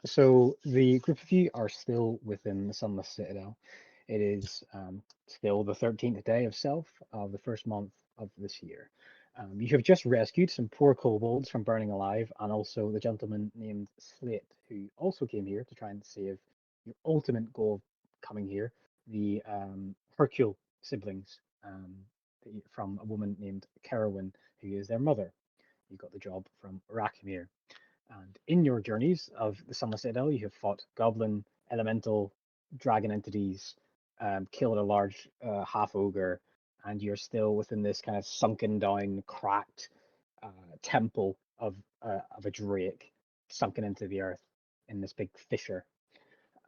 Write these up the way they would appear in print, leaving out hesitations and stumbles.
So the group of you are still within the Sunless Citadel. It is still the 13th day of Self of the first month of this year. You have just rescued some poor kobolds from burning alive, and also the gentleman named Slate, who also came here to try and save your ultimate goal of coming here, the Hercule siblings, from a woman named Carowin, who is their mother. You got the job from Rakimir. And in your journeys of the Sunless Citadel, you have fought goblin, elemental, dragon entities, killed a large half ogre, and you're still within this kind of sunken down, cracked temple of a drake sunken into the earth in this big fissure.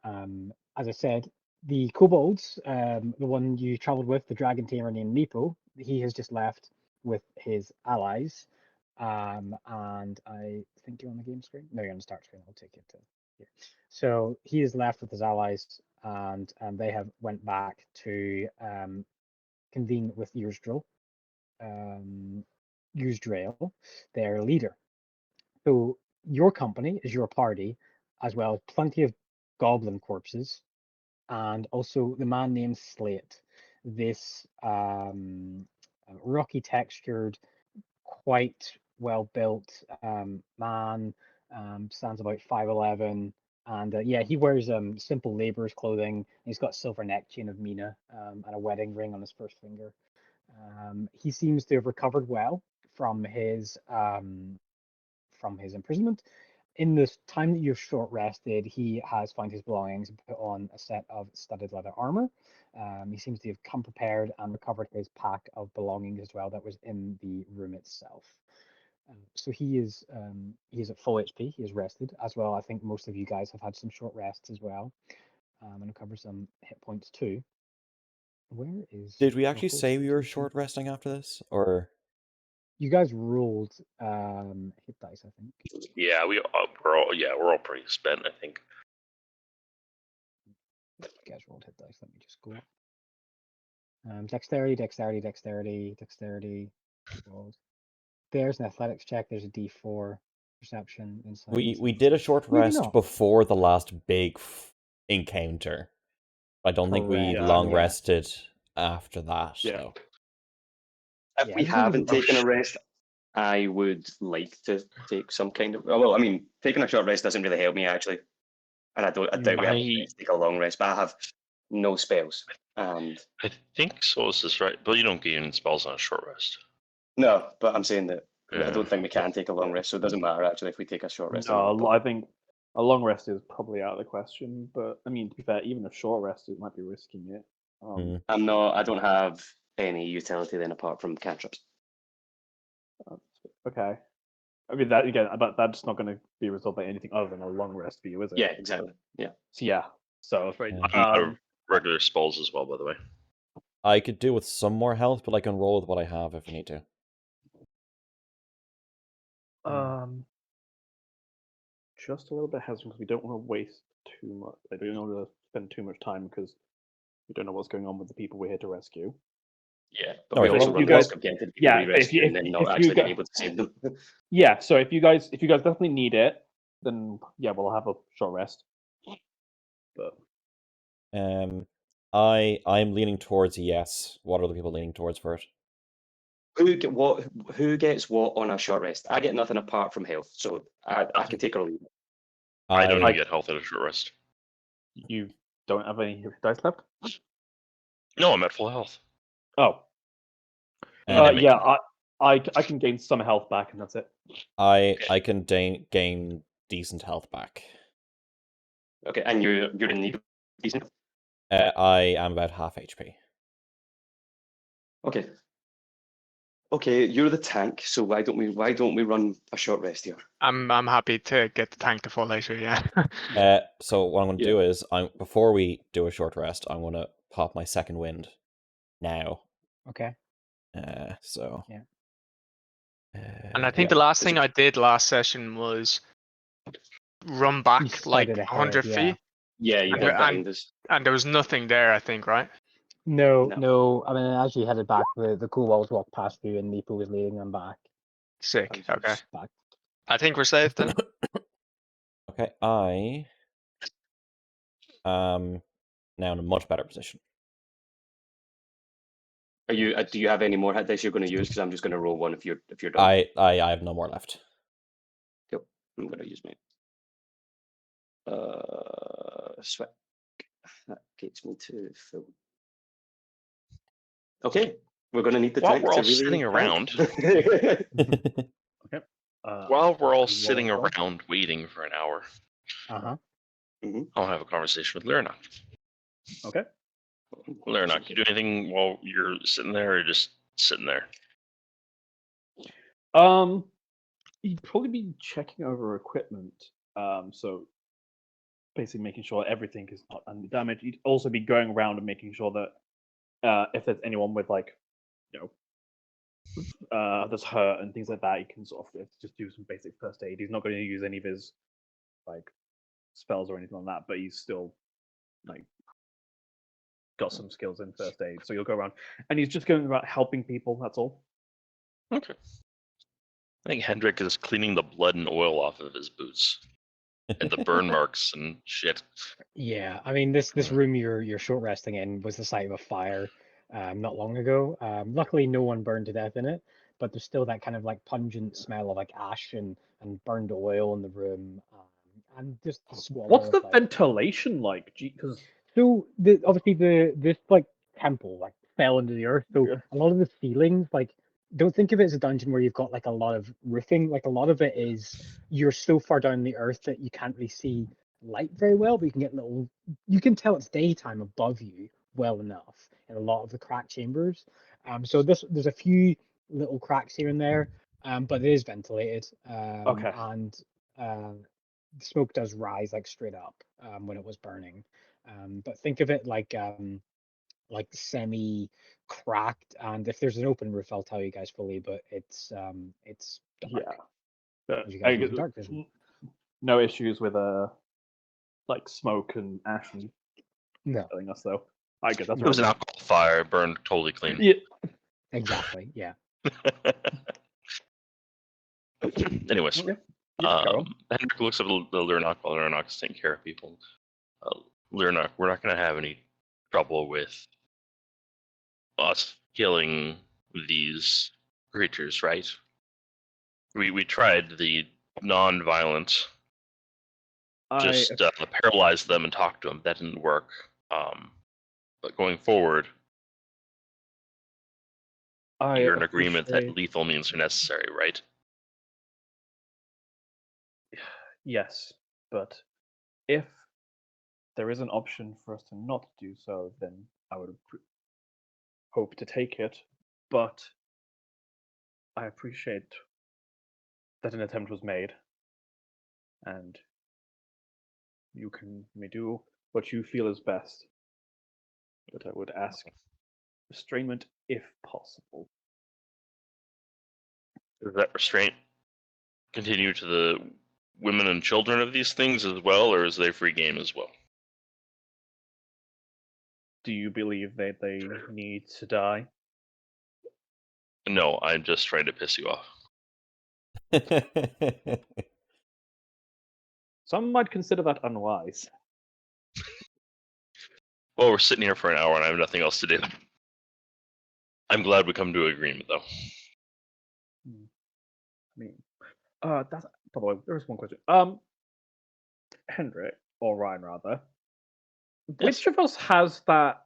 As I said, the kobolds, the one you traveled with, the dragon tamer named Nepo, he has just left with his allies. And I think you're on the game screen. No, you're on the start screen. I'll take you to here. So he is left with his allies, and they have went back to convene with Yusdrael, Yusdrael, their leader. So your company is your party, as well as plenty of goblin corpses, and also the man named Slate. This rocky textured, quite well built man, stands about 5'11", and yeah, he wears simple laborer's clothing. He's got a silver neck chain of Mina, and a wedding ring on his first finger. He seems to have recovered well from his imprisonment. In this time that you've short rested, he has found his belongings and put on a set of studded leather armor. He seems to have come prepared and recovered his pack of belongings as well that was in the room itself. So he is at full HP. He is rested as well. I think most of you guys have had some short rests as well, and recover some hit points too. Where is? Did we actually say we were short resting after this, or? You guys rolled hit dice, I think. Yeah, we're all pretty spent, I think. You guys rolled hit dice. Let me just go up. Dexterity. Rolled. There's an athletics check. There's a D4. Perception, insight. We did a short rest before the last big encounter. I don't think we long rested after that. Yeah. So. If we haven't taken a rest, I would like to take some kind of. Well, I mean, taking a short rest doesn't really help me actually, and I doubt we have to take a long rest. But I have no spells, and I think Solus is right, but you don't gain spells on a short rest. No, but I'm saying that I don't think we can take a long rest, so it doesn't matter actually if we take a short rest. No, I think a long rest is probably out of the question. But I mean, to be fair, even a short rest, it might be risking it. I don't have any utility then apart from cantrips. Okay. I mean that again, but that's not going to be resolved by anything other than a long rest for you, is it? Yeah, exactly. Yeah. So yeah. So regular spells as well, by the way. I could do with some more health, but I can roll with what I have if I need to. Just a little bit hesitant because we don't want to waste too much. We don't want to spend too much time because we don't know what's going on with the people we're here to rescue. Yeah, but we also run the risk of getting people rescued and then not actually being able to save them. Yeah, so if you guys definitely need it, then yeah, we'll have a short rest. But I'm leaning towards yes. What are the people leaning towards for it? Who gets what on a short rest? I get nothing apart from health, so I can take or leave it. I don't even get health at a short rest. You don't have any dice left? No, I'm at full health. Oh. Yeah, I can gain some health back, and that's it. I can gain decent health back. Okay, and you're in need of decent. I am about half HP. Okay, you're the tank, so why don't we run a short rest here? I'm happy to get the tank to full HP, yeah. So what I'm going to do is, before we do a short rest, I'm going to pop my second wind now. Okay. So. Yeah. And I think the last thing I did last session was run back like 100 feet. Yeah, you got behind us. And there was nothing there, I think, right? No. I mean, as you headed back, the kobolds walked past you, and Nepo was leading them back. Sick. Okay. I think we're safe then. Okay, I am now in a much better position. Are you? Do you have any more hit dice you're going to use? Because I'm just going to roll one if you're done. I have no more left. Cool. I'm going to use mine. Sweat. That gets me to full. Okay, we're going to need the While tank we're to all really sitting around, Okay. while we're all you sitting roll. around waiting for an hour, Uh-huh. I'll have a conversation with Lyrnak. Okay. Lyrnak, you do anything while you're sitting there, or just sitting there? You'd probably be checking over equipment. So basically making sure everything is not under damage. You'd also be going around and making sure that if there's anyone with like, that's hurt and things like that, you can sort of just do some basic first aid. He's not going to use any of his like spells or anything like that, but he's still like got some skills in first aid. So you'll go around and he's just going about helping people. That's all. Okay. I think Hendrik is cleaning the blood and oil off of his boots and the burn marks and shit. Yeah, I mean this room you're short resting in was the site of a fire not long ago. Luckily no one burned to death in it, but there's still that kind of like pungent smell of like ash and burned oil in the room. And just the swallow What's of, the like, ventilation like? Because so obviously this like temple like fell into the earth, so a lot of the ceilings, like, don't think of it as a dungeon where you've got like a lot of roofing. Like a lot of it is you're so far down in the earth that you can't really see light very well, but you can get you can tell it's daytime above you well enough in a lot of the crack chambers. So there's a few little cracks here and there, but it is ventilated. Okay. And the smoke does rise like straight up when it was burning. But think of it like semi cracked, and if there's an open roof I'll tell you guys fully, but it's dark. Yeah. You guys use dark vision. No issues with like smoke and ash and No, killing us though. I guess that's It was an alcohol fire, burned totally clean. Yeah. exactly. Yeah. Anyways, Yeah, Hendrik looks at the Lyrnak while Lyrnak's taking care of people. Lyrnak, we're not going to have any trouble with us killing these creatures, right? We tried the non-violent, just paralyze them and talk to them. That didn't work. But going forward, you're in agreement that lethal means are necessary, right? Yes, but if there is an option for us to not do so, then I would hope to take it. But I appreciate that an attempt was made, and you may do what you feel is best. But I would ask restrainment if possible. Does that restraint continue to the women and children of these things as well, or is they free game as well? Do you believe that they need to die? No, I'm just trying to piss you off. Some might consider that unwise. Well, we're sitting here for an hour and I have nothing else to do. I'm glad we come to an agreement, though. I mean, that's, by the way, there is one question. Hendrik, or Ryan rather, which of us has that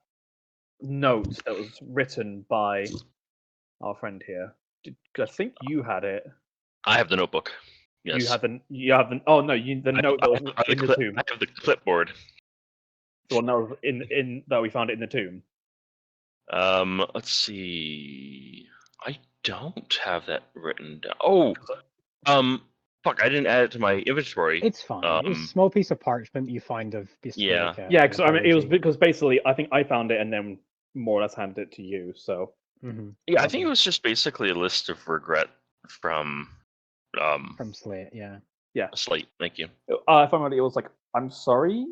note that was written by our friend here? I think you had it. I have the notebook. Yes. You have the. Oh no, the note that was in the tomb. I have the clipboard. The one that was in that we found it in the tomb. Let's see. I don't have that written down. Oh, fuck! I didn't add it to my inventory. It's fine. It's a small piece of parchment you find of basically. Yeah. Like because I mean, it was because basically I think I found it and then more or less handed it to you. So. Mm-hmm. Yeah, I think it was just basically a list of regret from Slate. Yeah. Yeah. Slate. Thank you. If I remember, it was like, "I'm sorry,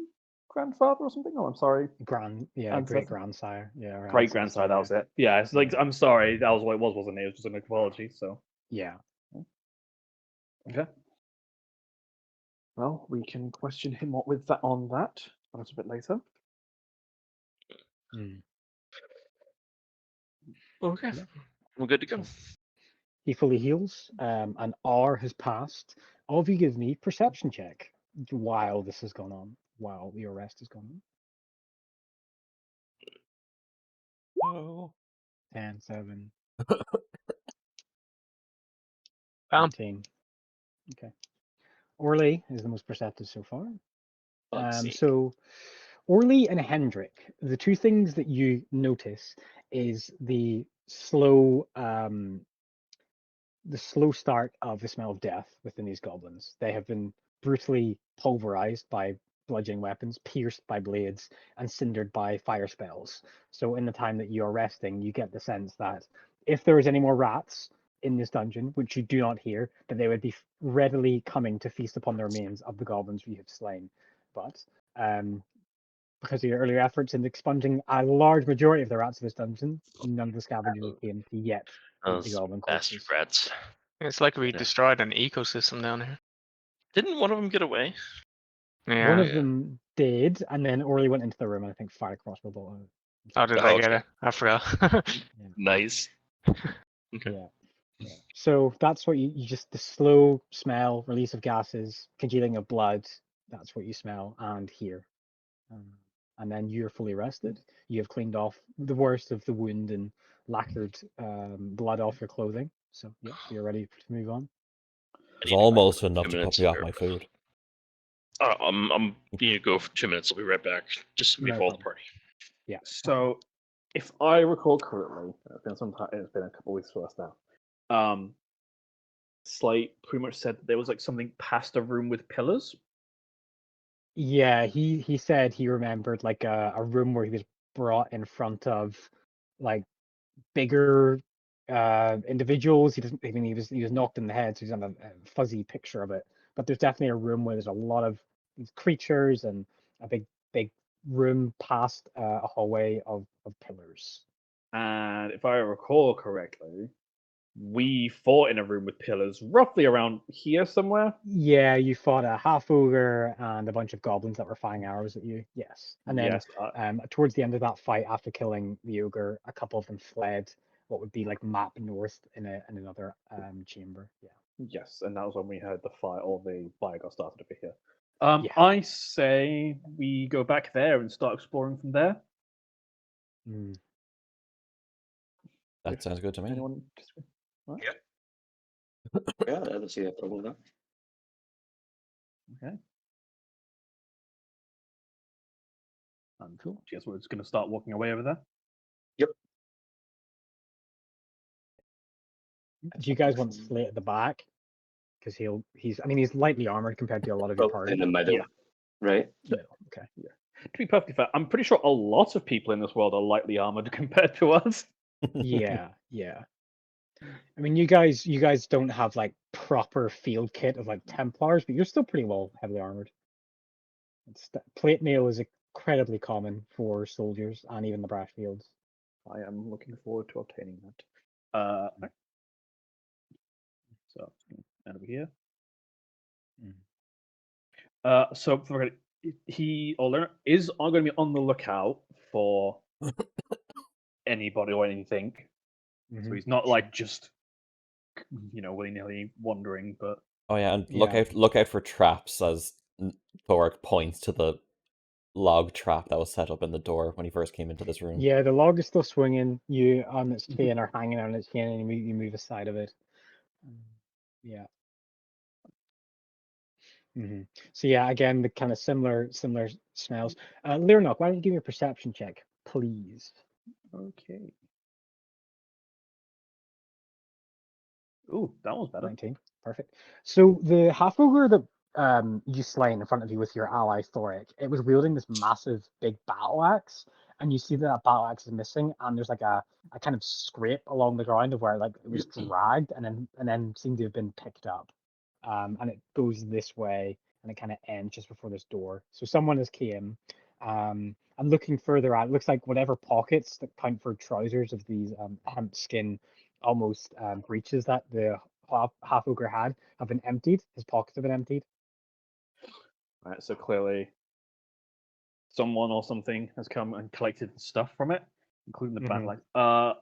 grandfather," or something. Oh, I'm sorry, great grandsire. Yeah, great grandsire. That was it. Yeah, it's like I'm sorry. That was what it was, wasn't it? It was just an apology. So yeah. Okay. Well, we can question him with that on that. That's a bit later. Okay, we're good to go. He fully heals. An hour has passed. All of you give me perception check while this has gone on, while the arrest has gone on. Oh. 10, 7, Bam. 13. Okay. Orly is the most perceptive so far. So Orly and Hendrik, the two things that you notice is the slow start of the smell of death within these goblins. They have been brutally pulverized by bludgeoning weapons, pierced by blades, and cindered by fire spells. So in the time that you're resting, you get the sense that if there is any more rats in this dungeon, which you do not hear, that they would be readily coming to feast upon the remains of the goblins you have slain. But because of your earlier efforts in expunging a large majority of the rats of this dungeon, none of the scavengers came to yet eat the goblin bastard corpses. rats. It's like we destroyed an ecosystem down here. Didn't one of them get away? Yeah. One of them did, and then Orly went into the room and I think fired a crossbow bolt. How did I get it? I forgot. Nice. Okay. Yeah. So that's what you just, the slow smell, release of gases, congealing of blood, that's what you smell and hear. And then you're fully rested. You have cleaned off the worst of the wound and lacquered blood off your clothing. So yeah, so you're ready to move on. It's almost enough to put me off my food. I'm need to go for 2 minutes. I'll be right back. Just let me follow the party. Yeah. So, if I recall correctly, it's been some time. It's been a couple of weeks for us now. Slate pretty much said that there was like something past a room with pillars. Yeah, he said he remembered like a room where he was brought in front of like bigger individuals. He doesn't. I mean, he was knocked in the head, so he's on a fuzzy picture of it. But there's definitely a room where there's a lot of these creatures and a big room past a hallway of pillars. And if I recall correctly, we fought in a room with pillars, roughly around here somewhere. Yeah, you fought a half ogre and a bunch of goblins that were firing arrows at you. Yes, and then towards the end of that fight, after killing the ogre, a couple of them fled what would be like map north in another chamber. Yeah. Yes, and that was when we heard the fire or the fire got started over here. I say we go back there and start exploring from there. That sounds good to me. Anyone? Right? Yeah, I don't see a problem with that. Okay. Cool. Guess we're just going to start walking away over there. Yep. Do you guys want Slate at the back? Because he's lightly armored compared to a lot of your party. In the middle, right? Middle. Okay. Yeah. To be perfectly fair, I'm pretty sure a lot of people in this world are lightly armored compared to us. Yeah. I mean, you guys don't have like proper field kit of like Templars, but you're still pretty well heavily armored. Plate mail is incredibly common for soldiers and even the brash fields. I am looking forward to obtaining that. So over here. So he or Leonard is going to be on the lookout for anybody or anything. So he's not like just willy-nilly wandering, but and look out for traps as Thoric points to the log trap that was set up in the door when he first came into this room. Yeah, the log is still swinging. You on its chain or hanging on its chain, and you move aside of it. Yeah. So yeah, again, the kind of similar smells. Lyrnock, why don't you give me a perception check, please? Okay. Ooh, that was better. 19. Perfect. So the half ogre that you slain in front of you with your ally Thoric, it was wielding this massive big battle axe, and you see that battle axe is missing, and there's like a kind of scrape along the ground of where like it was dragged and then seemed to have been picked up. And it goes this way and it kind of ends just before this door. So someone has came. And looking further out, it looks like whatever pockets that count for trousers of these hemp skin almost breeches that the half ogre had have been emptied. His pockets have been emptied. Right, so clearly someone or something has come and collected stuff from it, including the battle axe.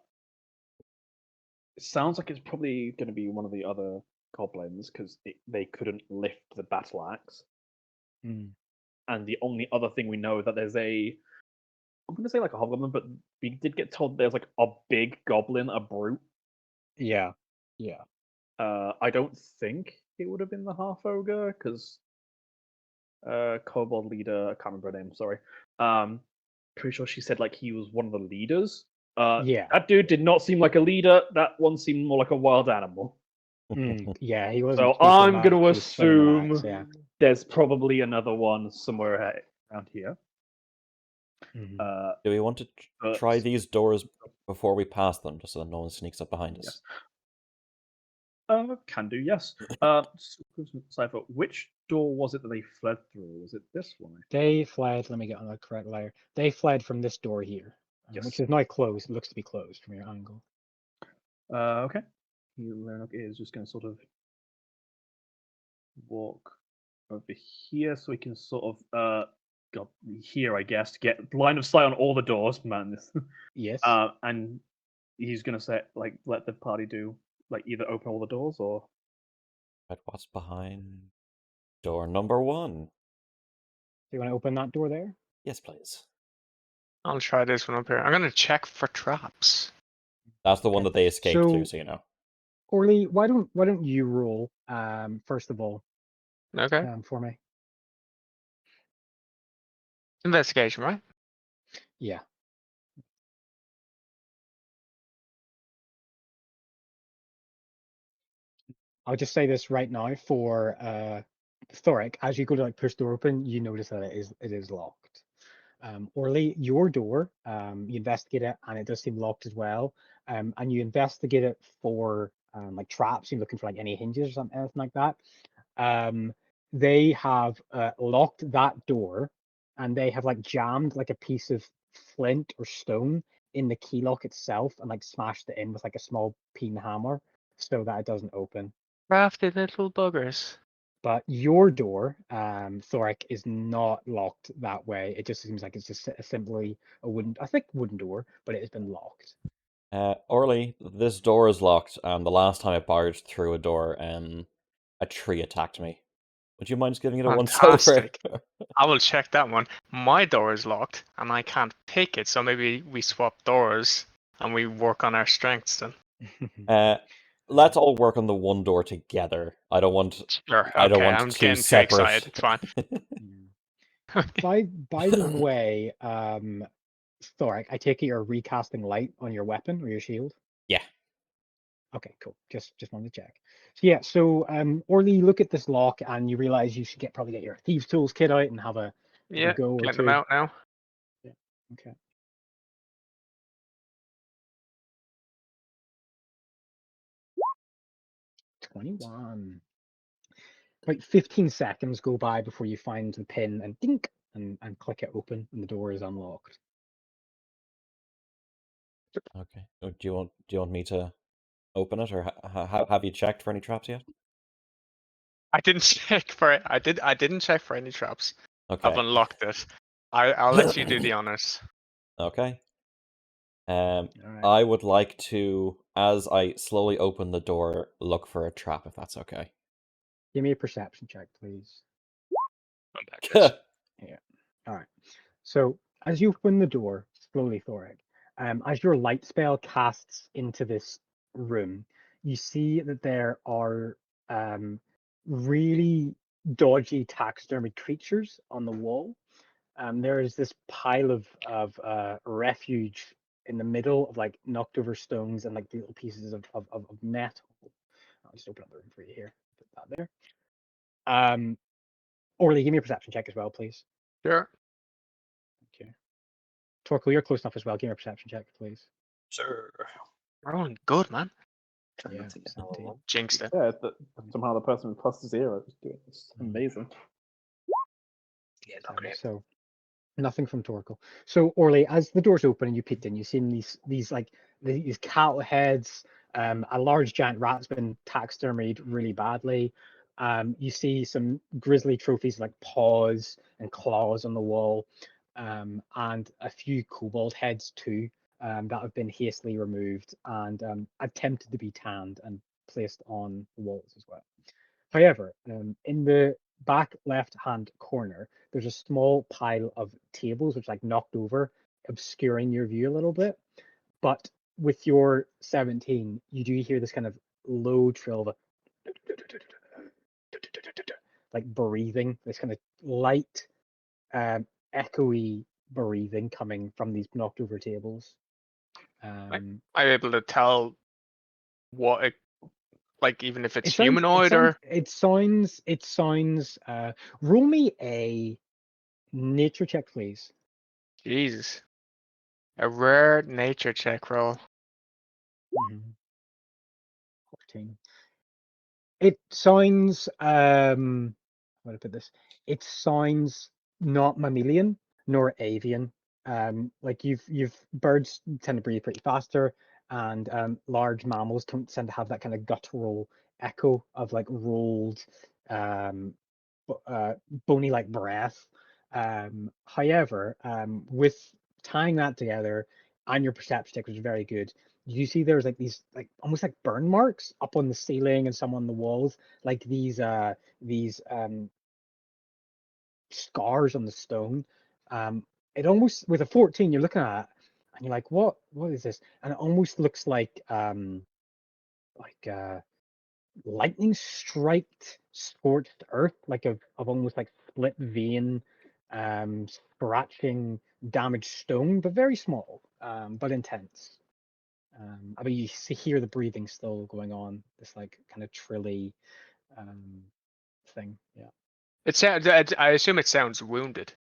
It sounds like it's probably going to be one of the other goblins because they couldn't lift the battle axe. And the only other thing we know that there's I'm going to say like a hobgoblin, but we did get told there's like a big goblin, a brute. Yeah. I don't think it would have been the half ogre because kobold leader, I can't remember her name. Sorry. Pretty sure she said like he was one of the leaders. Yeah. That dude did not seem like a leader. That one seemed more like a wild animal. Yeah, he wasn't. So I'm going to assume there's probably another one somewhere around here. Do we want to try these doors before we pass them, just so that no one sneaks up behind us? Yes. Can do, yes. Cypher, which door was it that they fled through? Was it this one? They fled, let me get on the correct layer. They fled from this door here, which is now closed. It looks to be closed from your angle. Okay. Leonok is just going to sort of walk over here so we can sort of go here, I guess, to get line of sight on all the doors, man. Yes. And he's going to say, like, let the party do, like, either open all the doors or... But what's behind door number 1? Do you want to open that door there? Yes, please. I'll try this one up here. I'm going to check for traps. That's the one that they escaped through, so you know. Orly, why don't you roll first of all? Okay. For me. Investigation, right? Yeah. I'll just say this right now for Thoric. As you go to like push the door open, you notice that it is locked. Orly, your door, you investigate it and it does seem locked as well. And you investigate it for like traps. You're looking for like any hinges or something, anything like that. They have locked that door, and they have like jammed like a piece of flint or stone in the key lock itself and like smashed it in with like a small peen hammer so that it doesn't open. Crafty little buggers. But your door, Thoric, is not locked that way. It just seems like it's just simply a wooden door, but it has been locked. Orly, this door is locked, and the last time I barged through a door, a tree attacked me. Would you mind just giving it a Fantastic. once over? I will check that one. My door is locked, and I can't pick it, so maybe we swap doors, and we work on our strengths then. Let's all work on the one door together. I don't want. Sure. I don't okay, want I'm two getting separate. too excited. It's fine. By the way, Thoric, I take it you're recasting light on your weapon or your shield? Yeah. Okay, cool. Just wanted to check. So yeah, Orly, you look at this lock and you realize you should probably get your thieves' tools kit out and have a go or two. Getting them out now. Yeah. Okay. $21. About 15 seconds go by before you find the pin and dink and click it open and the door is unlocked. Okay. Do you want me to open it, or have you checked for any traps yet? I didn't check for it. I didn't check for any traps. Okay. I've unlocked it. I'll let you do the honors. Okay. Right. I would like to, as I slowly open the door, look for a trap, if that's okay. Give me a perception check, please. I'm back, guys. Yeah. All right. So as you open the door slowly, Thoric, as your light spell casts into this room, you see that there are really dodgy taxidermy creatures on the wall. There is this pile of refuge in the middle of like knocked over stones and like little pieces of metal. I'll just open up the room for you here. Put that there. Orly, give me a perception check as well, please. Sure. Okay. Torkel, you're close enough as well. Give me a perception check, please. Sure. We're rolling good, man. Yeah, Jinxed it. Yeah, somehow the person with +0 is doing this. Amazing. Yeah, not great. So nothing from Torkel. So Orly, as the doors open and you peeked in, you've seen these cattle heads. A large giant rat's been taxidermied really badly. You see some grisly trophies like paws and claws on the wall, and a few kobold heads too, that have been hastily removed and attempted to be tanned and placed on the walls as well. However, in the back left-hand corner, there's a small pile of tables which like knocked over, obscuring your view a little bit. But with your 17, you do hear this kind of low trill of a like breathing, this kind of light, echoey breathing coming from these knocked over tables. I'm able to tell what it, like, even if it's humanoid or it sounds. Roll me a nature check, please. Jesus, a rare nature check roll. 14. It sounds how do I put this? It sounds not mammalian nor avian. Like you've birds tend to breathe pretty faster, and large mammals don't tend to have that kind of guttural echo of like rolled, bony like breath. However, with tying that together and your perception check was very good, you see there's like these like almost like burn marks up on the ceiling and some on the walls, like these scars on the stone. It almost, with a 14 you're looking at it and you're like, what is this? And it almost looks like lightning striked scorched earth, like of almost like split vein, scratching damaged stone, but very small, but intense. I mean, you hear the breathing still going on, this like kind of trilly thing. Yeah. It sounds. I assume it sounds wounded.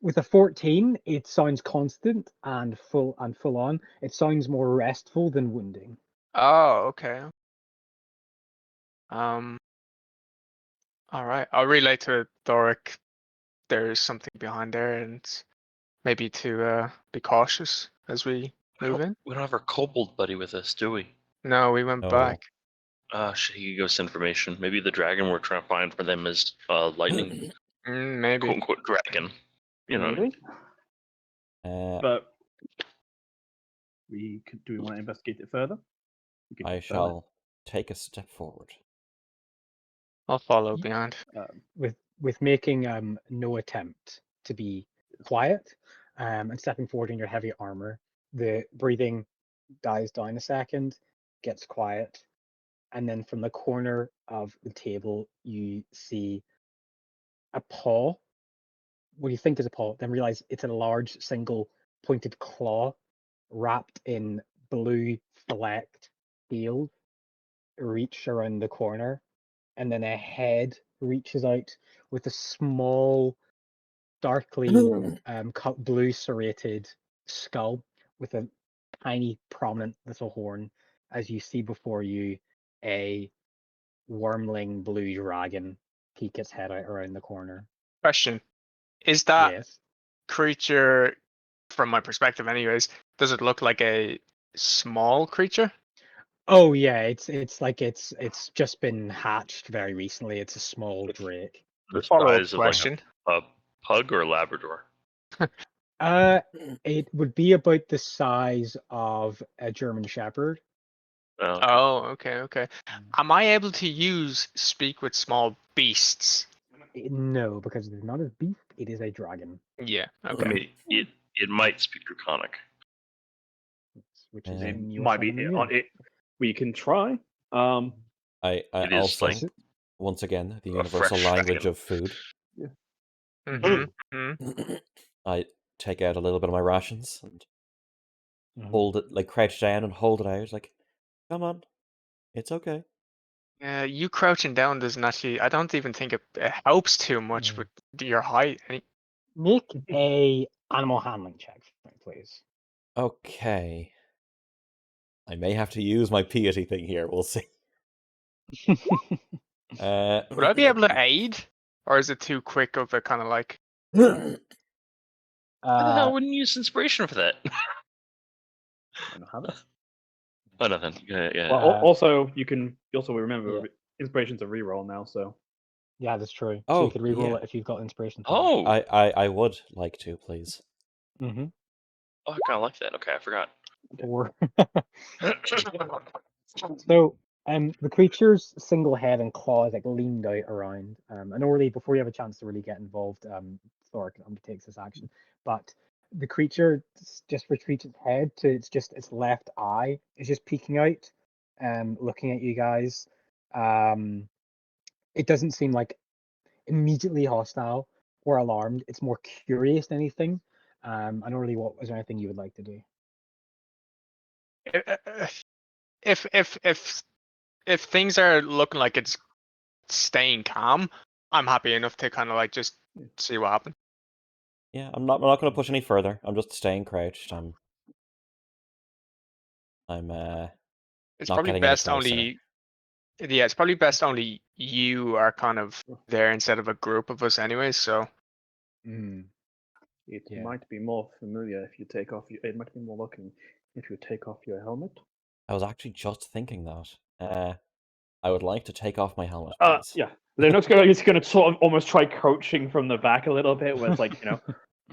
With a 14, it sounds constant and full on. It sounds more restful than wounding. Oh, okay. All right. I'll relay to Thoric. There's something behind there, and maybe to be cautious as we move in. We don't have our kobold buddy with us, do we? No, we went back. Should he give us information? Maybe the dragon we're trying to find for them is lightning, Maybe. quote unquote dragon. You know. Maybe. But do we want to investigate it further? I shall take a step forward. I'll follow behind. With making no attempt to be quiet, and stepping forward in your heavy armor, the breathing dies down a second, gets quiet, and then from the corner of the table you see a paw. What you think is a paw, then realize it's a large single pointed claw wrapped in blue flecked scales reach around the corner, and then a head reaches out with a small, darkly cut blue serrated skull with a tiny, prominent little horn, as you see before you a wormling blue dragon peek its head out around the corner. Question: is that Yes. creature, from my perspective, anyways, does it look like a small creature? Oh yeah, it's like it's just been hatched very recently. It's a small drake. The Follow-up size of question. like a pug or a Labrador. It would be about the size of a German Shepherd. Oh, okay. Am I able to use speak with small beasts? No, because it is not a beast, it is a dragon. Yeah, okay. I mean, it might speak Draconic. Which is it might be on it. We can try. I also, once again, the universal language of food. Yeah. Mm-hmm. I take out a little bit of my rations and hold it, like crouch down and hold it out, like, come on, it's okay. Yeah, you crouching down doesn't actually. I don't even think it helps too much with your height. Make a animal handling check, please. Okay. I may have to use my piety thing here. We'll see. Would I be able to aid, or is it too quick of a kind of like? Why the hell wouldn't you use inspiration for that? I don't have it. Oh, nothing. Yeah. Well, also you also remember inspiration's a reroll now, so. Yeah, that's true. So you could reroll yeah. it if you've got inspiration. Oh, I would like to, please. Mm-hmm. Oh, I kind of like that. Okay, I forgot. Or so the creature's single head and claws like leaned out around. And already before you have a chance to really get involved, Thoric undertakes this action. But the creature just retreats its head to its left eye is just peeking out, looking at you guys. It doesn't seem like immediately hostile or alarmed. It's more curious than anything. I don't really. What was there anything you would like to do? If things are looking like it's staying calm, I'm happy enough to kind of like just see what happens. Yeah, I'm not going to push any further. I'm just staying crouched. I'm It's not probably getting any best closer. it's probably best only you are kind of there instead of a group of us anyway, so. It Yeah. might be more familiar if you take off your. It might be more looking if you take off your helmet. I was actually just thinking that. I would like to take off my helmet, please. Yeah. Lennox is gonna sort of almost try coaching from the back a little bit, where it's like, you know,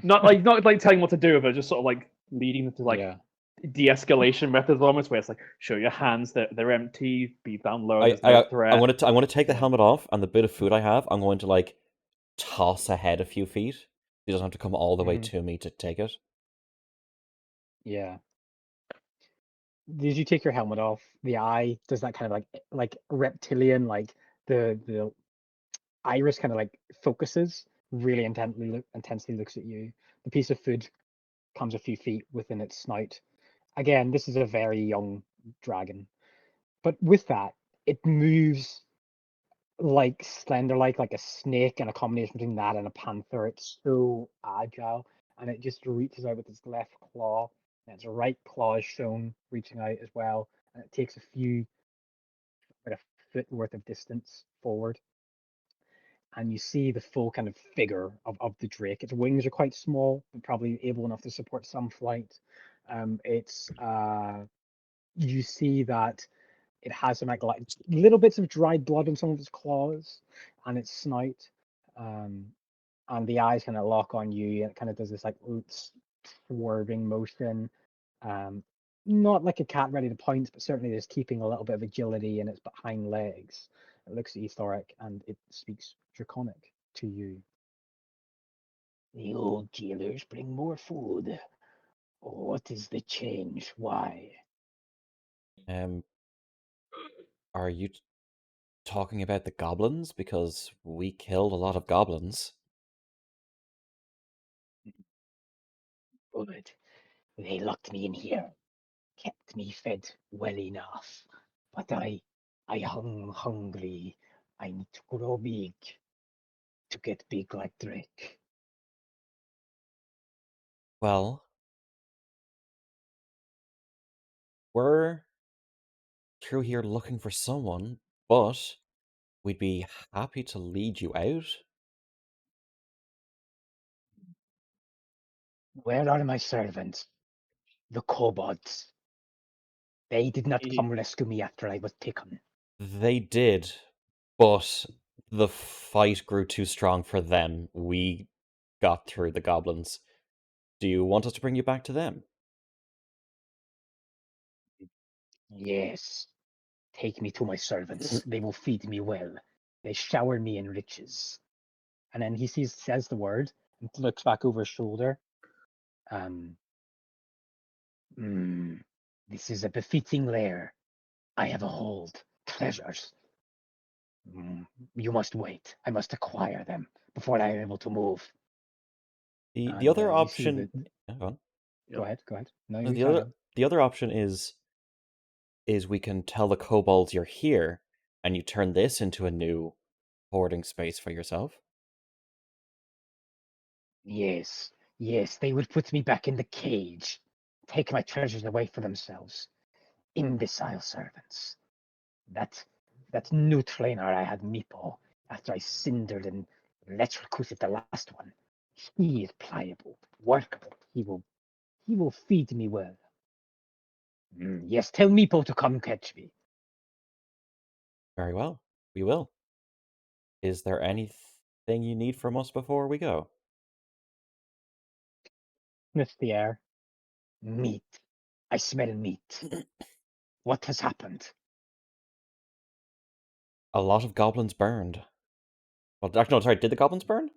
not like telling what to do, but just sort of like leading them to like de-escalation methods almost, where it's like show your hands that they're empty, be down low, there's no threat. I want to take the helmet off, and the bit of food I have, I'm going to like toss ahead a few feet. He doesn't have to come all the way to me to take it. Yeah. Did you take your helmet off? The eye does that kind of like reptilian, like the iris kind of like focuses really intensely looks at you. The piece of food comes a few feet within its snout. Again, this is a very young dragon, but with that, it moves like slender, like a snake, and a combination between that and a panther. It's so agile, and it just reaches out with its left claw, and its right claw is shown reaching out as well, and it takes a few, about a foot worth of distance forward, and you see the full kind of figure of the drake. Its wings are quite small, but probably able enough to support some flight. You see that it has some like little bits of dried blood on some of its claws and its snout, and the eyes kind of lock on you, and it kind of does this like swerving motion. Not like a cat ready to pounce, but certainly just keeping a little bit of agility in its hind legs. It looks at you, Thoric, and it speaks Draconic to you. The old jailers bring more food. What is the change? Why? Are you talking about the goblins? Because we killed a lot of goblins. Good. They locked me in here, kept me fed well enough, but I hung hungry. I need to grow big to get big like Drake. Well, we're through here looking for someone, but we'd be happy to lead you out. Where are my servants? The kobolds. They did not come rescue me after I was taken. They did, but the fight grew too strong for them. We got through the goblins. Do you want us to bring you back to them? Yes. Take me to my servants. They will feed me well. They shower me in riches. And then he says the word and looks back over his shoulder. This is a befitting lair. I have a hold. Treasures. You must wait. I must acquire them before I am able to move. The other option. Go ahead. No, no, you the other option is we can tell the kobolds you're here, and you turn this into a new hoarding space for yourself. Yes, they would put me back in the cage, take my treasures away for themselves. Imbecile servants. That new trainer I had, Meepo, after I cindered and electrocuted the last one. He is pliable, workable. He will feed me well. Yes, tell Meepo to come catch me. Very well. We will. Is there anything you need from us before we go? Sniffs the air. Meat. I smell meat. What has happened? A lot of goblins burned. Well, actually, no, sorry. Did the goblins burn?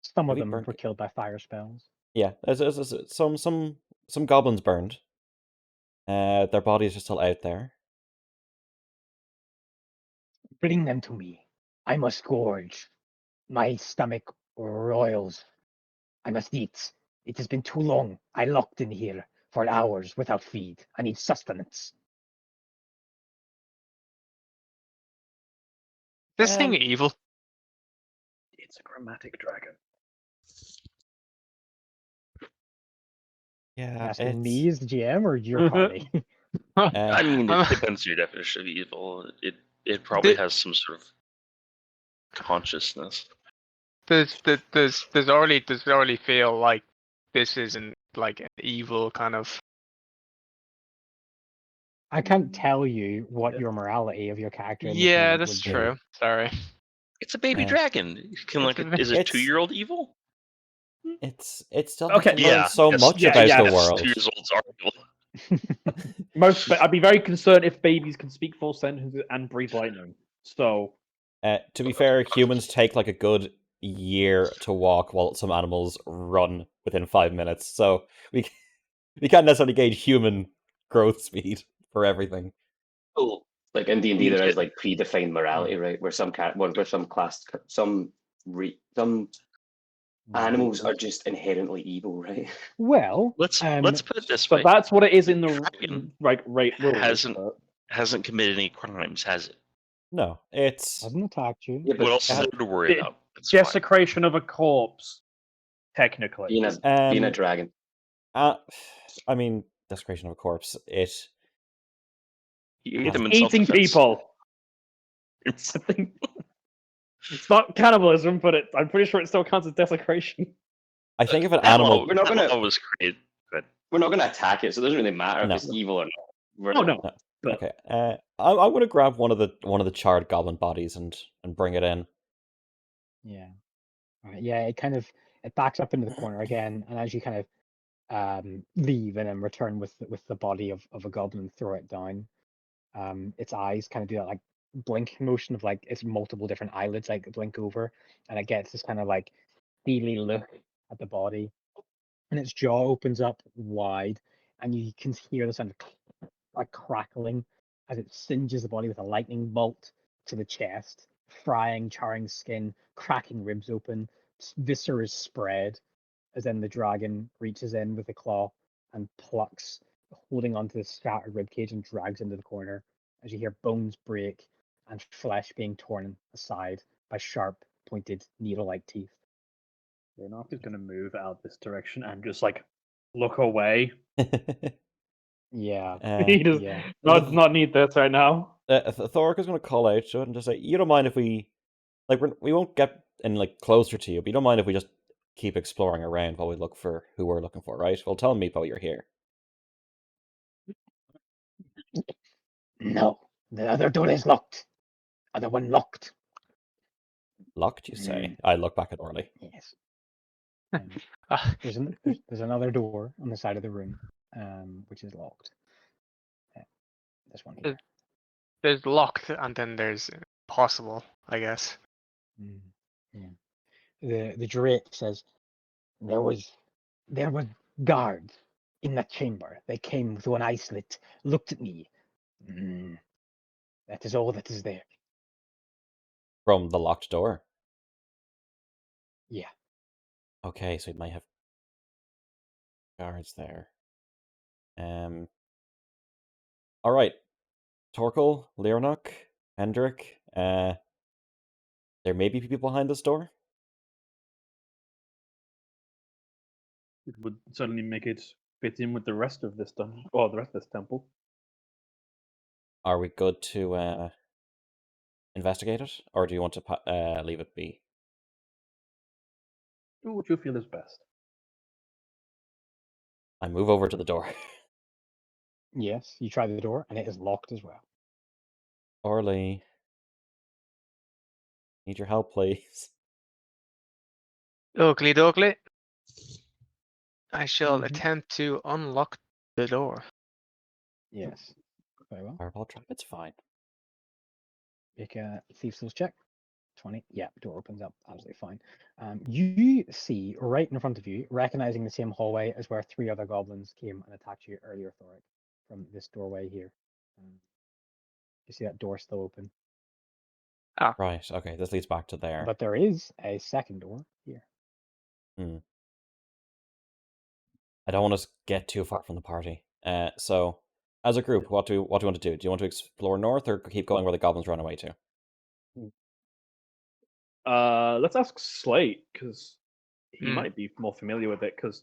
Some Did of we them burn? were killed by fire spells. Yeah, some goblins burned. Their bodies are still out there. Bring them to me. I must gorge. My stomach roils. I must eat. It has been too long. I locked in here for hours without feed. I need sustenance. This thing evil. It's a chromatic dragon. Yeah, Asking me as the GM or your party? I mean, it I'm- depends on your definition of evil. It probably The- has some sort of consciousness. Does Orly feel like this isn't like an evil kind of? I can't tell you what your morality of your character in this Yeah, moment that's would be. true. Sorry. It's a baby dragon. You can It's like, a- is a It's- 2-year-old evil? It still has Okay, to learn yeah, so yes, much yeah, about yeah, the yes, world. 2 years olds are evil. But I'd be very concerned if babies can speak full sentences and breathe lightning. So To be fair, humans take like a good year to walk, while some animals run within 5 minutes. So we can't necessarily gauge human growth speed for everything. Well, like in D&D, You there is get- like predefined morality, right? Where some animals are just inherently evil, right? Well, let's put it this but way: that's what it is in the Dragon right rules. hasn't committed any crimes, has it? No, it's hasn't attacked you. Yeah, What but else is there to worry it- about? It's fine. Desecration of a corpse, technically. being a dragon. I mean, desecration of a corpse. He ate them in Eating self-defense. people. It's- I think it's not cannibalism, but I'm pretty sure it still counts as desecration. I think if an that animal, law- We're not that gonna- law was created. But We're not going to attack it, so it doesn't really matter No. if it's evil or not. Oh no. But okay, I want to grab one of the charred goblin bodies and bring it in. Yeah. All right. Yeah, it backs up into the corner again, and as you kind of leave and then return with the body of a goblin, throw it down. Its eyes kind of do that like blink motion of like it's multiple different eyelids like blink over, and it gets this kind of like steely look at the body, and its jaw opens up wide, and you can hear the sound of like crackling as it singes the body with a lightning bolt to the chest, frying, charring skin, cracking ribs open, viscera spread, as then the dragon reaches in with a claw and plucks, holding onto the shattered ribcage and drags into the corner, as you hear bones break and flesh being torn aside by sharp, pointed, needle-like teeth. Leonardo is going to move out this direction and just like look away. Yeah, He does yeah. not need this right now. Thorok is going to call out to it and just say, "You don't mind if we, like, we won't get in like closer to you, but you don't mind if we just keep exploring around while we look for who we're looking for, right? Well, tell me while you're here." No, the other door is locked. Other one locked. Locked, you say? I look back at Orly. Yes. Ah, There's another door on the side of the room, which is locked. This one here. there's locked, and then there's possible, I guess. Yeah. The Drake says there was guards in that chamber. They came through an eye slit, looked at me. That is all that is there. From the locked door. Yeah. Okay, so we might have guards there. All right, Torkel, Leonok, Hendrik. There may be people behind this door. It would certainly make it fit in with the rest of this dungeon, or the rest of this temple. Are we good to investigate it, or do you want to leave it be? Do what you feel is best. I move over to the door. Yes, you try the door and it is locked as well. Orly, Need your help, please. Ugly dogly. I shall attempt to unlock the door. Yes. Very well. Fireball trap, it's fine. Make a Thieves' Tools check. 20. Yeah, door opens up. Absolutely fine. You see right in front of you, recognizing the same hallway as where 3 other goblins came and attacked you earlier, Thoric, from this doorway here. You see that door still open. Right, okay, this leads back to there. But there is a second door here. I don't want to get too far from the party. So, as a group, what do you want to do? Do you want to explore north or keep going where the goblins run away to? Let's ask Slate, because he might be more familiar with it. Because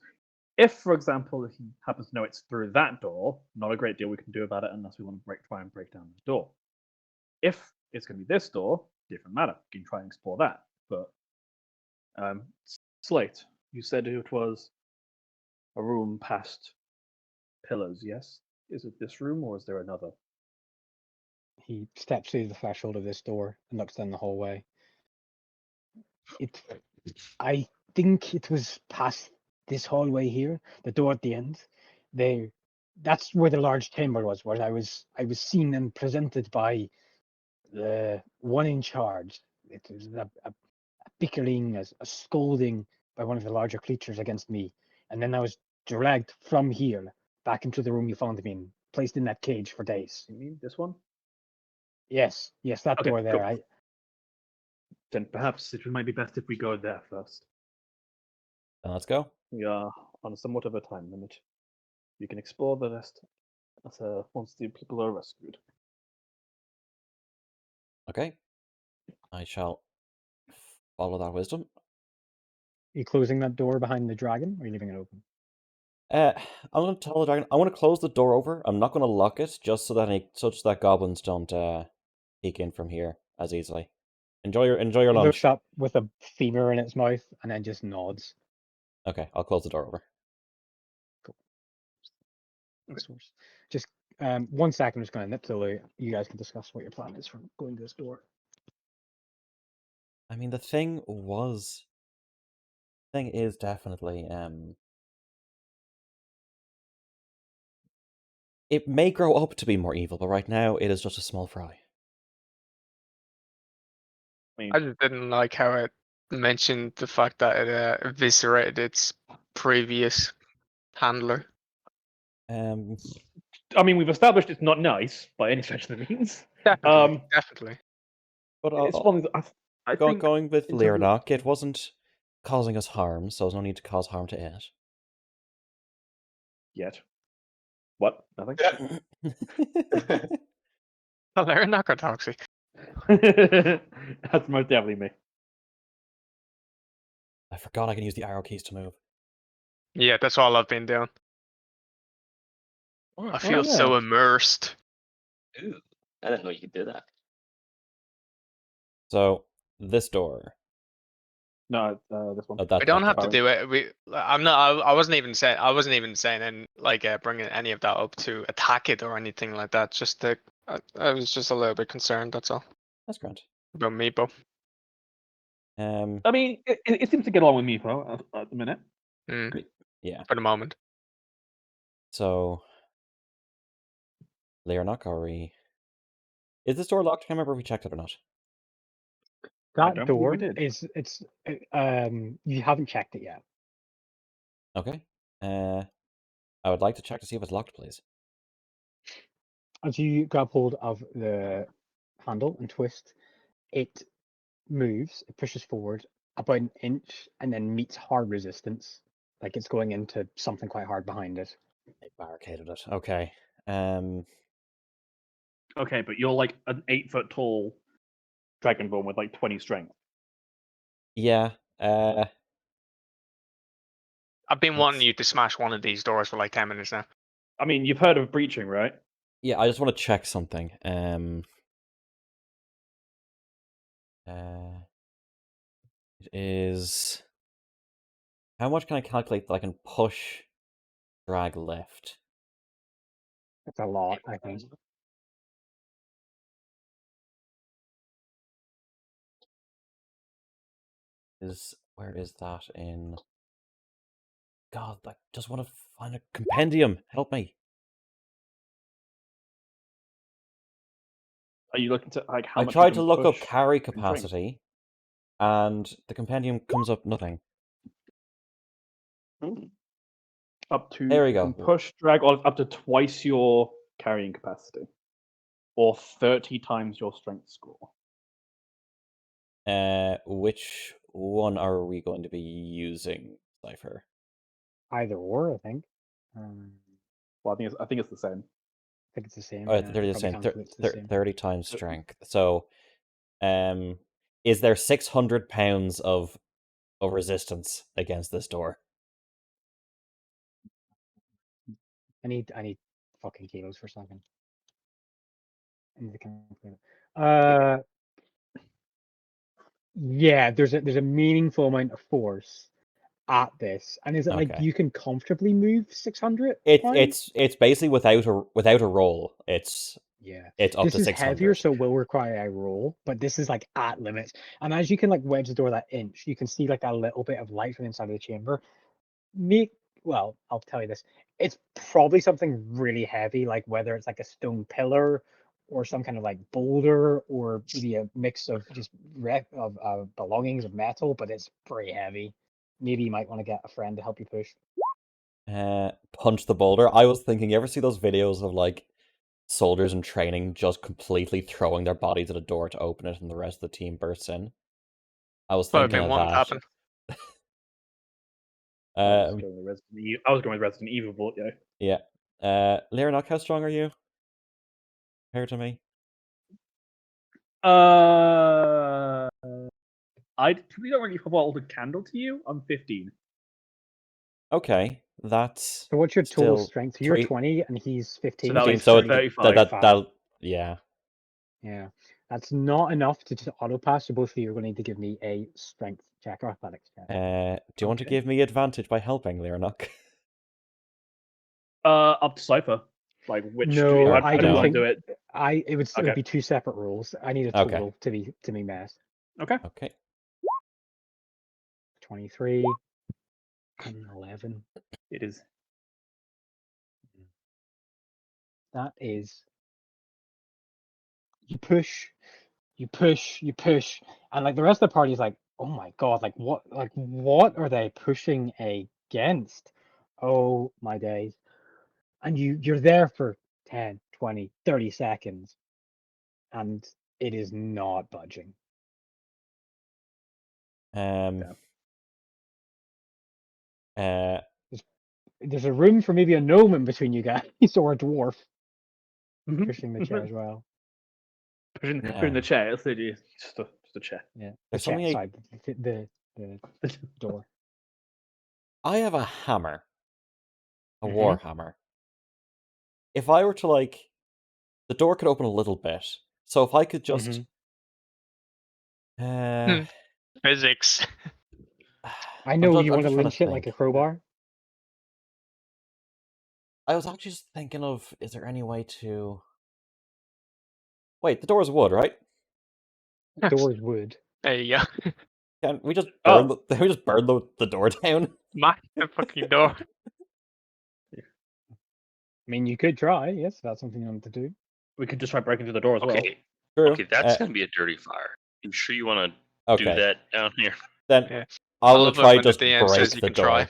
if, for example, he happens to know it's through that door, not a great deal we can do about it unless we want to try and break down the door. If it's going to be this door, different matter. We can try and explore that. But Slate, you said it was a room past pillars, yes? Is it this room or is there another? He steps through the threshold of this door and looks down the hallway. I think it was past this hallway here, the door at the end. That's where the large chamber was, where I was seen and presented by the one in charge. It was a bickering, a scolding by one of the larger creatures against me, and then I was dragged from here back into the room you found me in, placed in that cage for days. You mean this one? Yes, that Okay, door there. cool. Then perhaps it might be best if we go there first. Then let's go. We are on somewhat of a time limit. You can explore the rest once the people are rescued. Okay. I shall follow that wisdom. Are you closing that door behind the dragon, or are you leaving it open? I'm going to tell the dragon. I want to close the door over. I'm not going to lock it, just so that goblins don't peek in from here as easily. Enjoy your It lunch. looks up with a femur in its mouth and then just nods. Okay, I'll close the door over. Cool. Just 1 second. I'm just going to nip to the loo. You guys can discuss what your plan is for going to this door. I mean, the thing is definitely it may grow up to be more evil, but right now it is just a small fry. I just didn't like how it mentioned the fact that it eviscerated its previous handler. I mean, we've established it's not nice by any stretch of the means. Definitely. But It's funny. I think going with in terms of- Learnock, it wasn't causing us harm, so there's no need to cause harm to it. Yet. What? Nothing? Oh, they're narcotoxic. That's most definitely me. I forgot I can use the arrow keys to move. Yeah, that's all I've been doing. I feel so immersed. Ooh, I didn't know you could do that. So, this door. No, this one. We don't have to do it. I wasn't even saying and like bringing any of that up to attack it or anything like that. Just I was just a little bit concerned. That's all. That's grand. About Meepo. I mean, it seems to get along with Meepo at the minute. Yeah. For the moment. So, Learnock, are we? Is this door locked? I can't remember if we checked it or not. That door is you haven't checked it yet. Okay. I would like to check to see if it's locked, please. As you grab hold of the handle and twist, it moves, it pushes forward about an inch and then meets hard resistance. Like it's going into something quite hard behind it. It barricaded it. Okay. Okay, but you're like an 8-foot tall dragonborn with like 20 strength. Yeah. I've been wanting you to smash one of these doors for like 10 minutes now. I mean, you've heard of breaching, right? Yeah, I just want to check something. It is. How much can I calculate that I can push, drag, lift? It's a lot, I think. Where is that in? God, I just want to find a compendium. Help me. Are you looking to like how I much tried you to can look up push carry and drink? capacity, and the compendium comes up nothing. Up to There we you go. can push drag up to twice your carrying capacity, or 30 times your strength score. Which one are we going to be using, Cypher? Either or, I think. Well, I think it's the same. I think it's the same. Oh, Yeah, they're it the probably same. calculates the same. 30 times strength. So, is there 600 pounds of resistance against this door? I need fucking kilos for a second. I need to calculate. Yeah, there's a meaningful amount of force at this, and is it like Okay. you can comfortably move 600 pounds? It's basically without a roll. It's Yeah, up this to is heavier, 600. so it will require a roll, but this is like at limits. And as you can like wedge the door that inch, you can see like a little bit of light from inside of the chamber. Well, I'll tell you this. It's probably something really heavy, like whether it's like a stone pillar or some kind of like boulder, or maybe a mix of just belongings of metal, but it's pretty heavy. Maybe you might want to get a friend to help you push. Punch the boulder. I was thinking, you ever see those videos of like soldiers in training just completely throwing their body to the door to open it and the rest of the team bursts in? I was Well, thinking of won't that. happen. I was going with Resident Evil, but yeah. Yeah. Lyranok, how strong are you? Compared to me? We don't really hold a candle to you. I'm 15. Okay, that's So what's your total still strength? So you're 3. 20 and he's 15. So that So leaves it's So 35. that'll yeah. Yeah, that's not enough to just auto pass. So both of you are going to need to give me a strength check or athletics check. Do you want to Okay. give me advantage by helping, Lyranok? Up to Cypher. Like which? No, I don't want to do it. It would Okay. be two separate rules. I need a Okay. total to be massed. Okay. Okay. 23 and 11. It is. That is. You push, you push, you push, and like the rest of the party is like, oh my god, like what are they pushing against? Oh my days. And you're there for 10, 20, 30 seconds, and it is not budging. There's a room for maybe a gnome in between you guys or a dwarf pushing the chair as well. Pushing the chair. It's just a chair. Yeah, the There's chair something side, the door. I have a hammer. A Mhm. war hammer. If I were to like, the door could open a little bit. So if I could just Physics. I know you I'm want to just trying lynch it like a think. crowbar. I was actually just thinking of, is there any way to... Wait, the door's wood, right? Door's wood. There you go. Can we just burn the door down? Smash the fucking door. I mean, you could try. Yes, that's something you want to do. We could just try breaking through the door as well. True. Okay, that's gonna be a dirty fire. You sure you want to do that down here? Then Yeah. I I will love it try when the just DM break says you the can door. try.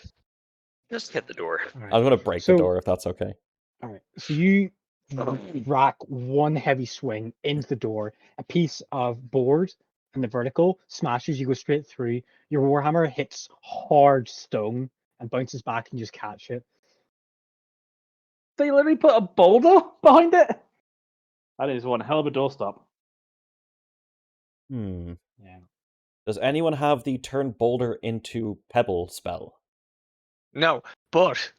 Just hit the door. All right. I'm gonna break the door if that's okay. All right. So you rack one heavy swing into the door. A piece of board and the vertical smashes. You go straight through. Your warhammer hits hard stone and bounces back, and you just catch it. They literally put a boulder behind it. That is one hell of a doorstop. Yeah. Does anyone have the turn boulder into pebble spell? No, but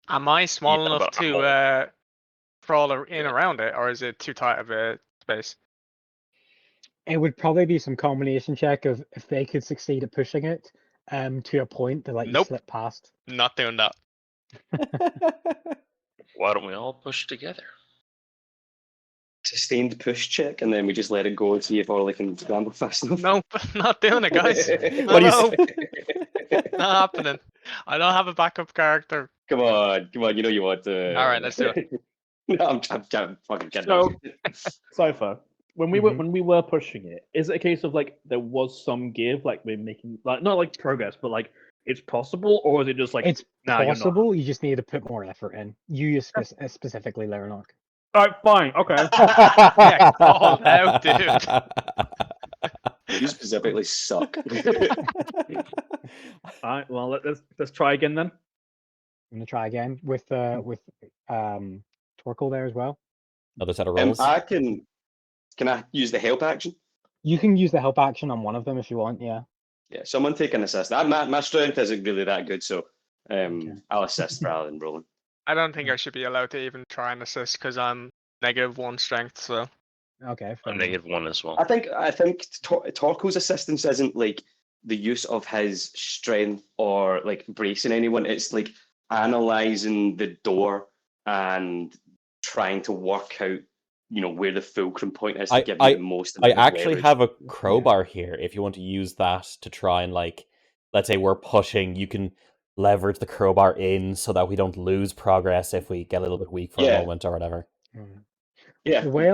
am I small enough to crawl in around it, or is it too tight of a space? It would probably be some combination check of if they could succeed at pushing it to a point to let you slip past. Not doing that. Why don't we all push together? sustained push check, and then we just let it go and see if Orly can scramble fast enough? Nope, not doing it, guys. What do you No, say? not happening. I don't have a backup character. Come on, you know you want to. All right, let's do it. No, I'm fucking kidding. So, Cypher, when we Mhm. were pushing it, is it a case of like there was some give, like we're making like not like progress, but like it's possible, or is it just like It's nah, you're not? possible. You just need to put more effort in. You specifically, Leronok. All right, fine, okay. Yeah, call out, dude. You specifically suck. All right, well let's try again then. I'm gonna try again with Torkel there as well. Another set of rolls. Can I use the help action? You can use the help action on one of them if you want. Yeah. Yeah, someone take an assist. My strength isn't really that good, so Okay. I'll assist rather than rolling. I don't think I should be allowed to even try and assist because I'm -1 strength. So Okay. fair I'm enough. -1 as well. I think Torko's assistance isn't like the use of his strength or like bracing anyone. It's like analyzing the door and trying to work out, where the fulcrum point is to give you the most. I amount of actually leverage. have a crowbar here. If you want to use that to try and let's say we're pushing, you can leverage the crowbar in so that we don't lose progress if we get a little bit weak for a Yeah. moment or whatever. Mm. Yeah. The way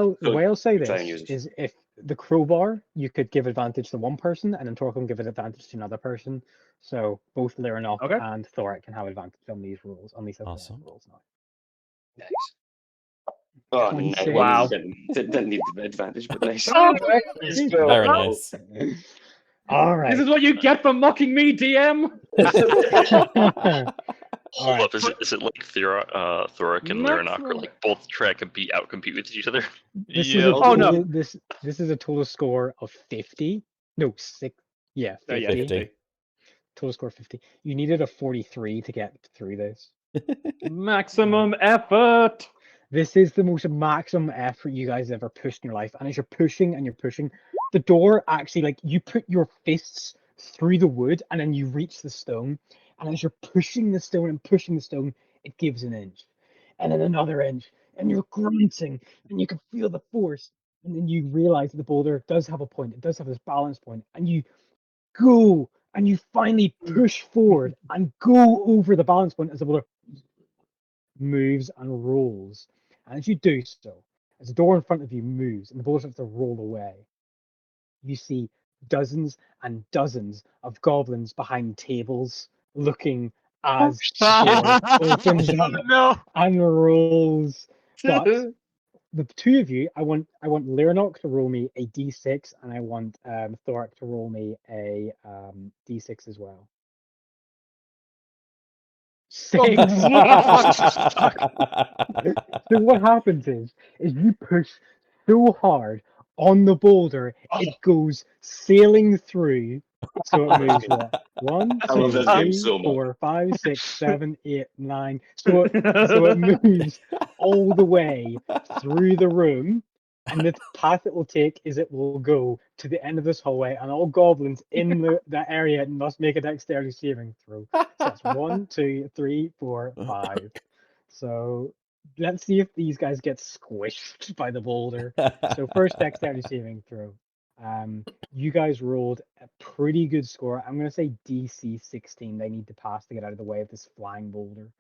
I'll say try and this use it. is if the crowbar, you could give advantage to one person, and then Torkel can give it advantage to another person. So both Leronok Okay. and Thorik can have advantage on these rules, on these Awesome. rules now. Nice. Oh, 26. nice. Wow. Didn't need the advantage, but nice. Let's go. Very nice. All right. This is what you get for mocking me, DM. Hold Alright. up, is it like Thorik and Leronok are like both try to outcompete with each other? This is Yeah. a Oh, total, no. this is a total score of 50. No, 6. Yeah, 50. Yeah, 50. Total score 50. You needed a 43 to get through this. Maximum effort. This is the most maximum effort you guys ever pushed in your life. And as you're pushing and you're pushing, the door actually, like, you put your fists through the wood and then you reach the stone. And as you're pushing the stone and pushing the stone, it gives an inch. And then another inch. And you're grunting and you can feel the force. And then you realize that the boulder does have a point. It does have this balance point. And you go and you finally push forward and go over the balance point as the boulder moves and rolls. And as you do so, as the door in front of you moves and the boulder starts to roll away, you see dozens and dozens of goblins behind tables looking as the door opens up No. and rolls. But the two of you, I want Leronok to roll me a d6, and I want Thorik to roll me a d6 as well. 6. So what happens is you push so hard on the boulder, it goes sailing through. So it moves what? 1, I love 2, this game 3, so much. 4, 5, 6, 7, 8, 9. So it moves all the way through the room, and the path it will take is it will go to the end of this hallway, and all goblins in that area must make a dexterity saving throw. So that's 1, 2, 3, 4, 5. So let's see if these guys get squished by the boulder. So first dexterity saving throw. You guys rolled a pretty good score. I'm gonna say DC 16. They need to pass to get out of the way of this flying boulder.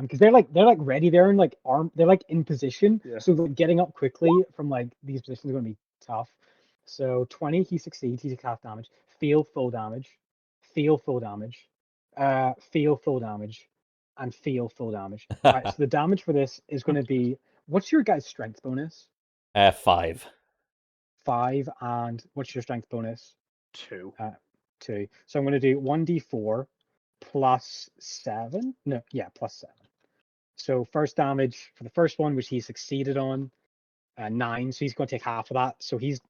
Because they're like ready. They're in like they're like in position. Yeah. So getting up quickly from like these positions is gonna be tough. So 20, he succeeds. He takes half damage. Fail full damage. Fail full damage. Fail full damage. And fail full damage. All right. So the damage for this is going to be. What's your guys' strength bonus? 5. 5. And what's your strength bonus? 2. 2. So I'm going to do 1d4 plus 7. No, yeah, plus 7. So first damage for the first one, which he succeeded on, 9. So he's going to take half of that. So he's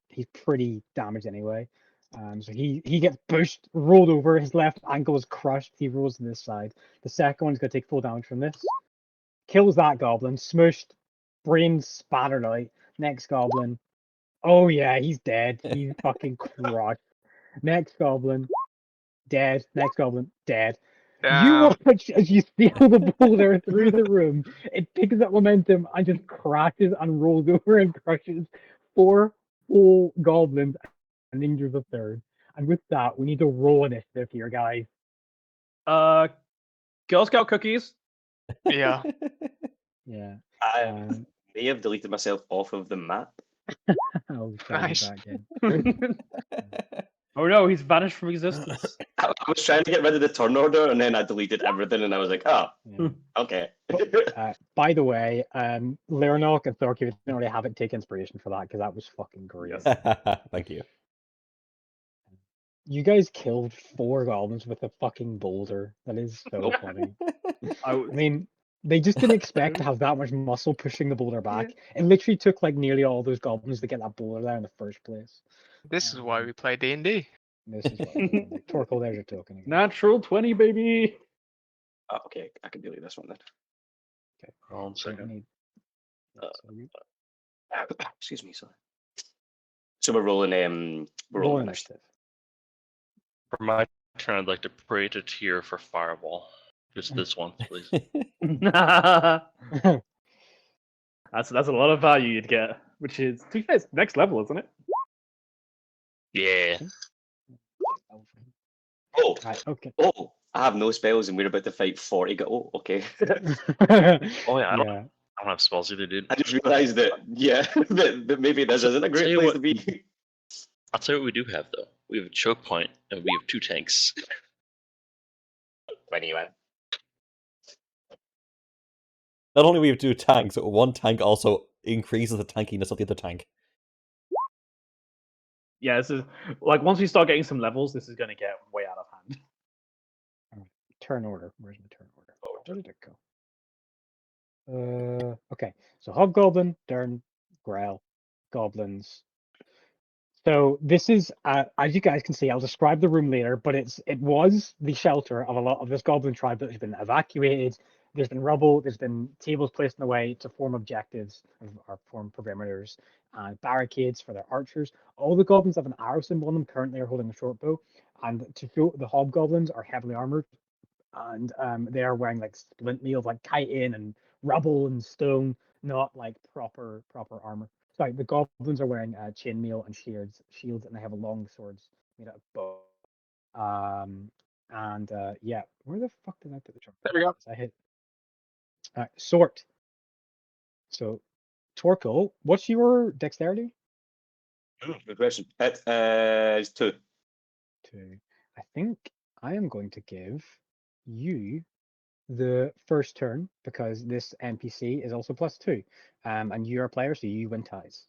pretty damaged anyway. So he gets pushed, rolled over. His left ankle is crushed. He rolls to this side. The second one's going to take full damage from this. Kills that goblin. Smushed. Brain spattered out. Next goblin. Oh yeah, he's dead. He's fucking crushed. Next goblin. Dead. Next goblin. Dead. You watch as you steal the boulder through the room. It picks up momentum and just crashes and rolls over and crushes 4 whole goblins and injures a third. And with that, we need to roll initiative here, guys. Girl Scout cookies. Yeah. Yeah. I may have deleted myself off of the map. I'll try Nice. you back in. Oh no, he's vanished from existence. I was trying to get rid of the turn order, and then I deleted everything, and I was like, oh, Yeah. okay. By the way, Leonok and Thorky already haven't taken inspiration for that because that was fucking great. Yes. Thank you. You guys killed 4 goblins with a fucking boulder. That is so funny. I mean, they just didn't expect to have that much muscle pushing the boulder back. It literally took like nearly all those goblins to get that boulder there in the first place. This is why we play D&D. This is why. Torkel, there's your token again. Natural 20, baby. Oh, okay, I can delete this one then. Okay. Hold on a so we second. need- Excuse me, sorry. So we're rolling Roll initiative. initiative. For my turn, I'd like to pray to Tyr for Fireball. Just this once, please. that's a lot of value you'd get, which is next level, isn't it? Yeah. Oh, Right, okay. oh, I have no spells, and we're about to fight 40. Oh, okay. Oh yeah, I don't Yeah. have spells either, dude. I just realised that, yeah, that maybe this isn't a Tell great you place what- to be. I'll tell you what we do have though. We have a choke point and we have 2 tanks. Anyway. Not only we have 2 tanks, but one tank also increases the tankiness of the other tank. Yeah, this is like once we start getting some levels, this is going to get way out of hand. Turn order. Where's my turn order? Where did it go? Okay. So Hobgoblin, Dern, Grell, Goblins. So this is, as you guys can see, I'll describe the room later, but it was the shelter of a lot of this Goblin tribe that has been evacuated. There's been rubble. There's been tables placed in the way to form objectives or form perimeters and barricades for their archers. All the goblins have an arrow symbol on them. Currently, are holding a short bow, and to show the hobgoblins are heavily armored, and they are wearing like splint mail, like chitin and rubble and stone, not like proper armor. Sorry, the goblins are wearing chainmail and shields, and they have long swords made out of bow. And yeah, where the fuck did I put the chart? There we go. I hit sort. So, Torkel, what's your dexterity? Good question. It's 2. 2. I think I am going to give you the first turn because this NPC is also +2, and you're a player, so you win ties.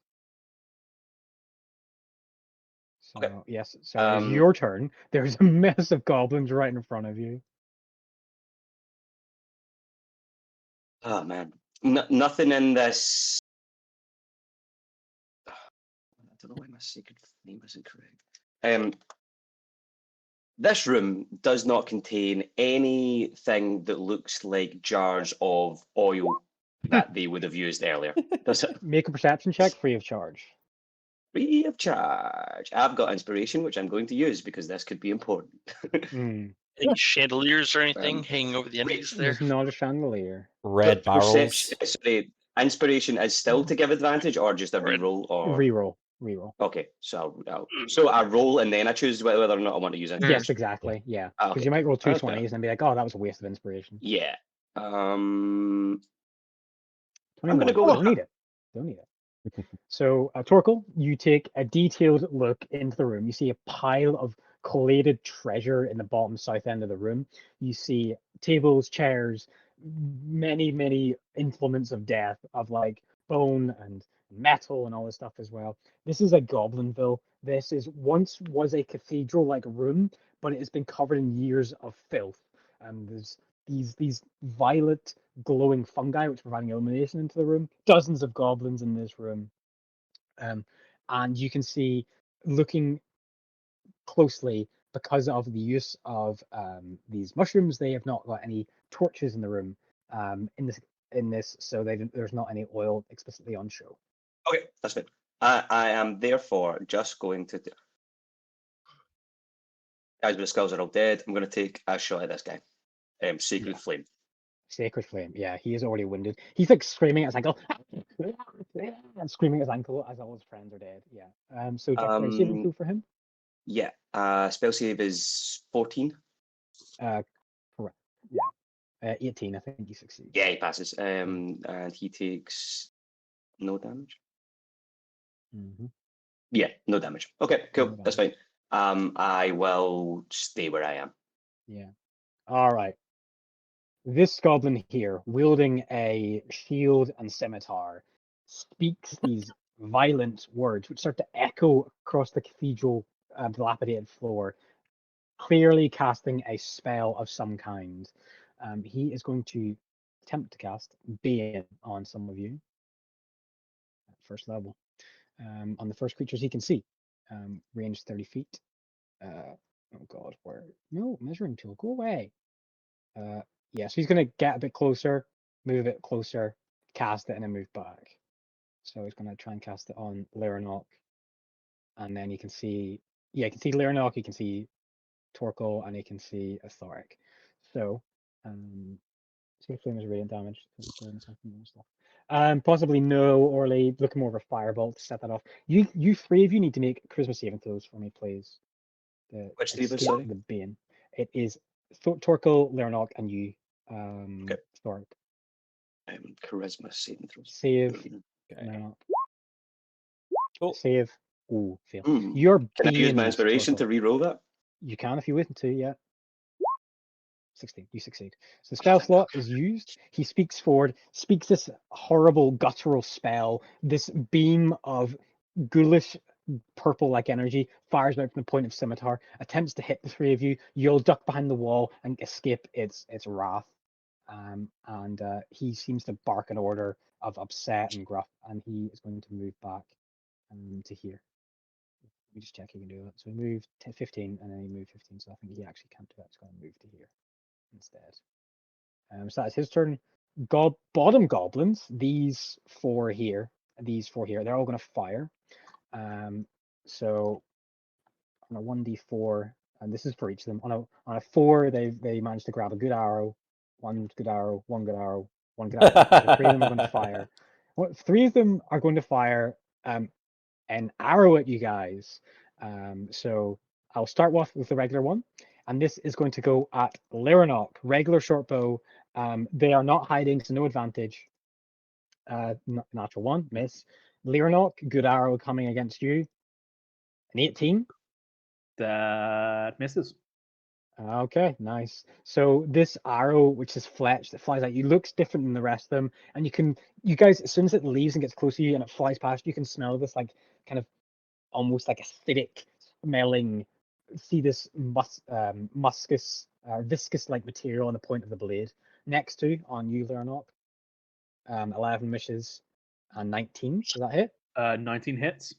So Okay. yes, so it's your turn. There's a mess of goblins right in front of you. Oh man, nothing in this. I don't know why my sacred name isn't correct. This room does not contain anything that looks like jars of oil that they would have used earlier. Does it? Make a perception check free of charge. Free of charge. I've got inspiration, which I'm going to use because this could be important. Any chandeliers or anything hanging over the enemies there? There's not a chandelier. Red barrels. Sorry, inspiration is still to give advantage, or just a reroll, or Reroll. Okay, so I roll and then I choose whether or not I want to use it. Yes, exactly. Yeah, because Okay. you might roll 2 Okay. 20s and be like, "Oh, that was a waste of inspiration." Yeah. 21. gonna go Don't need it. Don't need it. So, Torkel, you take a detailed look into the room. You see a pile of collated treasure in the bottom south end of the room. You see tables, chairs, many implements of death, of like bone and metal and all this stuff as well. This is a Goblinville. This is once was a cathedral-like room, but it has been covered in years of filth. And there's these violet glowing fungi which are providing illumination into the room. Dozens of goblins in this room. And you can see, looking closely, because of the use of these mushrooms, they have not got any torches in the room in this, so there's not any oil explicitly on show. Okay, that's fine. I am therefore just going to. Guys, the skulls are all dead. I'm going to take a shot at this guy. Sacred Flame. Sacred Flame. Yeah, he is already wounded. He's like screaming at his ankle and screaming at his ankle as all his friends are dead. Yeah. So dexterity saving throw for him. Yeah. Spell save is 14. Correct. Yeah. 18. I think he succeeds. Yeah, he passes. And he takes no damage. Mm-hmm. Yeah, no damage. Okay, cool. No That's fine. I will stay where I am. Yeah. All right. This goblin here, wielding a shield and scimitar, speaks these violent words which start to echo across the cathedral dilapidated floor, clearly casting a spell of some kind. He is going to attempt to cast Bane on some of you at first level. On the first creatures he can see, range 30 feet. Oh god, where? No, measuring tool, go away. Yeah, so he's going to get a bit closer, move a bit closer, cast it, and then move back. So he's going to try and cast it on Lyranok. And then you can see, yeah, you can see Lyranok, you can see Torkel, and you can see Athoric. So, see if Flame is radiant damage. Possibly no, Orly, looking more of a fireball to set that off. You three of you need to make Charisma saving throws for me, please. Which three of us, sorry? The Bane. It is Torkel, Lyranok, and you, Okay. Thoric. Charisma saving throws. Save. Okay. No. Oh. Save. Ooh, fail. Mm. You're Can I use my Bane, inspiration to Torkel. re-roll that? You can if you wish to, yeah. 16, you succeed. So the spell slot is used. He speaks forward, speaks this horrible guttural spell, this beam of ghoulish purple-like energy, fires out from the point of scimitar, attempts to hit the three of you. You'll duck behind the wall and escape its wrath. And he seems to bark an order of upset and gruff, and he is going to move back to here. Let me just check he can do it. So he moved 15, and then he moved 15, so I think he actually can't do that. He's going to move to here instead. So that's his turn. Bottom goblins, these four here, they're all going to fire. So on a 1d4, and this is for each of them. On a 4, they managed to grab a good arrow, one good arrow, one good arrow, one good arrow. So 3 of them are going to fire. Well, 3 of them are going to fire an arrow at you guys. So I'll start with the regular one, and this is going to go at Lyranok, regular short bow. They are not hiding, so no advantage. Natural 1, miss. Lyranok, good arrow coming against you. An 18. That misses. Okay, nice. So this arrow, which is fletched, that flies at you, looks different than the rest of them, and you guys, as soon as it leaves and gets close to you and it flies past, you can smell this like kind of almost like acidic smelling. See this viscous like material on the point of the blade. Next to on you, Lyranok. 11 misses and 19. Does that hit? 19 hits.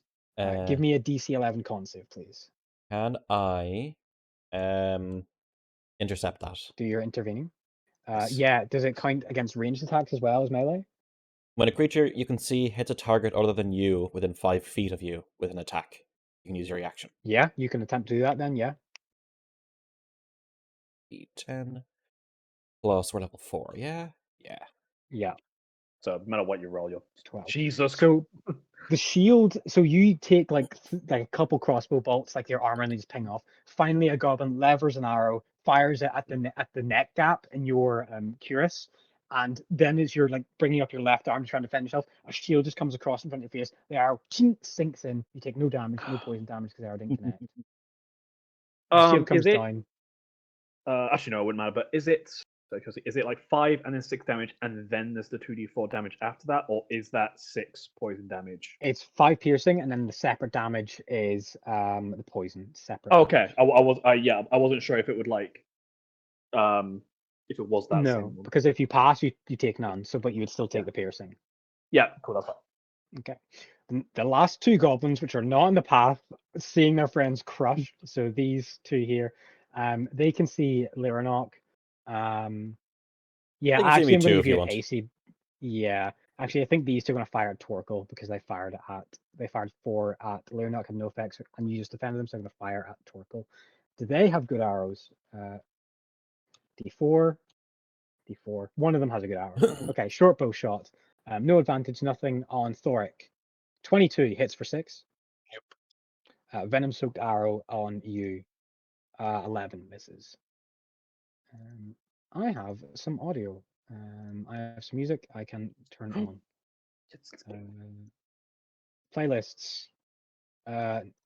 Give me a DC 11 con save, please. Can I intercept that? Do your intervening. Yes. Yeah, does it count against ranged attacks as well as melee? When a creature you can see hits a target other than you within 5 feet of you with an attack, you can use your reaction. Yeah, you can attempt to do that then, yeah. 10 plus we're level 4, yeah? Yeah. Yeah. So no matter what you roll, you're 12. Jesus. So the shield, so you take like a couple crossbow bolts, like your armor, and they just ping off. Finally, a goblin levers an arrow, fires it at the neck gap in your cuirass, and then as you're like bringing up your left arm to try and defend yourself, a shield just comes across in front of your face. The arrow sinks in. You take no damage, no poison damage because the arrow didn't connect. The shield comes down. Actually, no, it wouldn't matter. But is it like 5 and then 6 damage, and then there's the 2d4 damage after that, or is that 6 poison damage? It's 5 piercing, and then the separate damage is the poison. Separate. Okay, I wasn't sure if it would like if it was that. No, same one. because if you pass, you take none. So, but you would still take the piercing. Yeah, cool. That's fine. Okay. The last 2 goblins, which are not in the path, seeing their friends crushed. So these 2 here, they can see Lyranok. Yeah, They can see actually, me I'm going too to if give you you an want. AC. Yeah, actually, I think these 2 are going to fire at Torkel because they fired 4 at Lyranok, had no effects, and you just defended them, so I'm going to fire at Torkel. Do they have good arrows? D4. D4. One of them has a good arrow. Okay, short bow shot. No advantage, nothing on Thoric. 22 hits for 6. Yep. Venom soaked arrow on you. 11 misses. I have some audio. I have some music I can turn on. Playlists.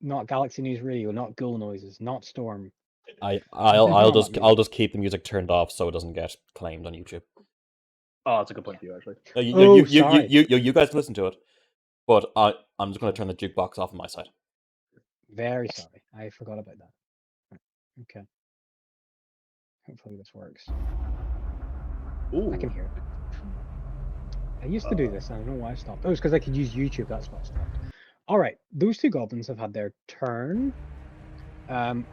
Not Galaxy News Radio, not Ghoul Noises, not Storm. I'll just Not keep the music turned off so it doesn't get claimed on YouTube. Oh, that's a good point for you, actually. Sorry. You guys listen to it, but I'm just going to turn the jukebox off on my side. Very sorry. I forgot about that. Okay. Hopefully this works. Ooh. I can hear it. I used to do this. I don't know why I stopped. Oh, it's because I could use YouTube. That's why I stopped. All right. Those two goblins have had their turn. The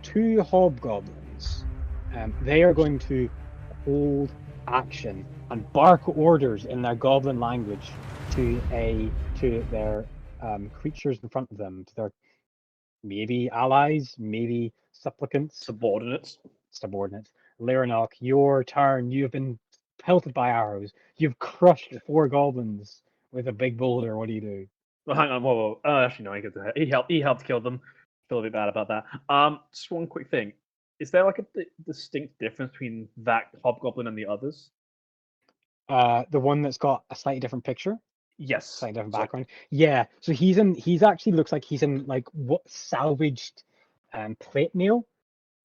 two hobgoblins, they are going to hold action and bark orders in their goblin language to their creatures in front of them, to their maybe allies, maybe supplicants, Subordinates. Lyranok, your turn. You have been pelted by arrows. You've crushed 4 goblins with a big boulder. What do you do? Well, hang on, whoa. Actually, no, he helped kill them. Feel a bit bad about that. Just one quick thing. Is there like a distinct difference between that hobgoblin and the others? The one that's got a slightly different picture, Yes. slightly different background. Yeah, so he's actually looks like he's in like what salvaged plate mail.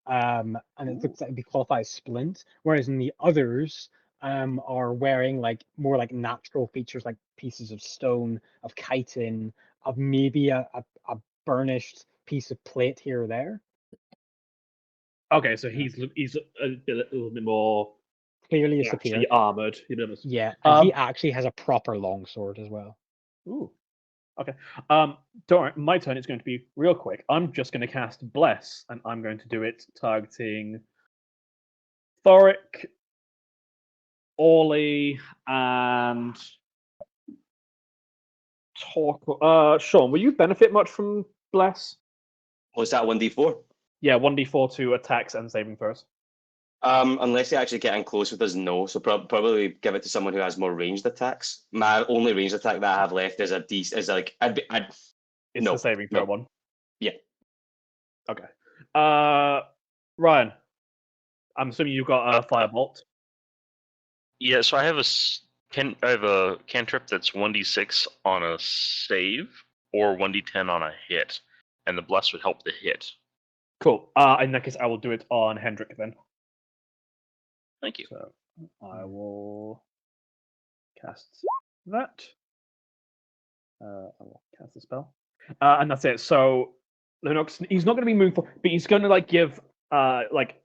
And it looks like it'd be qualified as splint, whereas in the others are wearing like more like natural features, like pieces of stone, of chitin, of maybe a burnished piece of plate here or there. Okay, so he's a little bit more Clearly a superior. armored. Yeah, and he actually has a proper longsword as well. Ooh. Okay. Don't worry, my turn is going to be real quick. I'm just going to cast Bless, and I'm going to do it targeting Thoric, Orly, and Torque. Sean, will you benefit much from Bless? Was that 1d4? Yeah, 1d4 to attacks and saving throws. Unless they actually get in close with us, no. So probably give it to someone who has more ranged attacks. My only ranged attack that I have left is It's the saving throw one. Yeah. Okay. Ryan, I'm assuming you've got a firebolt. Yeah, so I have a cantrip that's 1d6 on a save or 1d10 on a hit, and the bless would help the hit. Cool. In that case, I will do it on Hendrik then. Thank you. So I will cast that. I will cast the spell, and that's it. So Lennox, he's not going to be moving forward, but he's going to like give like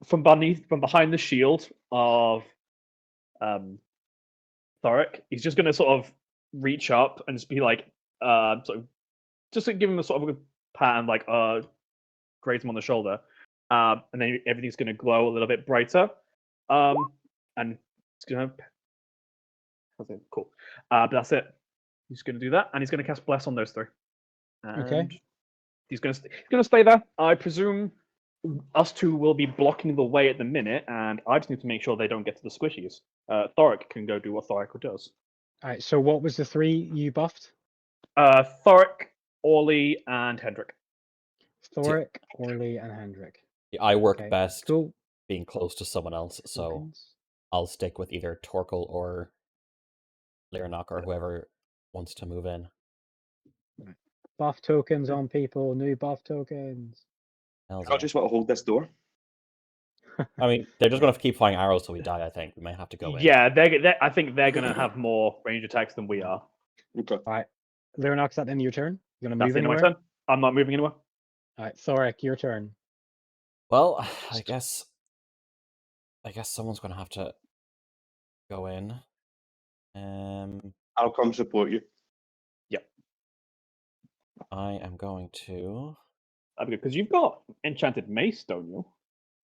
from behind the shield of Thoric. He's just going to sort of reach up and just be like sort of just to give him a sort of a pat and like graze him on the shoulder, and then everything's going to glow a little bit brighter. And it's gonna. Cool. But that's it. He's gonna do that, and he's gonna cast Bless on those 3. And Okay. He's gonna stay there. I presume us 2 will be blocking the way at the minute, and I just need to make sure they don't get to the squishies. Thoric can go do what Thoric does. All right. So what was the 3 you buffed? Thoric, Orly, and Hendrik. Thoric, Orly, and Hendrik. Yeah, I work Okay, best cool. being close to someone else, so Tokens. I'll stick with either Torkel or Lyranok or whoever wants to move in. Buff tokens on people. New buff tokens. Hell's I yeah. just want to hold this door. I mean, they're just going to keep firing arrows till we die, I think. We may have to go in. Yeah, I think they're gonna have more range attacks than we are. Okay. All right. Lyranok, is that the end of your turn? You gonna That's move the end of my anywhere? turn. I'm not moving anywhere. All right, Thoric, your turn. Well, I guess someone's going to have to go in. I'll come support you. I am going to... That'd be good, because you've got enchanted mace, don't you?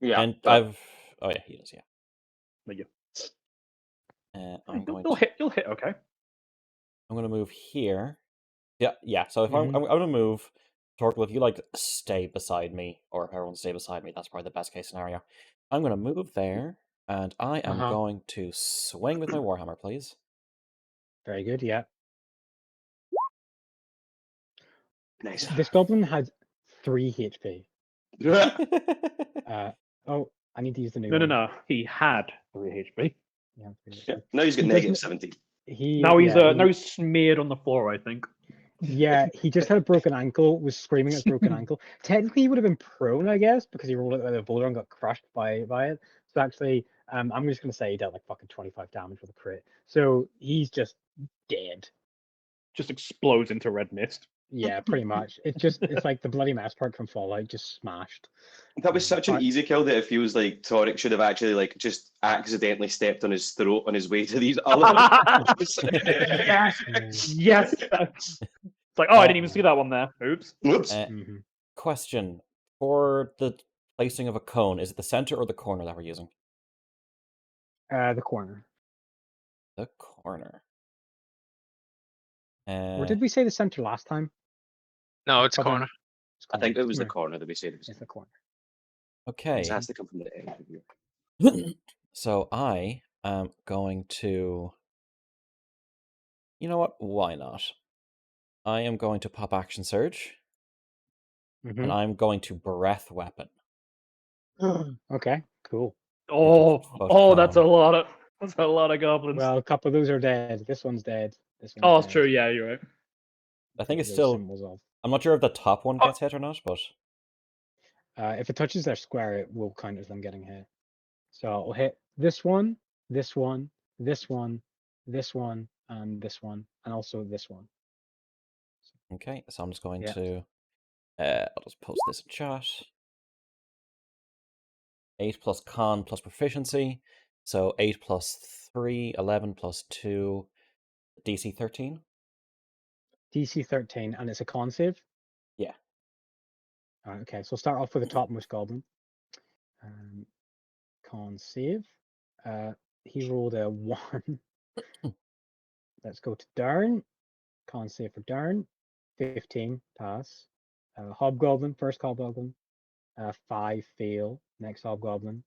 Yeah. And I've... Oh yeah, he does, yeah. There you I'm going You'll to... hit. You'll hit. Okay. I'm going to move here. Yeah. So if Mhm. I'm going to move, Torkel, if you like stay beside me, or if everyone stay beside me, that's probably the best case scenario. I'm going to move there. And I am going to swing with my Warhammer, please. Very good, yeah. Nice. This goblin had 3 HP. Oh, I need to use the new one. No. He had 3 HP. Yeah, 3 Yeah. HP. Now he's got He negative doesn't- 17. Now he's yeah, now he's smeared on the floor, I think. Yeah, he just had a broken ankle, was screaming at his broken ankle. Technically, he would have been prone, I guess, because he rolled it with a boulder and got crushed by it. So actually, I'm just going to say he dealt like fucking 25 damage with a crit. So he's just dead. Just explodes into red mist. Yeah, pretty much. It's like the bloody mass part from Fallout, just smashed. That was such an But- easy kill that it feels like Torek should have actually like just accidentally stepped on his throat on his way to these other. Yes. It's like, oh, I didn't even see that one there. Oops. Whoops. Question. For the placing of a cone, is it the center or the corner that we're using? The corner. The corner. Or did we say the center last time? No, it's Probably corner. not. It's I think it was the corner. corner that we said it was. It's the corner. Okay. It has to come from the end of you. So I am going to... You know what? Why not? I am going to pop Action Surge, and I'm going to Breath Weapon. Okay, cool. That's a lot of goblins. Well, a couple of those are dead. This one's dead. This one's Oh, it's dead. true. Yeah, you're right. I think it's Those still... symbols of. I'm not sure if the top one gets hit or not, but... If it touches their square, it will count as them getting hit. So I'll hit this one, this one, this one, this one, and this one, and also this one. Okay, so I'm just going Yeah. to... I'll just post this in chat. 8 plus con plus proficiency. So 8 plus 3, 11 plus 2, DC 13. DC 13, and it's a con save? Yeah. All right, okay, so start off with the topmost goblin. Con save. He rolled a 1. Let's go to Darn. Con save for Darn. 15, pass. Hobgoblin, first Hobgoblin. 5, fail. Next Hobgoblin.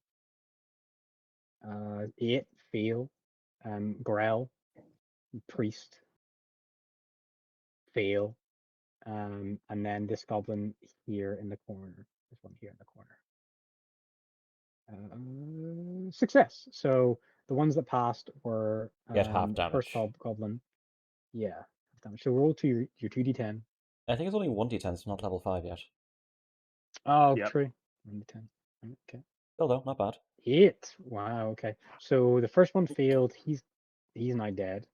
8, fail. Grell, priest, fail. And then this goblin here in the corner. This one here in the corner. Success. So the ones that passed were Get half damage. first Hobgoblin. Yeah, half damage. So roll to your 2d10. I think it's only 1d10, it's not level 5 yet. Oh, Yep. true. 1d10. Okay. Still though, not bad. 8. Wow. Okay. So the first one failed. He's now dead.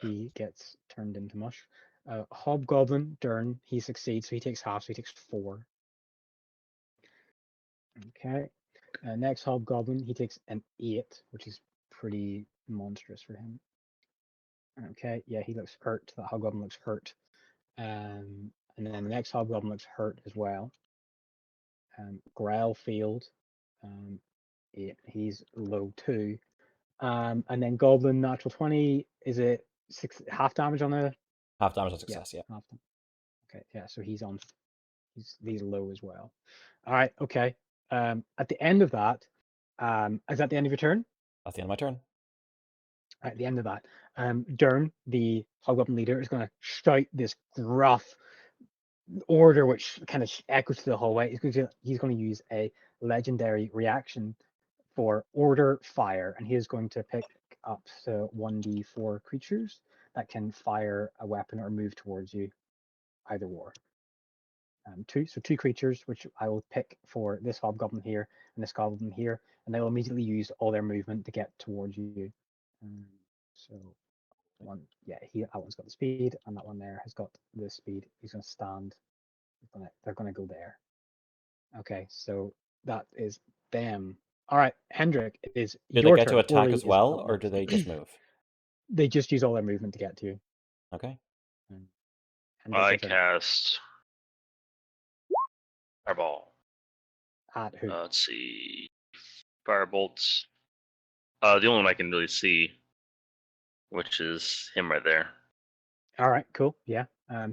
He gets turned into mush. Hobgoblin, Dern, he succeeds, so he takes half, so he takes 4. Okay. Next Hobgoblin, he takes an 8, which is pretty monstrous for him. Okay, yeah, he looks hurt. That Hobgoblin looks hurt. And then the next Hobgoblin looks hurt as well. Grell failed. 8, he's low 2. And then Goblin, natural 20, is it half damage on the... Half damage on success, yeah. Half. Okay, yeah, so he's low as well. All right, okay. At the end of that, is that the end of your turn? That's the end of my turn. At the end of that, Dern, the Hobgoblin leader, is going to shout this gruff order, which kind of echoes to the hallway. He's going to use a legendary reaction for Order Fire, and he is going to pick up to 1d4 creatures that can fire a weapon or move towards you, either war. 2 creatures, which I will pick for this Hobgoblin here and this Goblin here, and they will immediately use all their movement to get towards you. So one, yeah, that one's got the speed, and that one there has got the speed. He's going to stand. They're going to go there. Okay, so that is them. All right, Hendrik, it is Do your they get turn. to attack Orly as is well, up or do next. they just move? They just use all their movement to get to you. Okay. Hendrik, I your turn. cast Fireball. At who? Let's see. Firebolts. The only one I can really see, which is him right there. All right, cool. Yeah.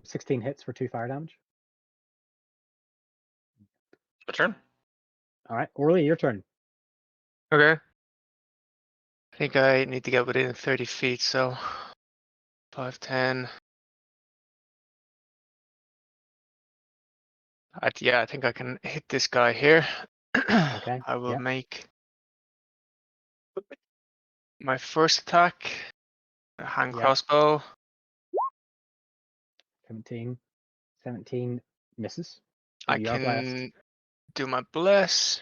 16 hits for 2 fire damage. My turn. All right, Orly, your turn. Okay. I think I need to get within 30 feet, so 5, 10. Yeah, I think I can hit this guy here. Okay. I will Yep. make my first attack. A hand Yep. crossbow. 17 misses. I You are blessed. can do my bless,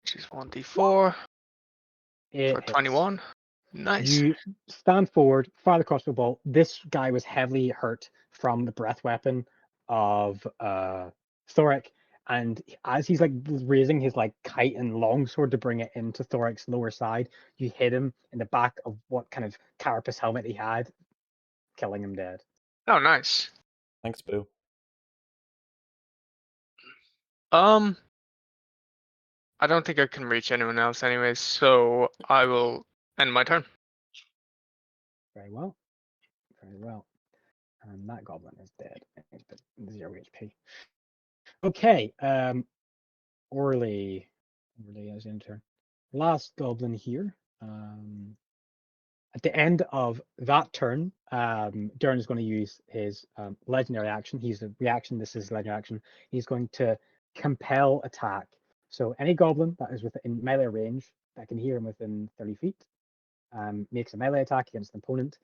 which is 1d4 for It hits. 21. Nice. You stand forward, fire the crossbow bolt. This guy was heavily hurt from the breath weapon of Thoric, and as he's like raising his like kite and longsword to bring it into Thoric's lower side, you hit him in the back of what kind of carapace helmet he had, killing him dead. Oh, nice. Thanks, Boo. I don't think I can reach anyone else anyways, so I will end my turn. Very well. Very well. And that goblin is dead. It's 0 HP. Okay. Orly as in turn. Last goblin here. At the end of that turn, Durin is going to use his legendary action. He's a reaction. This is legendary action. He's going to compel attack. So any goblin that is within melee range that can hear him within 30 feet makes a melee attack against an opponent,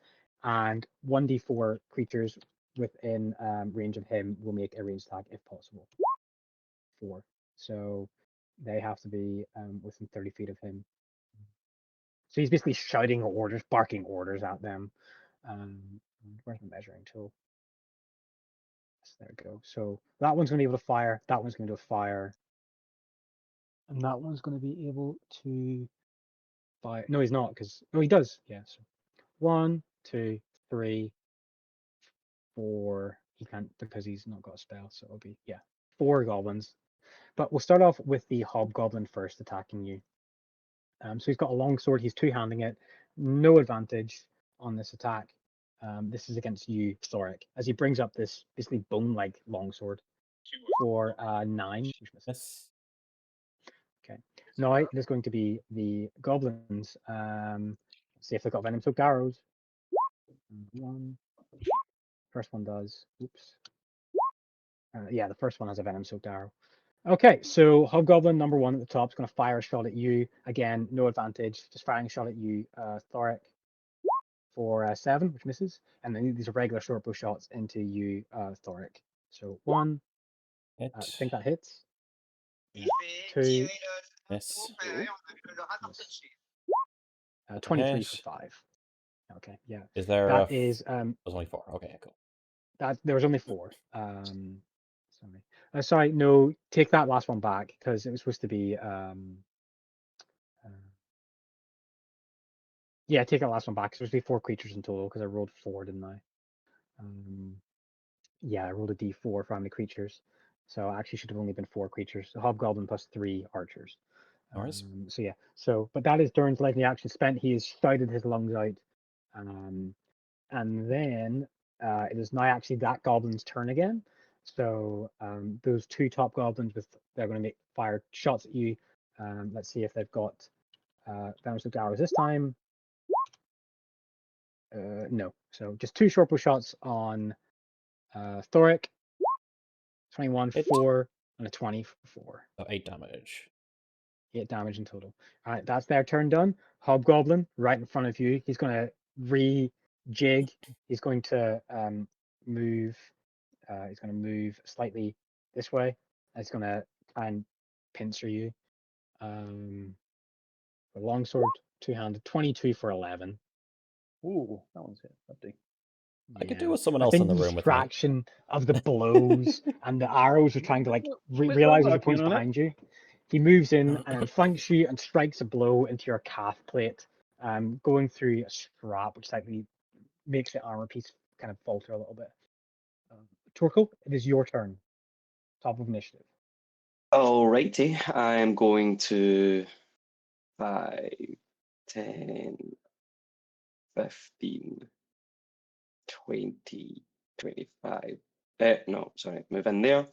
and 1d4 creatures within range of him will make a ranged attack if possible. 4. So they have to be within 30 feet of him. So he's basically shouting orders, barking orders at them. Where's the measuring tool? Yes, there we go. So that one's going to be able to fire. That one's going to fire. And that one's going to be able to fire. No, he's not, because no, he does. Yeah. So 1, 2, 3, 4. He can't because he's not got a spell. So it'll be 4 goblins. But we'll start off with the hobgoblin first attacking you. So he's got a long sword. He's two-handing it. No advantage on this attack. This is against you, Thoric, as he brings up this basically bone-like longsword for 9. Yes. Okay. Now it is going to be the goblins. Let's see if they've got venom-soaked arrows. One. First one does. Oops. Yeah, the first one has a venom-soaked arrow. Okay, so Hobgoblin number 1 at the top is going to fire a shot at you. Again, no advantage, just firing a shot at you, Thoric, for 7, which misses. And then these are regular short bow shots into you, Thoric. So 1, Hit. I think that hits. 2, Miss. miss. 23 Hit. for 5. Okay, yeah. Is there That a is There's only 4. Okay, cool. that there was only 4. Sorry, no, take that last one back because it was supposed to be yeah, take that last one back. It's supposed to be 4 creatures in total because I rolled 4, didn't I? Yeah, I rolled a d4 for how many creatures. So I actually should have only been 4 creatures. So Hobgoblin plus 3 archers. Alright. So yeah, but that is Durin's legendary action spent. He has shouted his lungs out. And then it is now actually that goblin's turn again. So those 2 top goblins, they're going to fire shots at you. Let's see if they've got venomous arrows this time. No, so just 2 short bow shots on Thoric. 21 Hit. 4 and a 20 for 4. So 8 damage. 8 damage in total. All right, that's their turn done. Hobgoblin right in front of you. He's going to rejig. He's going to move. He's going to move slightly this way. He's going to try and pincer you. The longsword, two-handed, 22 for 11. Ooh, that one's hit. Lovely. I could do Yeah. with someone I else in think the the room with me. distraction of the blows and the arrows are trying to like realize there's a point behind you. He moves in and then flanks you and strikes a blow into your calf plate, going through a strap, which slightly makes the armor piece kind of falter a little bit. Torkel, it is your turn. Top of initiative. Alrighty, I'm going to 5, 10, 15, 20, 25. No, sorry, move in there.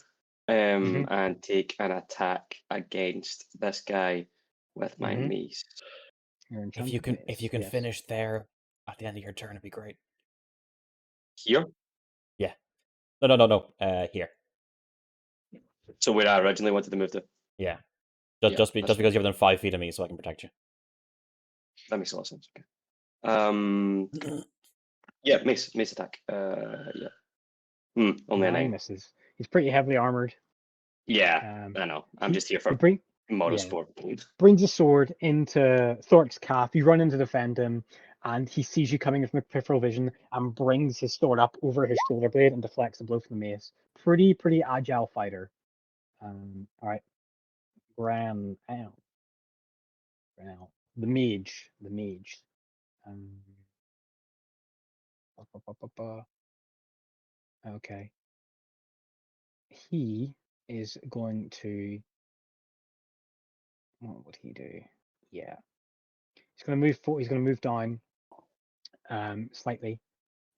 and take an attack against this guy with my mace. If you can finish there at the end of your turn, it'd be great. Here? Yeah. No. Here. So where I originally wanted to move to. Yeah. Yeah, Just that's because you're within 5 feet of me, so I can protect you. That makes a lot of sense. Okay. Yeah, mace attack. Yeah. Only a 9. misses. He's pretty heavily armored. Yeah, I know. I'm just here for moral sport. Brings a sword into Thork's calf. You run in to defend him, and he sees you coming with peripheral vision and brings his sword up over his shoulder blade and deflects a blow from the mace. Pretty agile fighter. All right. Bran out. The mage. Okay. He is going to. What would he do? Yeah. He's going to move forward. He's going to move down slightly.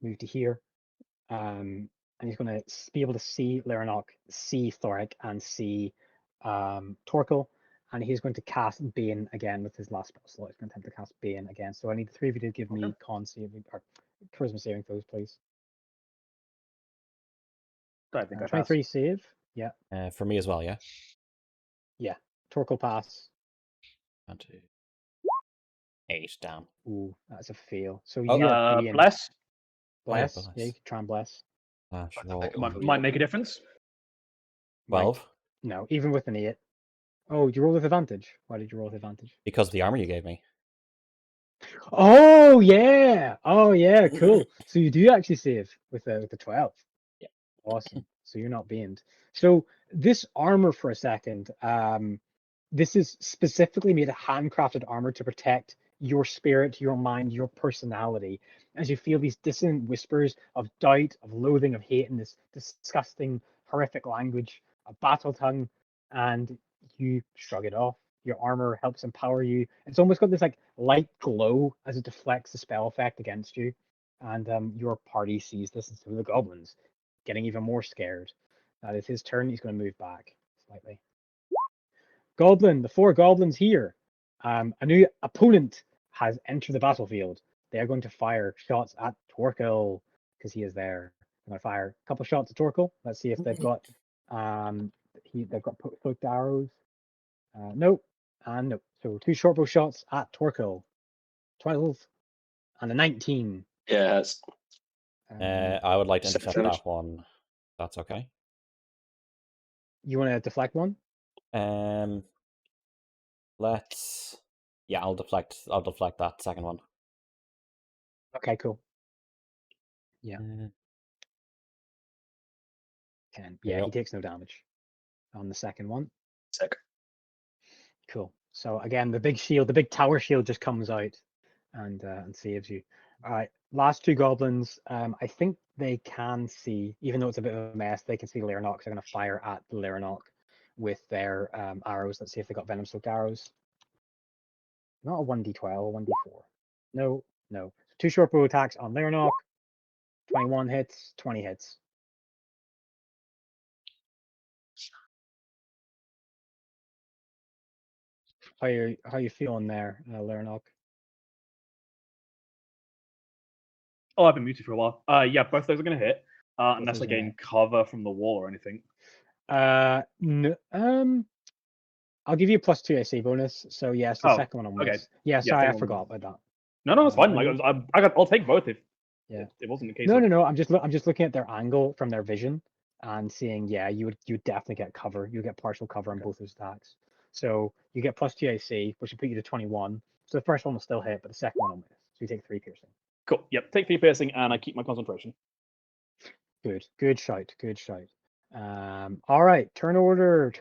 Move to here. And he's going to be able to see Leronok, see Thoric, and see Torkel. And he's going to cast Bane again with his last spell slot. He's going to attempt to cast Bane again. So I need the three of you to give me con saving or charisma saving throws, please. I think I 23 save. Yeah. For me as well, yeah? Yeah. Torkel pass. 1, 2, 8 down. Ooh, that's a fail. So Oh. you are being bless. Bless. Oh, yeah, Yeah, you can try and bless. Might make a difference. 12. No, even with an 8. Oh, you roll with advantage. Why did you roll with advantage? Because of the armor you gave me. Oh yeah. Cool. So you do actually save with the 12. Yeah. Awesome. So you're not banned. So this armor for a second, this is specifically made a handcrafted armor to protect your spirit, your mind, your personality, as you feel these dissonant whispers of doubt, of loathing, of hate in this disgusting, horrific language, a battle tongue, and you shrug it off. Your armor helps empower you. It's almost got this like light glow as it deflects the spell effect against you. And your party sees this, and so the goblins getting even more scared. That is his turn. He's going to move back slightly. Goblin, the 4 goblins here. A new opponent has entered the battlefield. They are going to fire shots at Torkel because he is there. I'm going to fire a couple shots at Torkel. Let's see if they've got they've got cloaked arrows. Nope. And nope. So 2 shortbow shots at Torkel. 12 and a 19. Yeah. I would like to intercept damage. that one. That's okay. You want to deflect one? Let's. Yeah, I'll deflect that second one. Okay, cool. Yeah. 10. Yeah, he takes no damage on the second one. Sick. Cool. So again, the big shield, the big tower shield just comes out and saves you. All right, last 2 goblins. I think they can see, even though it's a bit of a mess, they can see Leronok. They're going to fire at Leronok with their arrows. Let's see if they got venom soaked arrows. Not a 1d12, a 1d4. No. 2 short bow attacks on Leronok. 21 hits, 20 hits. How you feeling there, Leronok? Oh, I've been muted for a while. Yeah, both those are going to hit, unless I those are gonna gain cover from the wall or anything. No, I'll give you a +2 AC bonus. So yes, the second one on okay. miss. Yeah, sorry, I forgot about that. No, it's fine. Like I'll take both if Yeah. it wasn't the case. No. I'm just looking at their angle from their vision and seeing. Yeah, you would definitely get cover. You get partial cover on both those attacks. So you get +2 AC, which will put you to 21. So the first one will still hit, but the second one will miss. So you take 3 piercing. Cool. Yep. Take 3 piercing, and I keep my concentration. Good shout. All right, turn order.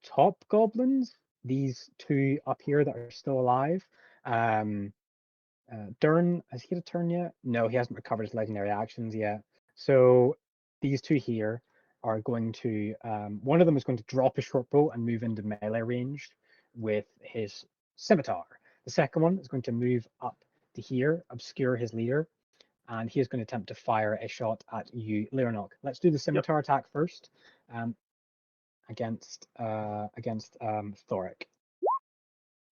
Top goblins, these 2 up here that are still alive. Dern, has he had a turn yet? No, he hasn't recovered his legendary actions yet. So these 2 here are going to, one of them is going to drop his short bow and move into melee range with his scimitar. The second one is going to move up to here, obscure his leader, and he is going to attempt to fire a shot at you, Leronok. Let's do the scimitar attack first. against Thoric.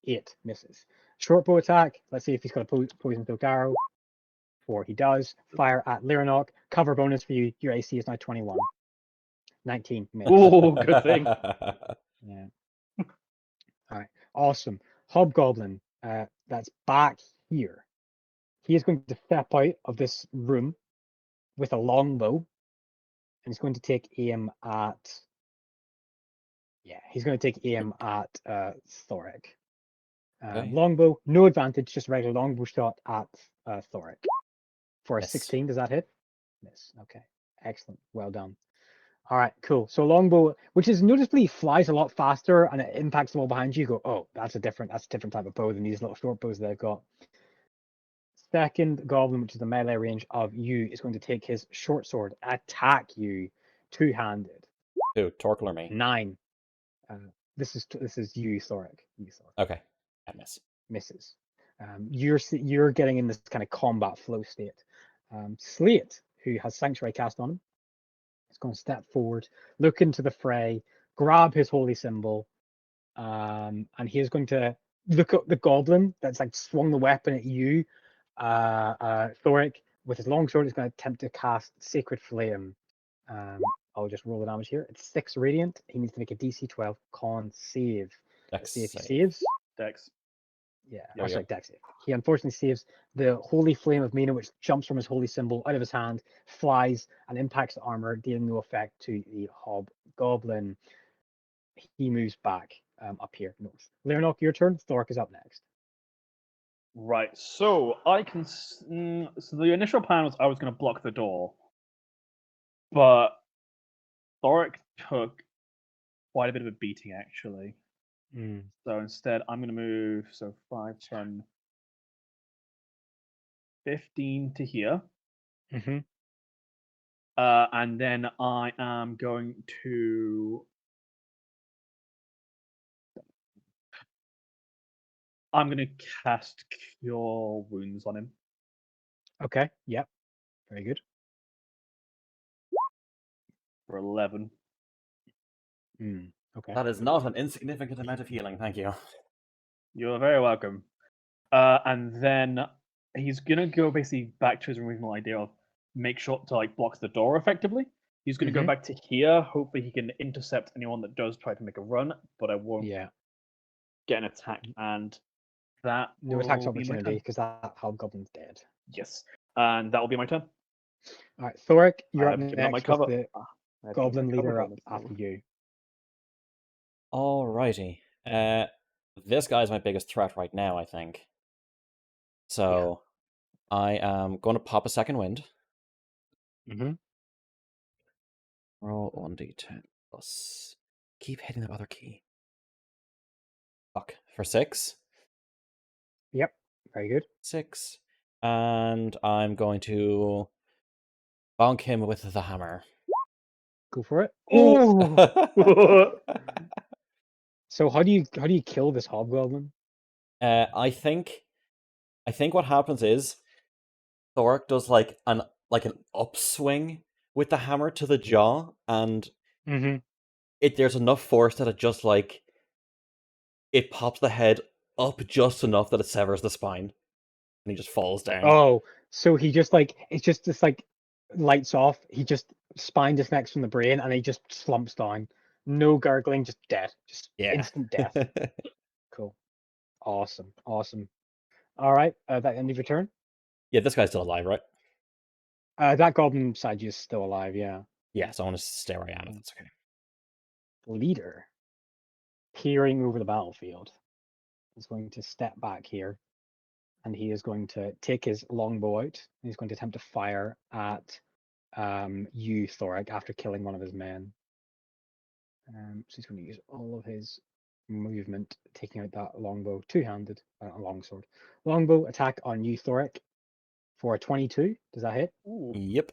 8 misses. Short bow attack. Let's see if he's got a poison filled arrow. 4, he does. Fire at Lyranok. Cover bonus for you. Your AC is now 21. 19 miss. Oh, good thing. Yeah. All right. Awesome. Hobgoblin. That's back here. He is going to step out of this room with a longbow, and he's going to take aim at. Yeah, he's going to take aim at Thoric. Okay. Longbow, no advantage, just regular longbow shot at Thoric. For a Miss. 16, does that hit? Miss. Okay, excellent. Well done. All right, cool. So longbow, which is noticeably flies a lot faster and it impacts the wall behind you. You go, oh, that's a different type of bow than these little short bows they've got. Second goblin, which is the melee range of you, is going to take his short sword, attack you, two-handed. Who, Torkel or me? 9. This is you, Thoric. Okay, I miss. Misses. You're getting in this kind of combat flow state. Slate, who has Sanctuary cast on him, is going to step forward, look into the fray, grab his holy symbol, and he is going to look at the goblin that's like swung the weapon at you, Thoric. With his longsword, he's going to attempt to cast Sacred Flame. I'll just roll the damage here. It's 6 radiant. He needs to make a DC 12 con save. Dex See if he save. saves. Dex. Yeah, There we sorry, dex save. He unfortunately saves. The holy flame of Mina, which jumps from his holy symbol out of his hand, flies and impacts the armor, dealing no effect to the hobgoblin. He moves back up here north. Lyranok, your turn. Thoric is up next. Right, so I can. So the initial plan was I was going to block the door, but Thoric took quite a bit of a beating actually. So instead, I'm going to move 5, 10, 15 to here. Mm-hmm. And then I am going to. I'm going to cast Cure Wounds on him. Okay. Yep. Very good. For 11. Okay. That is not an insignificant amount of healing, thank you. You're very welcome. And then he's gonna go basically back to his original idea of make sure to block the door effectively. He's gonna go back to here. Hopefully he can intercept anyone that does try to make a run, but I won't get an attack. And that no attacks will be my opportunity turn. because that hobgoblin's dead. Yes, and that will be my turn. All right, Thoric, you're I up have given up my next cover. with the goblin leader up after you. Alrighty. This guy's my biggest threat right now, I think. So I am going to pop a second wind. Roll 1d10 plus. Keep hitting that other key. Fuck. For 6. Yep. Very good. 6. And I'm going to bonk him with the hammer. Go for it. Oh! So how do you kill this hobgoblin? I think what happens is Thoric does like an upswing with the hammer to the jaw, and there's enough force that it just it pops the head up just enough that it severs the spine, and he just falls down. Oh, so he just it's just this lights off. He just spine disconnects from the brain, and he just slumps down. No gurgling, just dead. Just instant death. Cool. Awesome. All right, that end of your turn? Yeah, this guy's still alive, right? That goblin side is still alive, yeah. Yeah, so I want to stay where I am, if that's okay. Leader, peering over the battlefield, is going to step back here, and he is going to take his longbow out. He's going to attempt to fire at you, Thoric, after killing one of his men. So he's going to use all of his movement, taking out that longbow, two-handed, longsword. Longbow attack on you, Thoric, for a 22. Does that hit? Yep.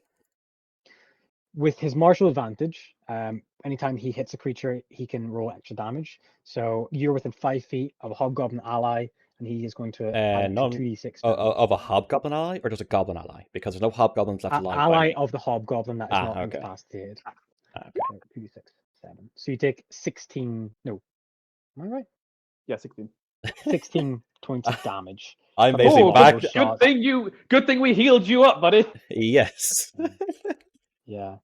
With his martial advantage, anytime he hits a creature, he can roll extra damage. So you're within 5 feet of a hobgoblin ally, and he is going to add 2d6. Of a hobgoblin ally, or just a goblin ally? Because there's no hobgoblins left alive. Ally of the hobgoblin that is not okay. incapacitated. Okay. 2d6. 7. So you take 16. No, am I right? Yeah, 16. 16 points of damage. I'm from basically the back. longbow shot. Good thing we healed you up, buddy. Yes. Yeah.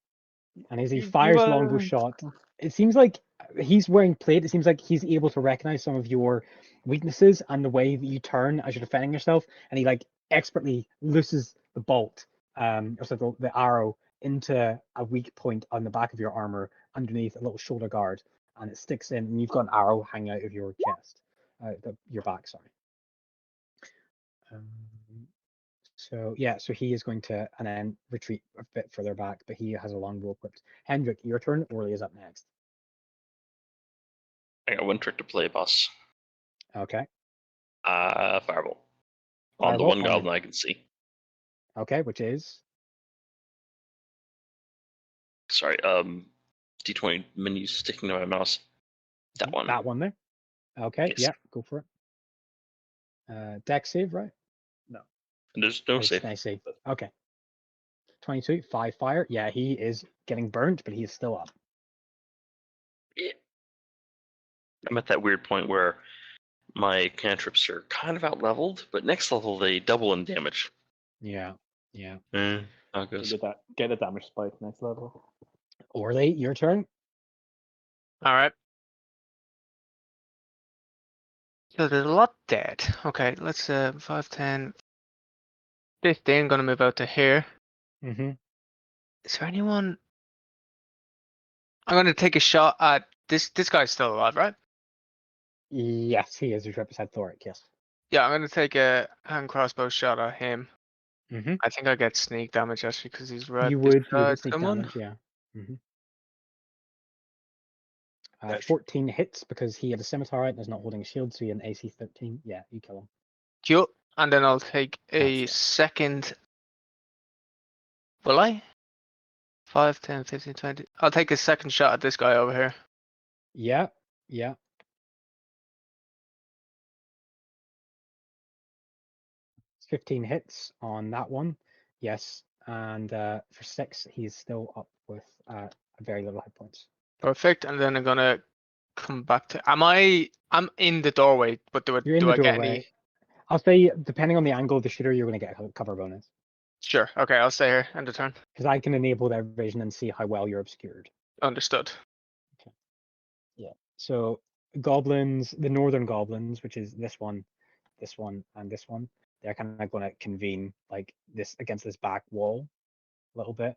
And as he You fires are- longbow shot, it seems like he's wearing plate. It seems like he's able to recognize some of your weaknesses and the way that you turn as you're defending yourself. And he like expertly looses the bolt, or so the arrow into a weak point on the back of your armor underneath a little shoulder guard, and it sticks in, and you've got an arrow hanging out of your chest, your back. Sorry. So yeah, so he is going to and then retreat a bit further back, but he has a longbow equipped. Hendrik, your turn. Orly is up next. I got one trick to play, boss. Okay. Fireball. On the Fireball one on the- goblin I can see. Okay, which is Sorry, D20 menu sticking to my mouse. That one. that one there. Okay, Yes. yeah, go for it. Dex save, right? And there's no Or save. nice save. Okay. 22, 5 fire. Yeah, he is getting burnt, but he's still up. Yeah. I'm at that weird point where my cantrips are kind of out leveled, but next level they double in damage. Yeah, yeah. How it goes. Get a damage spike next level. Orly, your turn. All right. So there's a lot dead. Okay, let's 5, 10, 15. Gonna move out to here. Mm-hmm. Is there anyone? I'm gonna take a shot at this. This guy's still alive, right? Yes, he is. He's right beside Thoric, yes. Yeah, I'm gonna take a hand crossbow shot at him. Mm-hmm. I think I get sneak damage actually because he's right You would beside sneak someone. damage, yeah. Mm-hmm. That's 14 hits because he had a scimitar out and is not holding a shield, so he had an AC 13. Yeah, you kill him. Cute. And then I'll take a That's second. Will I? 5, 10, 15, 20. I'll take a second shot at this guy over here. Yeah, yeah. 15 hits on that one. Yes. And for 6, he's still up with very little hit points. Perfect. And then I'm gonna come back to. I'm in the doorway, but do You're in do the I get doorway. any? I'll say, depending on the angle of the shooter, you're going to get a cover bonus. Sure. Okay, I'll stay here. End of turn. Because I can enable their vision and see how well you're obscured. Understood. Yeah. So goblins, the northern goblins, which is this one, and this one, they're kind of going to convene like this against this back wall a little bit.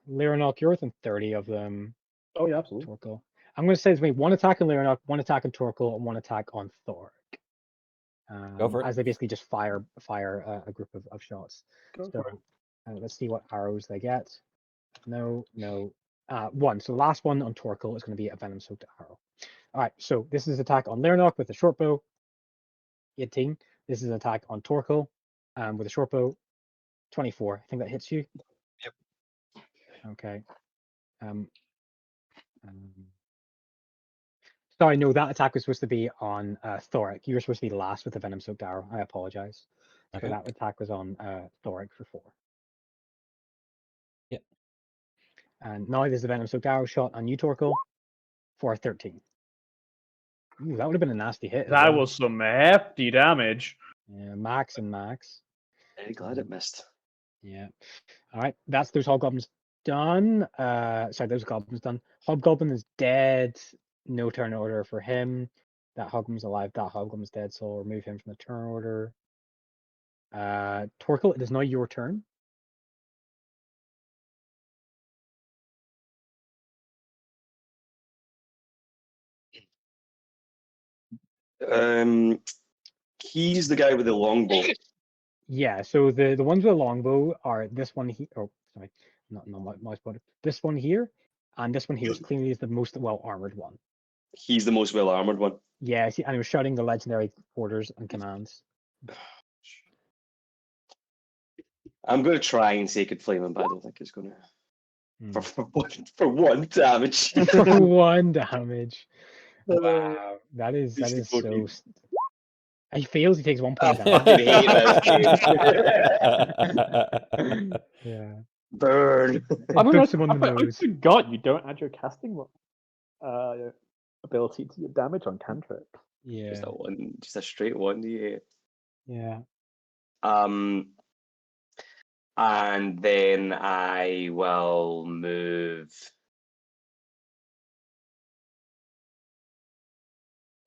Lyranok, you're within 30 of them. Oh yeah, absolutely. Torkel. I'm going to say there's maybe one attack on Lyranok, one attack on Torkel, and one attack on Thoric. Go for it. As they basically just fire a group of shots. Go So for it. let's see what arrows they get. No. 1. So the last one on Torkel is going to be a venom soaked arrow. All right. So this is attack on Lyranok with a short bow. 18. This is an attack on Torkel with a short bow. 24. I think that hits you. Yep. Okay. Sorry, no, that attack was supposed to be on Thoric. You were supposed to be last with the venom soaked arrow. I apologize. Okay. So that attack was on Thoric for 4. Yep. And now there's the venom soaked arrow shot on you, Torkel, for 13. Ooh, that would have been a nasty hit. as That well. was some hefty damage. Yeah, max and max. very glad it missed. Yeah. All right, that's those hobgoblins done. Sorry, those goblins done. Hobgoblin is dead. No turn order for him. That hobgoblin's alive. That hobgoblin's dead, so I'll remove him from the turn order. Torkel, it is now your turn. He's the guy with the longbow. Yeah, so the ones with a longbow are this one here. Oh, sorry, not my mouse button. This one here, and this one here is clearly the most well armored one. He's the most well armored one. Yeah, see, and he was shouting the legendary orders and commands. I'm going to try and Sacred Flame him, but I don't think it's going to. Hmm. For one damage. For 1 damage. Wow, that is so. He fails. He takes 1 I point damage. fucking hate this game. Yeah. Burn. It I don't know. boops him on the I nose. forgot you don't add your casting ability to your damage on cantrip. Yeah. Just a one, just a straight 1d8. Yeah. And then I will move.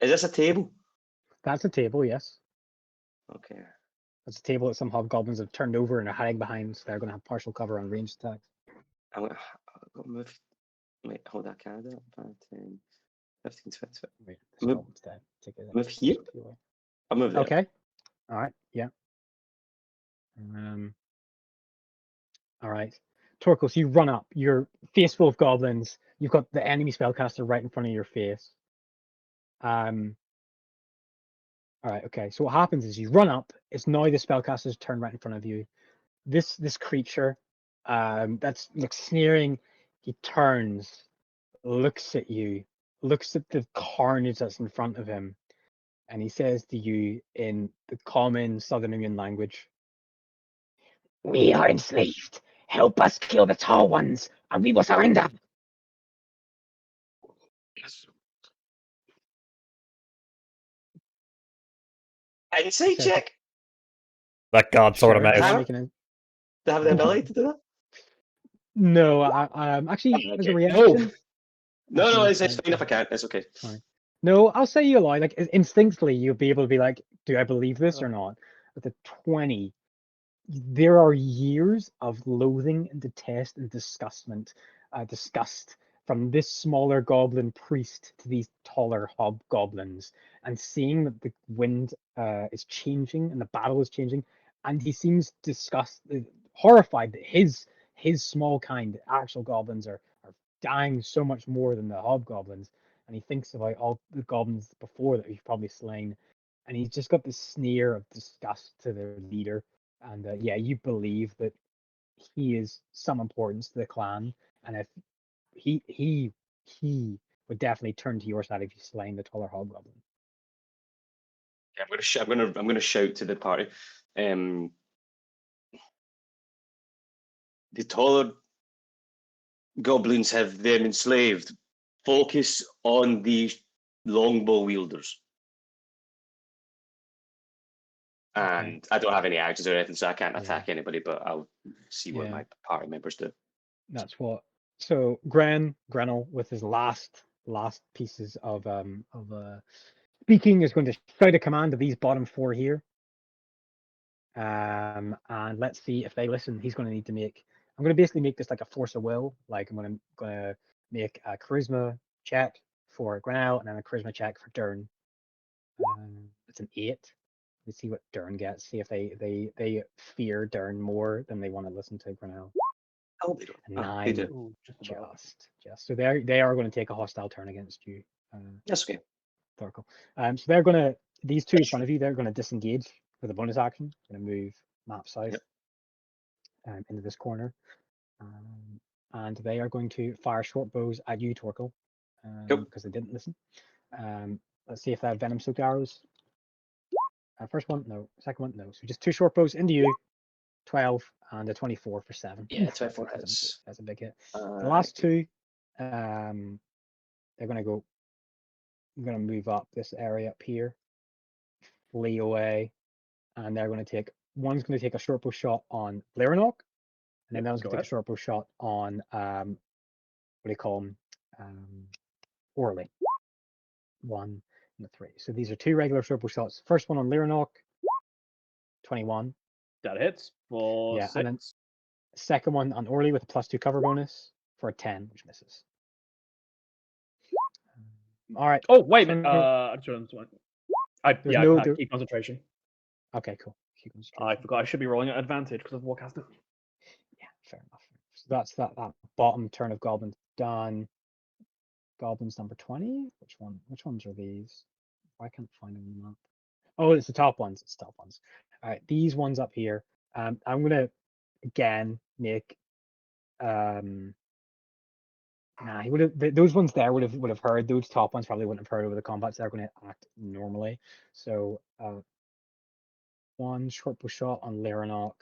Is this a table? That's a table, yes. Okay. That's a table that some hobgoblins have turned over and are hiding behind, so they're going to have partial cover on ranged attacks. I'm gonna move. Wait, hold that card up. 5, 10, 15, 20. Wait, this Move- goblin's dead. Take it. move here? I'll move there. Okay. All right. Yeah. All right. Torkel, so you run up. You're face full of goblins. You've got the enemy spellcaster right in front of your face. All right. Okay. So what happens is you run up. It's now the spellcaster's turn right in front of you. This creature, that's like sneering. He turns, looks at you, looks at the carnage that's in front of him, and he says to you in the common Southern Indian language, "We are enslaved. Help us kill the tall ones, and we will surrender." Insight Says- check. That god sort of Sure, mouse. yeah, Huh? make an- To have the ability to do that? No, actually, Oh, as a okay. reaction. No, Actually, it's fine if I can't. It's okay. Fine. No, I'll say you lie. Like instinctively, you'll be able to be like, "Do I believe this or not?" With a 20, there are years of loathing and detest and disgust from this smaller goblin priest to these taller hobgoblins, and seeing that the wind is changing and the battle is changing, and he seems horrified that his small kind, actual goblins, are dying so much more than the hobgoblins, and he thinks about all the goblins before that he's probably slain, and he's just got this sneer of disgust to their leader. And yeah, you believe that he is some importance to the clan, and if he would definitely turn to your side if you slain the taller hobgoblin. Yeah, I'm gonna shout to the party. The taller goblins have them enslaved. Focus on the longbow wielders. And I don't have any actions or anything, so I can't attack anybody, but I'll see what my party members do. That's what. So Grenell, with his last pieces of speaking, is going to shout a command to these bottom 4 here. And let's see if they listen. He's going to need to make. I'm going to basically make this like a force of will. Like I'm going to make a charisma check for Grenell and then a charisma check for Dern. It's an 8. Let's see what Dern gets. See if they fear Dern more than they want to listen to Grenell. Oh, they don't. A They 9, do. just. So they are going to take a hostile turn against you. That's okay. Thorkel. So they're going to, these two in front of you, they're going to disengage with a bonus action. Going to move map south into this corner. And they are going to fire short bows at you, Torkel, because they didn't listen. Let's see if they have venom soaked arrows. First one, no. Second one, no. So just 2 short bows into you. 12 and a 24 for 7. Yeah, 24 hits. That's a big hit. The last 2, they're going to go. I'm going to move up this area up here, flee away, and they're going to take. One's going to take a short bow shot on Lyranok, and then one's going to take a short bow shot on what do you call him? Orly. 1 and 3. So these are 2 regular short bow shots. First one on Lyranok, 21. That hits for 6. And then second one on Orly with a +2 cover bonus for a 10, which misses. All right. Oh, wait a minute. Keep concentration. Okay, cool. Keep concentration. I forgot I should be rolling at advantage because of Warcaster. Yeah, fair enough. So that's that bottom turn of goblins done. Goblins number 20. Which ones are these? I can't find them on the map. Oh, it's the top ones. It's the top ones. All right, these ones up here. I'm gonna again make. He would have. Those ones there would have heard. Those top ones probably wouldn't have heard over the combat. So they're going to act normally. So 1 short bow shot on Laranok,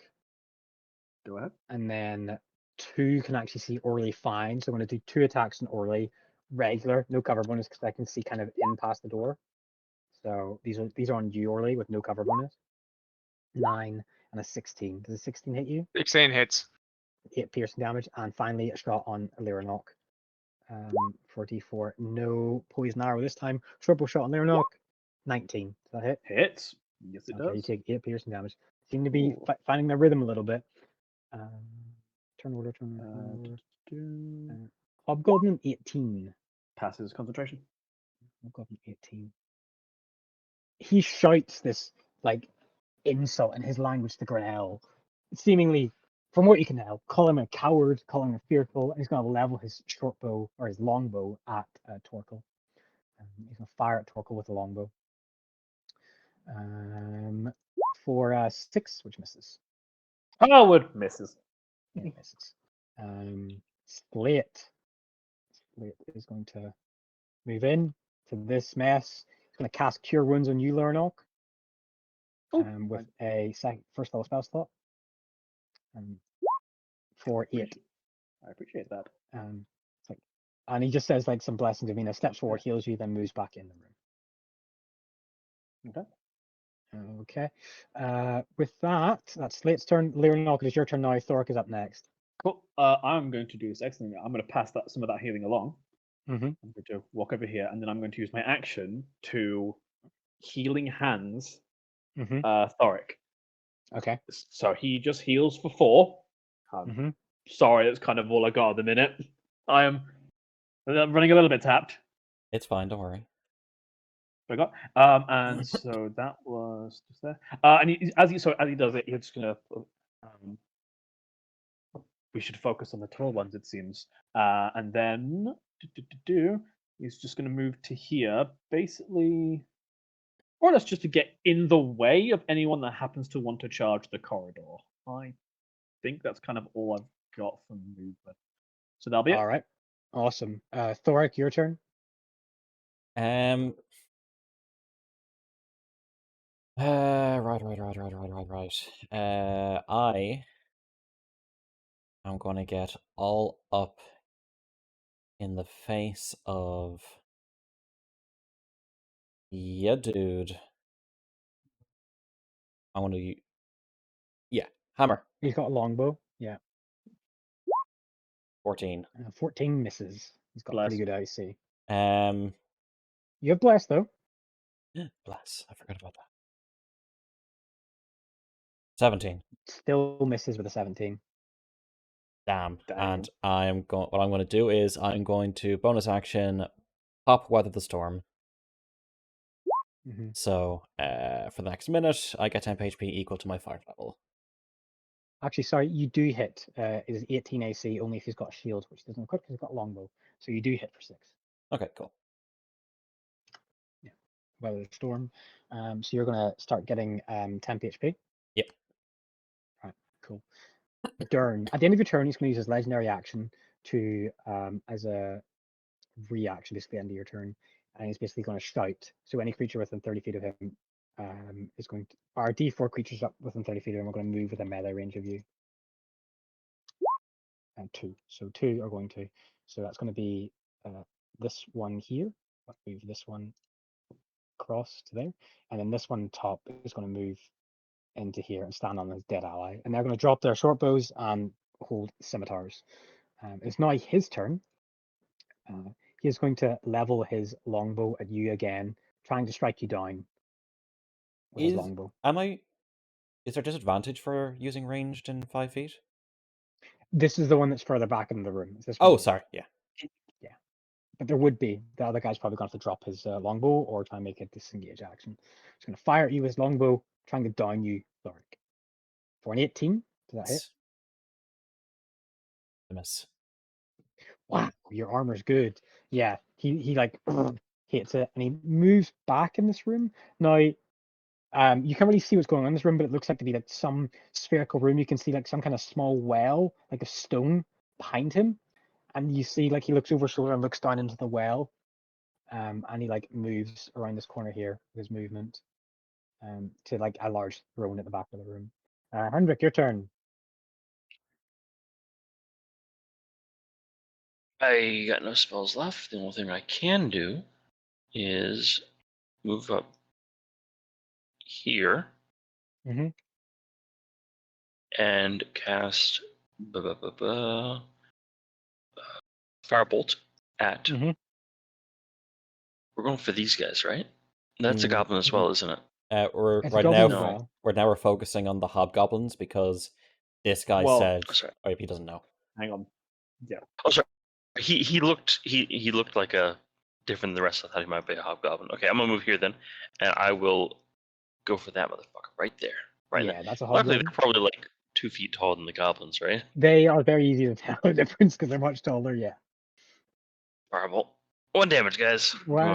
Go ahead. and then 2 can actually see Orly fine. So I'm going to do 2 attacks on Orly, regular, no cover bonus because I can see kind of in past the door. So these are on you, Orly, with no cover bonus. 9 and a 16. Does a 16 hit you? 16 hits. 8 piercing damage, and finally a shot on Laranok. 4d4, no poison arrow this time. Short bow shot on Laranok. 19. Does that hit? Hits. Yes, it Okay, does. you take 8 piercing damage. Seem to be Ooh. finding their rhythm a little bit. Turn order. Hobgoblin 18. Passes concentration. Hobgoblin 18. He shouts this like insult in his language to Grinnell, seemingly, from what you can tell, call him a coward, call him a fearful, and he's going to level his short bow or his longbow at Torkel. He's going to fire at Torkel with the longbow. For 6, which misses. Howard misses. Yeah, misses. Slate is going to move in to this mess. He's going to cast Cure Wounds on you, Laranok, with a first level spell slot. For 8. I appreciate that. And he just says like some blessings. I mean, steps forward, heals you, then moves back in the room. Okay. With that, that's Slate's turn. Laranok, it's your turn now. Thork is up next. Cool. I'm going to do this excellently. I'm going to pass some of that healing along. Mm-hmm. I'm going to walk over here, and then I'm going to use my action to healing hands Thoric. Okay. So he just heals for 4. Sorry, that's kind of all I got at the minute. I'm running a little bit tapped. It's fine, don't worry. I got and so that was just there. And as he does it, he's just gonna. We should focus on the tall ones, it seems. And then he's just gonna move to here, basically, or less just to get in the way of anyone that happens to want to charge the corridor. I think that's kind of all I've got from movement. So that'll be it. All right. Awesome. Thoric, your turn. Right. I'm gonna get all up in the face of dude. I want to hammer. He's got a longbow. Yeah. 14. 14 misses. He's got pretty good AC. You have bless though. Bless. I forgot about that. 17. Still misses with a 17. Damn. And what I'm going to do is I'm going to bonus action pop Weather the Storm. So for the next minute, I get 10 HP equal to my fire level. Actually, sorry, you do hit. It is 18 AC only if he's got a shield, which doesn't equip because he's got a longbow. So you do hit for 6. Okay, cool. Yeah, Weather the Storm. So you're going to start getting 10 HP. Yep. Right, cool. Dern. At the end of your turn, he's going to use his legendary action to, as a reaction, basically, end of your turn. And he's basically going to shout. So any creature within 30 feet of him is going to. Our D4 creatures up within 30 feet of him are going to move within melee range of you. And 2. So 2 are going to. So that's going to be this one here. Let's move this one across to there. And then this one top is going to move into here and stand on his dead ally. And they're going to drop their short bows and hold scimitars. It's now his turn. He is going to level his longbow at you again, trying to strike you down with his longbow. Is there disadvantage for using ranged in 5 feet? This is the one that's further back in the room. Sorry. Yeah. Yeah. But there would be. The other guy's probably going to have to drop his longbow or try and make a disengage action. He's going to fire at you with his longbow, trying to down you, Thoric. For an 18, does that hit? Miss. Wow, your armor's good. Yeah, he like hits it and he moves back in this room. Now, you can't really see what's going on in this room, but it looks like to be like some spherical room. You can see like some kind of small well, like a stone behind him. And you see like he looks over his shoulder and looks down into the well. And he like moves around this corner here with his movement. to like a large throne at the back of the room. Hendrik, your turn. I got no spells left. The only thing I can do is move up here Mm-hmm. and cast Firebolt at. Mm-hmm. We're going for these guys, right? That's a goblin as well, isn't it? We're It's a right goblin now. as well. We're focusing on the hobgoblins because this guy Well, said. Oh, sorry. Oh, he doesn't know. Hang on. Oh, sorry. He looked like a different than the rest. I thought he might be a hobgoblin. Okay, I'm gonna move here then, and I will go for that motherfucker right there. Right Yeah, there. that's a Luckily, hobgoblin. they're probably like 2 feet taller than the goblins, right? They are very easy to tell the difference because they're much taller. Yeah. Firebolt. 1 damage, guys. Wow.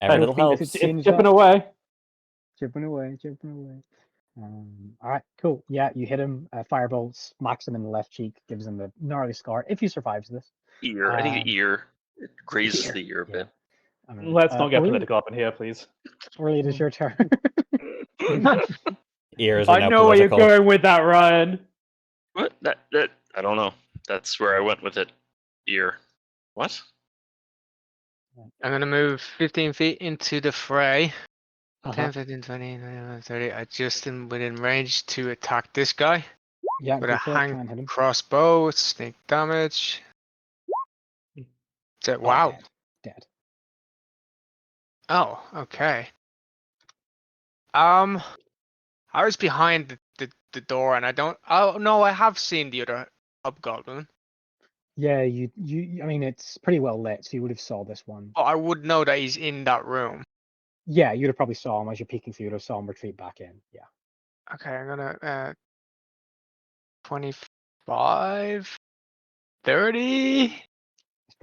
Every little Feel free helps. to It's change chipping that. away. Chipping away, chipping away. All right, cool. Yeah, you hit him. Firebolt smacks him in the left cheek, gives him a gnarly scar if he survives this. Ear. I think Um, the ear grazes ear, the ear a yeah. bit. All right. Let's not get Orly, political up in here, please. Orly, it is your turn. Ears are I now know where you're political. going with that, Ryan. What? That I don't know. That's where I went with it. Ear. What? I'm gonna move 15 feet into the fray. Uh-huh. 10, 15, 20, 21, 30. I just am within range to attack this guy Yeah, with go a for it. Try and hit hang him. crossbow. Sneak damage. Wow. Dead. Oh, okay. I was behind the door, and I don't. Oh no, I have seen the other hobgoblin. Yeah, I mean, it's pretty well lit, so you would have saw this one. Oh, I would know that he's in that room. Yeah, you'd have probably saw him as you're peeking through. You'd have saw him retreat back in. Yeah. Okay, I'm gonna 25, 30.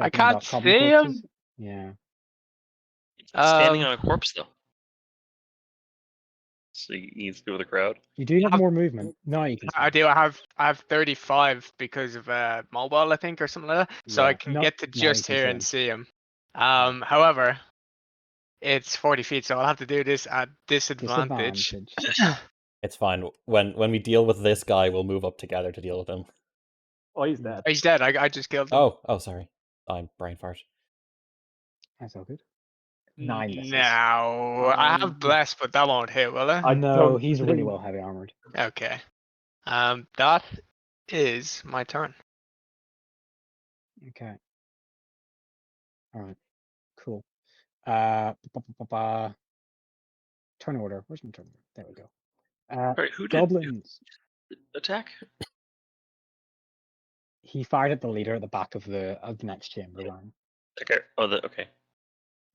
I can't see him. Yeah. Standing on a corpse, though. So he needs to go with the crowd. You do have more movement. No, you can. I do. I have 35 because of mobile, I think, or something like that. So I Yeah, can no, get to now you just can here see and him. see him. However, it's 40 feet, so I'll have to do this at disadvantage. It's fine. When we deal with this guy, we'll move up together to deal with him. Oh, he's dead. He's dead. I just killed him. Oh, sorry. I'm brain fart. That's all good. 9 misses. No, I have bless, but that won't hit, will it? No, he's really well heavy armored. Okay. That is my turn. Okay. All right. Cool. Turn order. Where's my turn order? There we go. Alright, who did Goblins. attack? He fired at the leader at the back of the next chamber round. Okay. Oh, okay.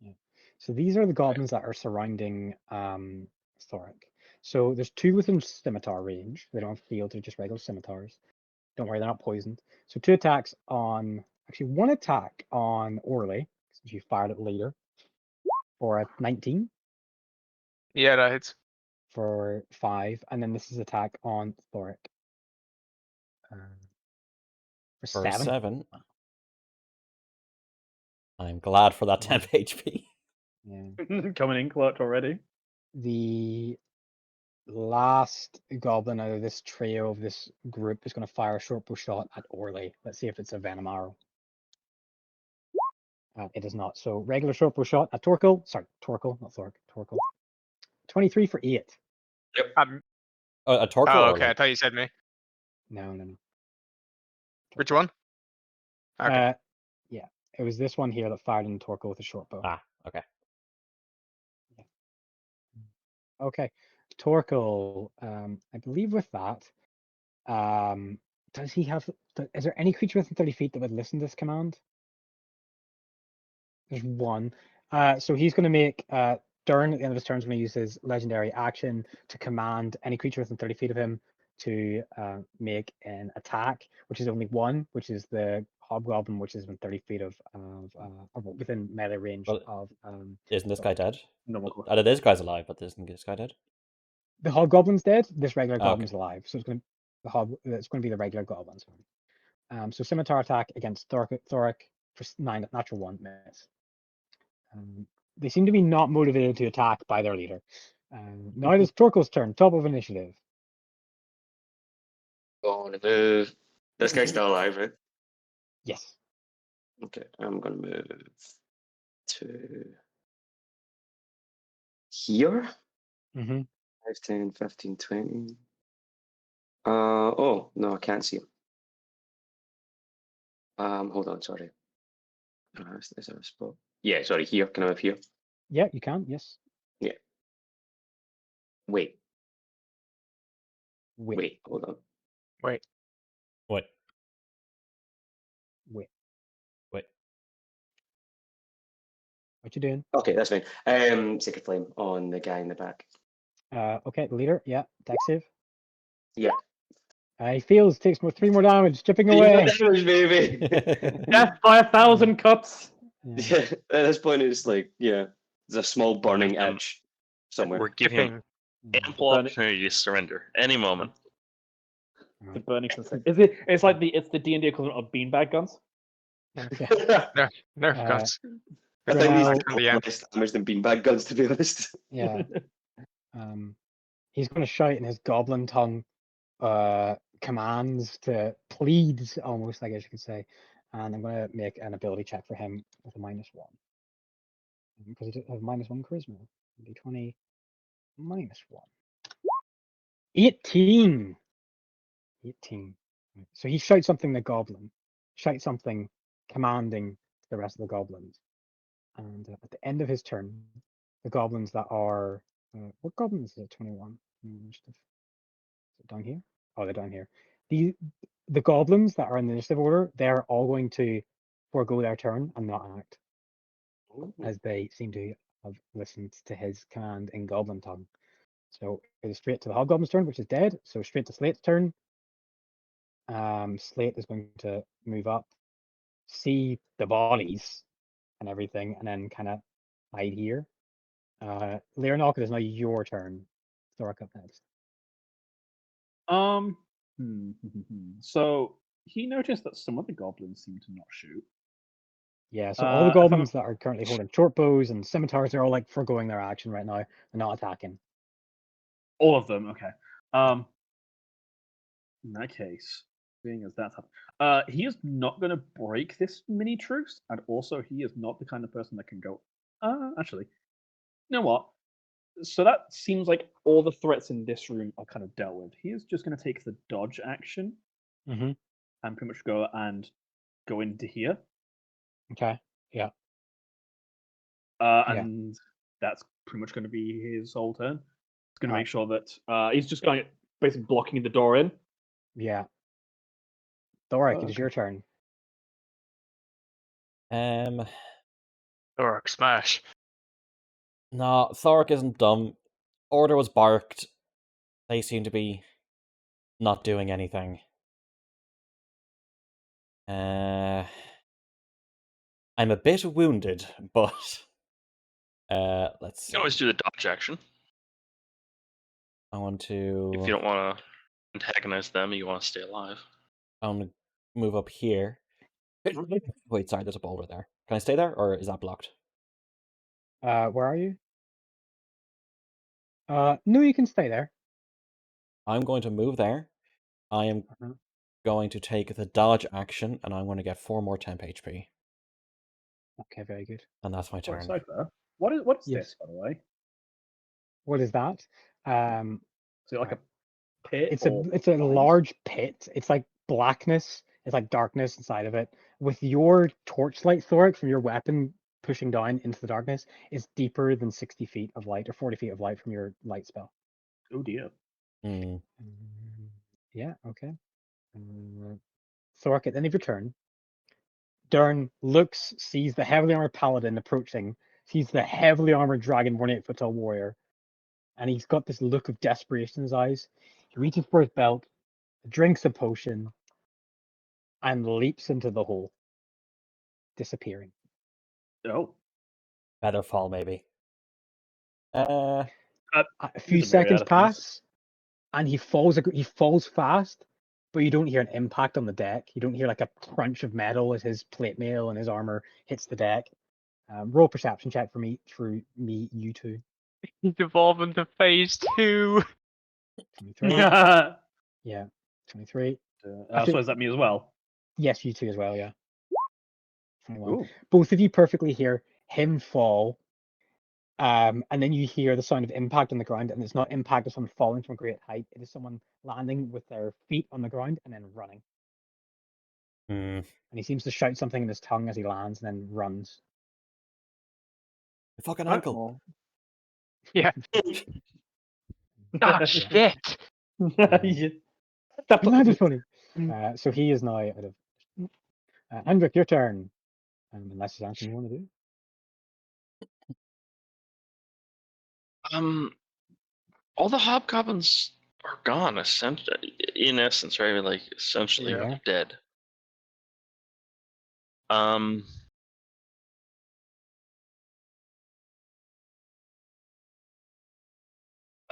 Yeah. So these are the goblins that are surrounding Thoric. So there's 2 within scimitar range. They don't have shield, they're just regular scimitars. Don't worry, they're not poisoned. So 2 attacks on, actually 1 attack on Orly, since you fired at the leader, for a 19. Yeah, that hits. For 5, and then this is attack on Thoric. For 7. I'm glad for that 10 HP. Yeah. Coming in clutch already. The last goblin out of this trio of this group is going to fire a shortbow shot at Orly. Let's see if it's a venom arrow. It is not. So regular shortbow shot at Torkel. Sorry, Torkel, not Thoric. Torkel. 23 for 8. Yep. A Torkel? Oh, or okay. I thought you said me. No. Which one? Okay. Yeah, it was this one here that fired in Torkel with a shortbow. Ah, okay. Yeah. Okay, Torkel. I believe with that, does he have? Is there any creature within 30 feet that would listen to this command? There's 1. So he's going to make Dern at the end of his turn is going to use his legendary action to command any creature within 30 feet of him to make an attack, which is only 1, which is the hobgoblin, which is within 30 feet of within melee range of. Isn't this guy dead? No, This guy's alive, but isn't this guy dead? The hobgoblin's dead. This regular goblin's alive, so it's going to it's going to be the regular goblin. So scimitar attack against Thoric for 9 natural 1 miss. They seem to be not motivated to attack by their leader. Now it is Torko's turn, top of initiative. Gonna move. This guy's still alive, right? Yes. Okay, I'm gonna move to here. Mm-hmm. 5, 10, 15, 20. Oh, no, I can't see him. Hold on, sorry. Is there a spot? Yeah, sorry, here. Can I move here? Yeah, you can. Yes. Yeah. Wait, Wait. hold on. Wait. What? Wait. What? What you doing? Okay, that's fine. Sacred Flame on the guy in the back. Okay, the leader. Yeah, deck save. Yeah. He fails, takes 3 more damage, chipping You away. got damage, baby! Death by 1,000 cuts. Yeah. Yeah, at this point, it's like, yeah, there's a small burning them- itch somewhere. We're giving him Tipping. ample Burn it. opportunity to surrender any moment. The burning sensation. Is it? It's like it's the D&D equivalent of beanbag guns. Yeah. Nerf Uh, guns. I think these Well- are At the end. less damage than beanbag guns, to be honest. Yeah. He's going to shout in his goblin tongue commands to pleads, almost, I guess you could say. And I'm going to make an ability check for him with a -1. Because he has -1 charisma. D20 -1. 18! 18. So he shouts something to Goblin. Shouts something commanding to the rest of the goblins. And at the end of his turn, the goblins that are... what goblins is it? 21. Is it down here? Oh, they're down here. The goblins that are in the initiative order, they're all going to forego their turn and not act, as they seem to have listened to his command in goblin tongue. So it is straight to the hobgoblin's turn, which is dead. So straight to Slate's turn. Slate is going to move up, see the bodies and everything, and then kind of hide here. Leonardo, it is now your turn. Thorok up next. So he noticed that some of the goblins seem to not shoot. Yeah, so all the if I'm- goblins that are currently holding short bows and scimitars, they're all like foregoing their action right now. They're not attacking. All of them, okay. In that case, being as that's happened, he is not going to break this mini truce, and also he is not the kind of person that can go. Actually, you know what? So that seems like all the threats in this room are kind of dealt with. He is just going to take the dodge action Mm-hmm. and pretty much go into here. Okay. Yeah. And that's pretty much going to be his whole turn. He's going to make sure that he's just going basically blocking the door in. Yeah. Thorok, it is Okay. your turn. Or smash. No, Thorok isn't dumb. Order was barked. They seem to be not doing anything. I'm a bit wounded, but let's You see. can always do the dodge action. I want to. If you don't want to antagonize them, you want to stay alive. I want to move up here. Wait, sorry, there's a boulder there. Can I stay there, or is that blocked? Where are you? No, you can stay there. I'm going to move there. I am going to take the dodge action, and I'm going to get 4 more temp HP. Okay, very good. And that's my Quite turn. safe there. What is Yes. this, by the way? What is that? Is it like a pit? It's a vines? large pit. It's like blackness. It's like darkness inside of it. With your torchlight, Thorok, from your weapon pushing down into the darkness, it's deeper than 60 feet of light or 40 feet of light from your light spell. Oh dear. Yeah, okay. Thorok, at the end of your turn, Dern looks, sees the heavily armored paladin approaching, sees the heavily armored dragonborn 8-foot tall warrior, and he's got this look of desperation in his eyes. He reaches for his belt, drinks a potion, and leaps into the hole, disappearing. Oh. Better fall, maybe. A few He's a myriad seconds of things. pass, and he falls fast, but you don't hear an impact on the deck. You don't hear like a crunch of metal as his plate mail and his armor hits the deck. Roll perception check for me, you two. He's evolving to phase 2. 23. So Yeah, 23. is that me as well? Yes, you two as well, yeah. 21. Ooh. Both of you perfectly hear him fall, and then you hear the sound of impact on the ground, and it's not impact of someone falling from a great height. It is someone landing with their feet on the ground and then running. Hmm. And he seems to shout something in his tongue as he lands and then runs. Fucking Right, ankle. well, Yeah. Ah, shit. yeah. He landed funny. So he is now out of. Hendrik, your turn. Unless there's anything you want to do. All the hobgoblins are gone. In essence, right? Like essentially Yeah. dead. I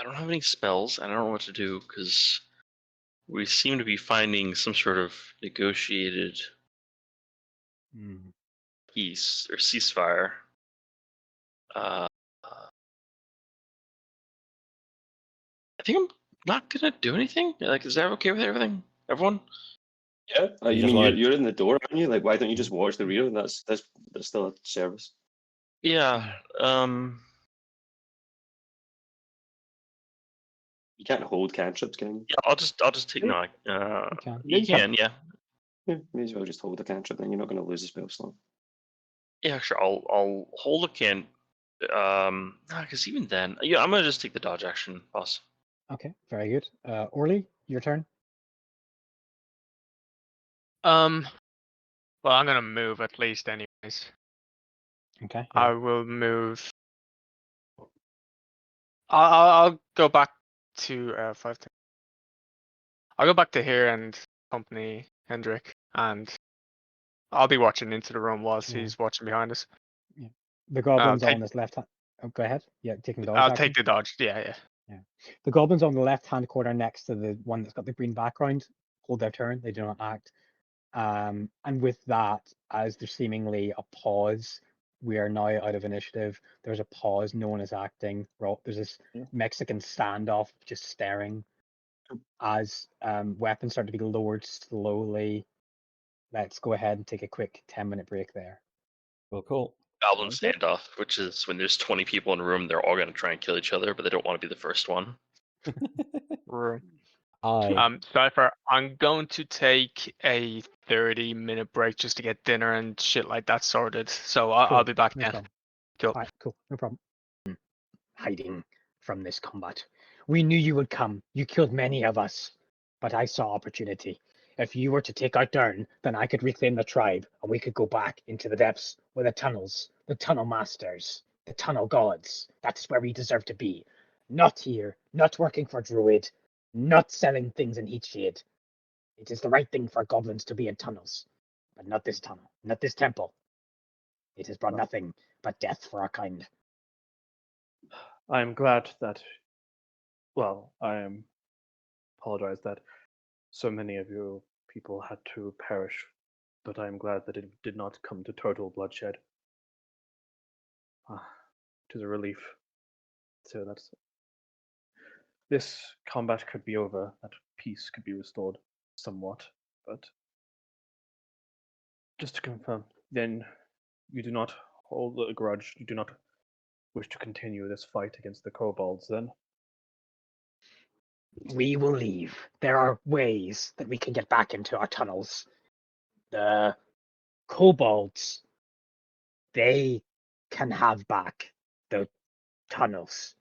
don't have any spells. I don't know what to do because we seem to be finding some sort of negotiated peace or ceasefire. I think I'm not gonna do anything. Like, is that okay with everything? Everyone? Yeah. You You just mean wanna- you're in the door, aren't you? Like, why don't you just watch the rear? That's still a service. Yeah. You can't hold cantrips, can you? Yeah. I'll just take no. You can. You can. Yeah. Yeah, may as well just hold a cantrip. Then you're not going to lose a spell slot. Yeah. Sure. I'll hold a can. Because even then, yeah, I'm gonna just take the dodge action, boss. Okay, very good. Orly, your turn. Well, I'm gonna move at least, anyways. Okay. I Yeah. will move. I'll go back to 5. I'll go back to here and company Hendrik, and I'll be watching into the room whilst Yeah. he's watching behind us. Yeah. The goblins take- on his left hand. Oh, go ahead. Yeah, taking dodge I'll action. take the dodge. Yeah. The goblins on the left hand corner next to the one that's got the green background hold their turn. They do not act. And with that, as there's seemingly a pause, we are now out of initiative. There's a pause. No one is acting. There's this Mexican standoff, just staring. As weapons start to be lowered slowly. Let's go ahead and take a quick 10-minute break there. Well, cool. Goblin standoff, which is when there's 20 people in a room, they're all gonna try and kill each other, but they don't want to be the first one. Cypher, I'm going to take a 30-minute break just to get dinner and shit like that sorted. So I'll be back No then. problem. Cool. All right, cool. No problem. Hiding from this combat. We knew you would come. You killed many of us, but I saw opportunity. If you were to take out Dern, then I could reclaim the tribe, and we could go back into the depths where the tunnels, the tunnel masters, the tunnel gods. That's where we deserve to be. Not here, not working for Druid, not selling things in Heatshade. It is the right thing for goblins to be in tunnels, but not this tunnel, not this temple. It has brought nothing but death for our kind. I'm glad that. Well, apologize that so many of your people had to perish, but I am glad that it did not come to total bloodshed. It is a relief. So this combat could be over, that peace could be restored somewhat, but just to confirm, then you do not hold a grudge, you do not wish to continue this fight against the kobolds then? We will leave. There are ways that we can get back into our tunnels. The kobolds, they can have back the tunnels.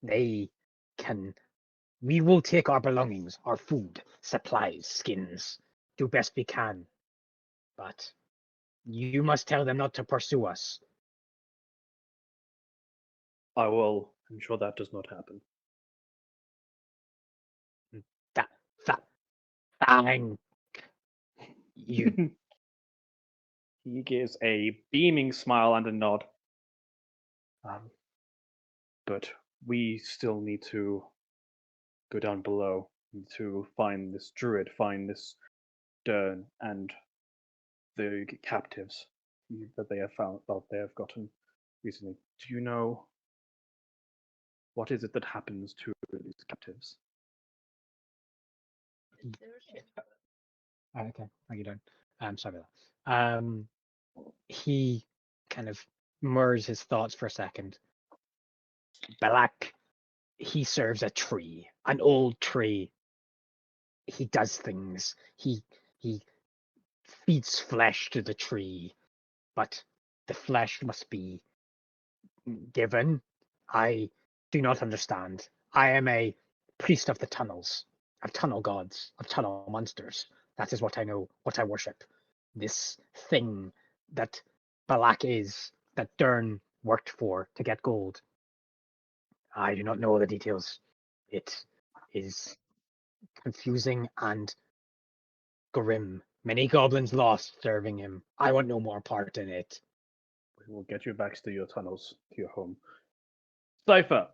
They can. We will take our belongings, our food, supplies, skins, do best we can. But you must tell them not to pursue us. I will ensure that does not happen. Thank you. He gives a beaming smile and a nod. But we still need to go down below to find this druid, find this Dern, and the captives that they have found, well, they have gotten recently. Do you know What is it that happens to these captives? Okay, how you doing? Sorry about that. He kind of merges his thoughts for a second. Balak, he serves a tree, an old tree. He does things. He feeds flesh to the tree, but the flesh must be given. I do not understand. I am a priest of the tunnels, of tunnel gods, of tunnel monsters. That is what I know, what I worship. This thing that Balak is, that Dern worked for to get gold. I do not know the details. It is confusing and grim. Many goblins lost serving him. I want no more part in it. We will get you back to your tunnels, to your home. Cypher,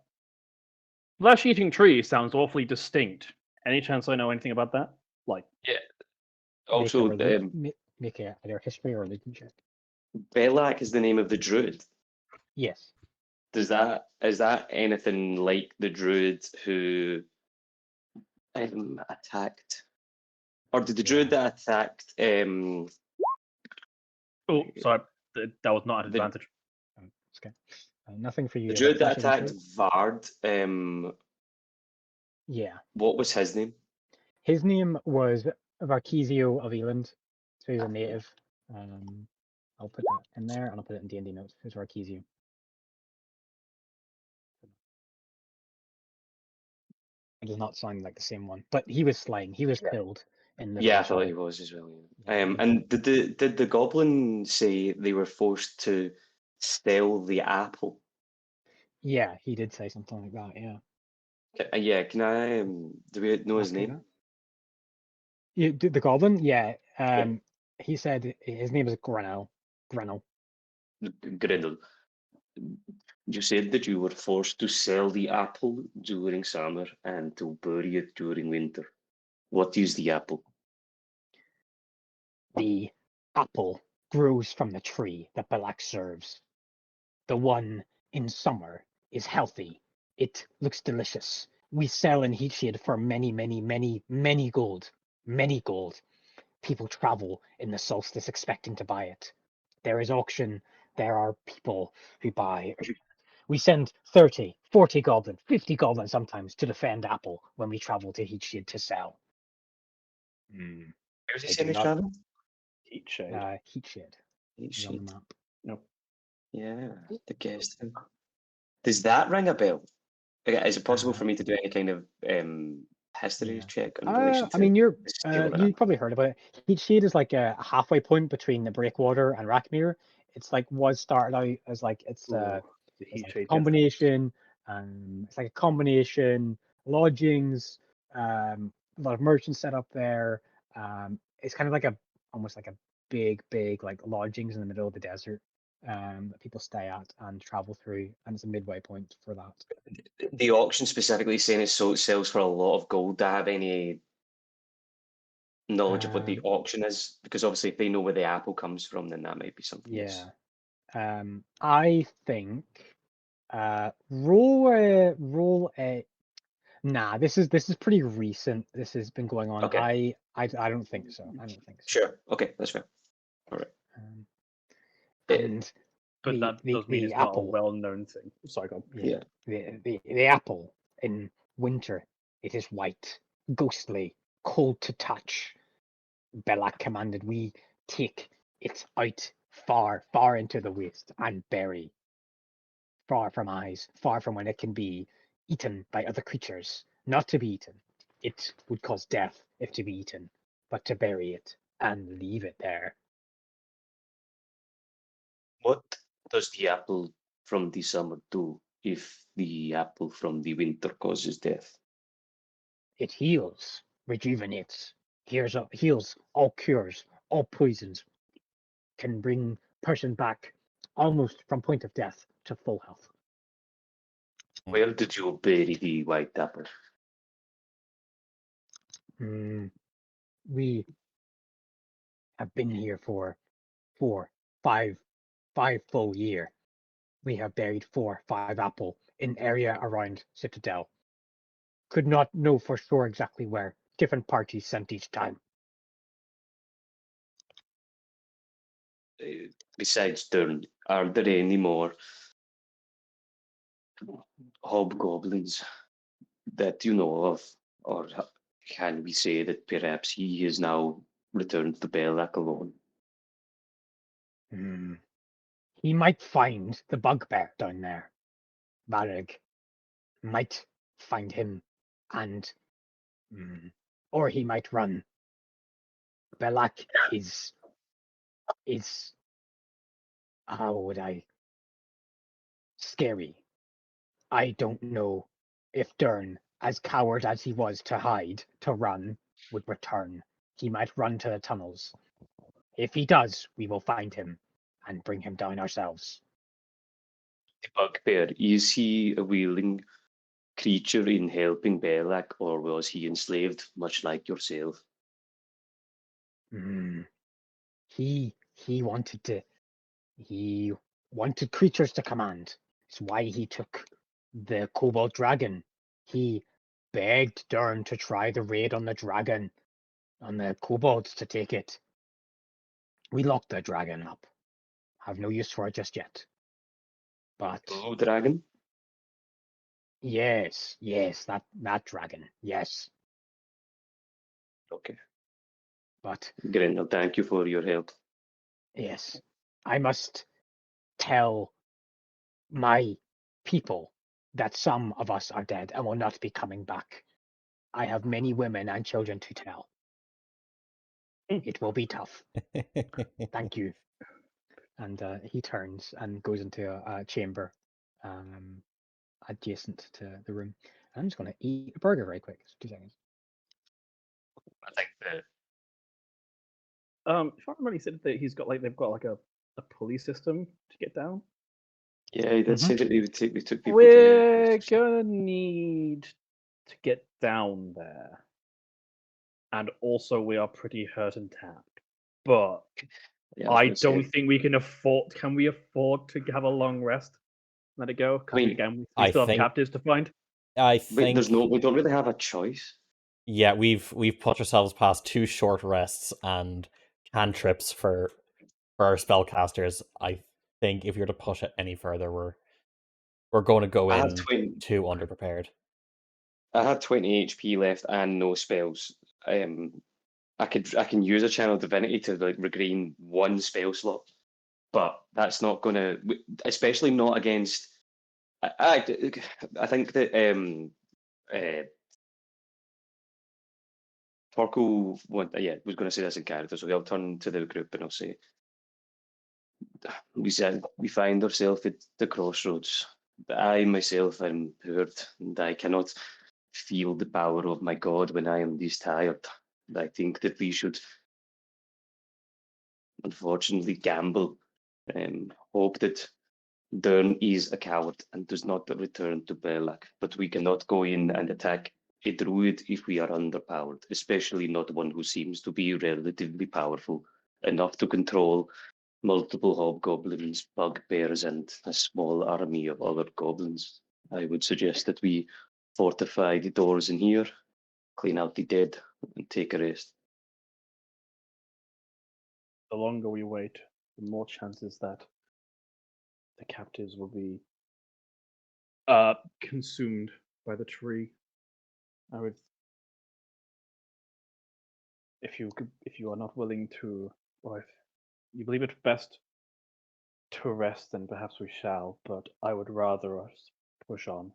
flesh-eating tree sounds awfully distinct. Any chance I know anything about that? Like, Yeah. Also, Make either history or religion check. Belak is the name of the druid. Yes. Is that anything like the druid who attacked, or did the druid that attacked? Oh, sorry, that was not an The- advantage. It's okay. Nothing for you. The about druid that flesh-eating attacked tree? Vard. Yeah. What was his name? His name was Varkizio of Eland, so he's a native. I'll put that in there, and I'll put it in D&D notes. Who's Varkizio? It does not sound like the same one, but he was slain. He was killed in the. Yeah, I thought he was as well. Yeah. And did the goblin say they were forced to steal the apple? Yeah, he did say something like that. Yeah. Yeah, can I? Do we know his Ask me name? You the goblin? Yeah. Yeah. He said his name is Grenell. Grendel. You said that you were forced to sell the apple during summer and to bury it during winter. What is the apple? The apple grows from the tree that Balak serves. The one in summer is healthy. It looks delicious. We sell in Heatshade for many gold. Many gold. People travel in the solstice expecting to buy it. There is auction. There are people who buy. We send 30, 40 goblins, 50 goblins sometimes to defend Apple when we travel to Heatshade to sell. Where's he I saying do he's not. traveling? Heatshade. Is on the Heatshade. map. Nope. Yeah, the guest. Does that ring a bell? Okay, is it possible for me to do any kind of history check in relation to? I mean, the scale of an you apple? probably heard about it. Heatshade is like a halfway point between the Breakwater and Rackmere. It's like was started out as like it's like a combination. It's like a combination lodgings. A lot of merchants set up there. It's kind of like almost like a big like lodgings in the middle of the desert that people stay at and travel through, and it's a midway point for that. The auction specifically saying it sells for a lot of gold. Do I have any knowledge of what the auction is? Because obviously, if they know where the apple comes from, then that might be something. Yeah. I think roll a. Nah, this is pretty recent. This has been going on. Okay. I don't think so. I don't think so. Sure. Okay, that's fair. All right. And But that does mean the it's apple, not a well-known thing. Sorry, go on. Yeah. The apple in winter, it is white, ghostly, cold to touch. Belak commanded we take it out far into the waste and bury. Far from eyes, far from when it can be eaten by other creatures. Not to be eaten. It would cause death if to be eaten, but to bury it and leave it there. What does the apple from the summer do if the apple from the winter causes death? It heals, rejuvenates, heals all cures, all poisons, can bring person back almost from point of death to full health. Where did you bury the white apple? We have been here for 5 full year. We have buried 4, 5 apple in area around Citadel. Could not know for sure exactly where. Different parties sent each time. Besides Dern, are there any more hobgoblins that you know of? Or can we say that perhaps he has now returned to Belak alone? He might find the bugbear down there. Varag might find him, and or he might run. Belak is how would I scary. I don't know if Dern, as coward as he was to hide, to run, would return. He might run to the tunnels. If he does, we will find him and bring him down ourselves. The bugbear, is he a willing creature in helping Belak, or was he enslaved, much like yourself? He wanted creatures to command. It's why he took the Cobalt Dragon. He begged Dern to try the raid on the dragon, on the kobolds to take it. We locked the dragon up. Have no use for it just yet. But Blue dragon? yes, that dragon. Yes. Okay. But Grendel, thank you for your help. yes, I must tell my people that some of us are dead and will not be coming back. I have many women and children to tell. It will be tough. Thank you. And he turns and goes into a chamber adjacent to the room. I'm just going to eat a burger very quick. 2 seconds. I think that if I remember, he said that they've got like a police system to get down. yeah, he did say that we took people to We're gonna need to get down there, and also we are pretty hurt and tapped. But yeah, I was don't gonna say, think we can afford. Can we afford to have a long rest? Let it go. 'Cause I mean, again, we I still have think- captives to find. I wait, think we don't really have a choice. yeah, we've put ourselves past 2 short rests and cantrips for our spellcasters. I think if you're to push it any further, we're going to go I have in 20. too underprepared. I have 20 HP left and no spells. I can use a channel divinity to like regain 1 spell slot, but that's not gonna, especially not against. I think that Torko was going to say this in character, so I'll turn to the group and I'll say, we find ourselves at the crossroads. I myself am hurt, and I cannot feel the power of my God when I am this tired. I think that we should, unfortunately, gamble and hope that Dern is a coward and does not return to Belak. But we cannot go in and attack a druid if we are underpowered, especially not one who seems to be relatively powerful enough to control multiple hobgoblins, bugbears, and a small army of other goblins. I would suggest that we fortify the doors in here, clean out the dead, and take a rest. The longer we wait, the more chances that the captives will be consumed by the tree. I would, if you are not willing to, or if you believe it best to rest, then perhaps we shall. But I would rather us push on.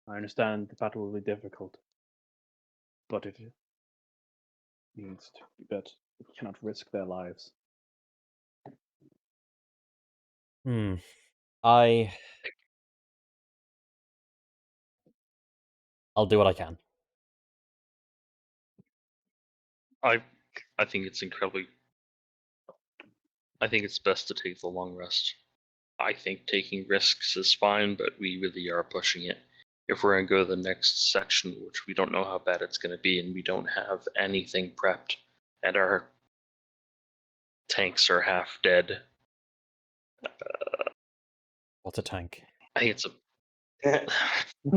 I understand the battle will be difficult, but it needs to be bet. We cannot risk their lives. I'll do what I can. I think it's incredibly. I think it's best to take the long rest. I think taking risks is fine, but we really are pushing it. If we're going to go to the next section, which we don't know how bad it's going to be, and we don't have anything prepped, and our tanks are half dead. What's a tank? I think it's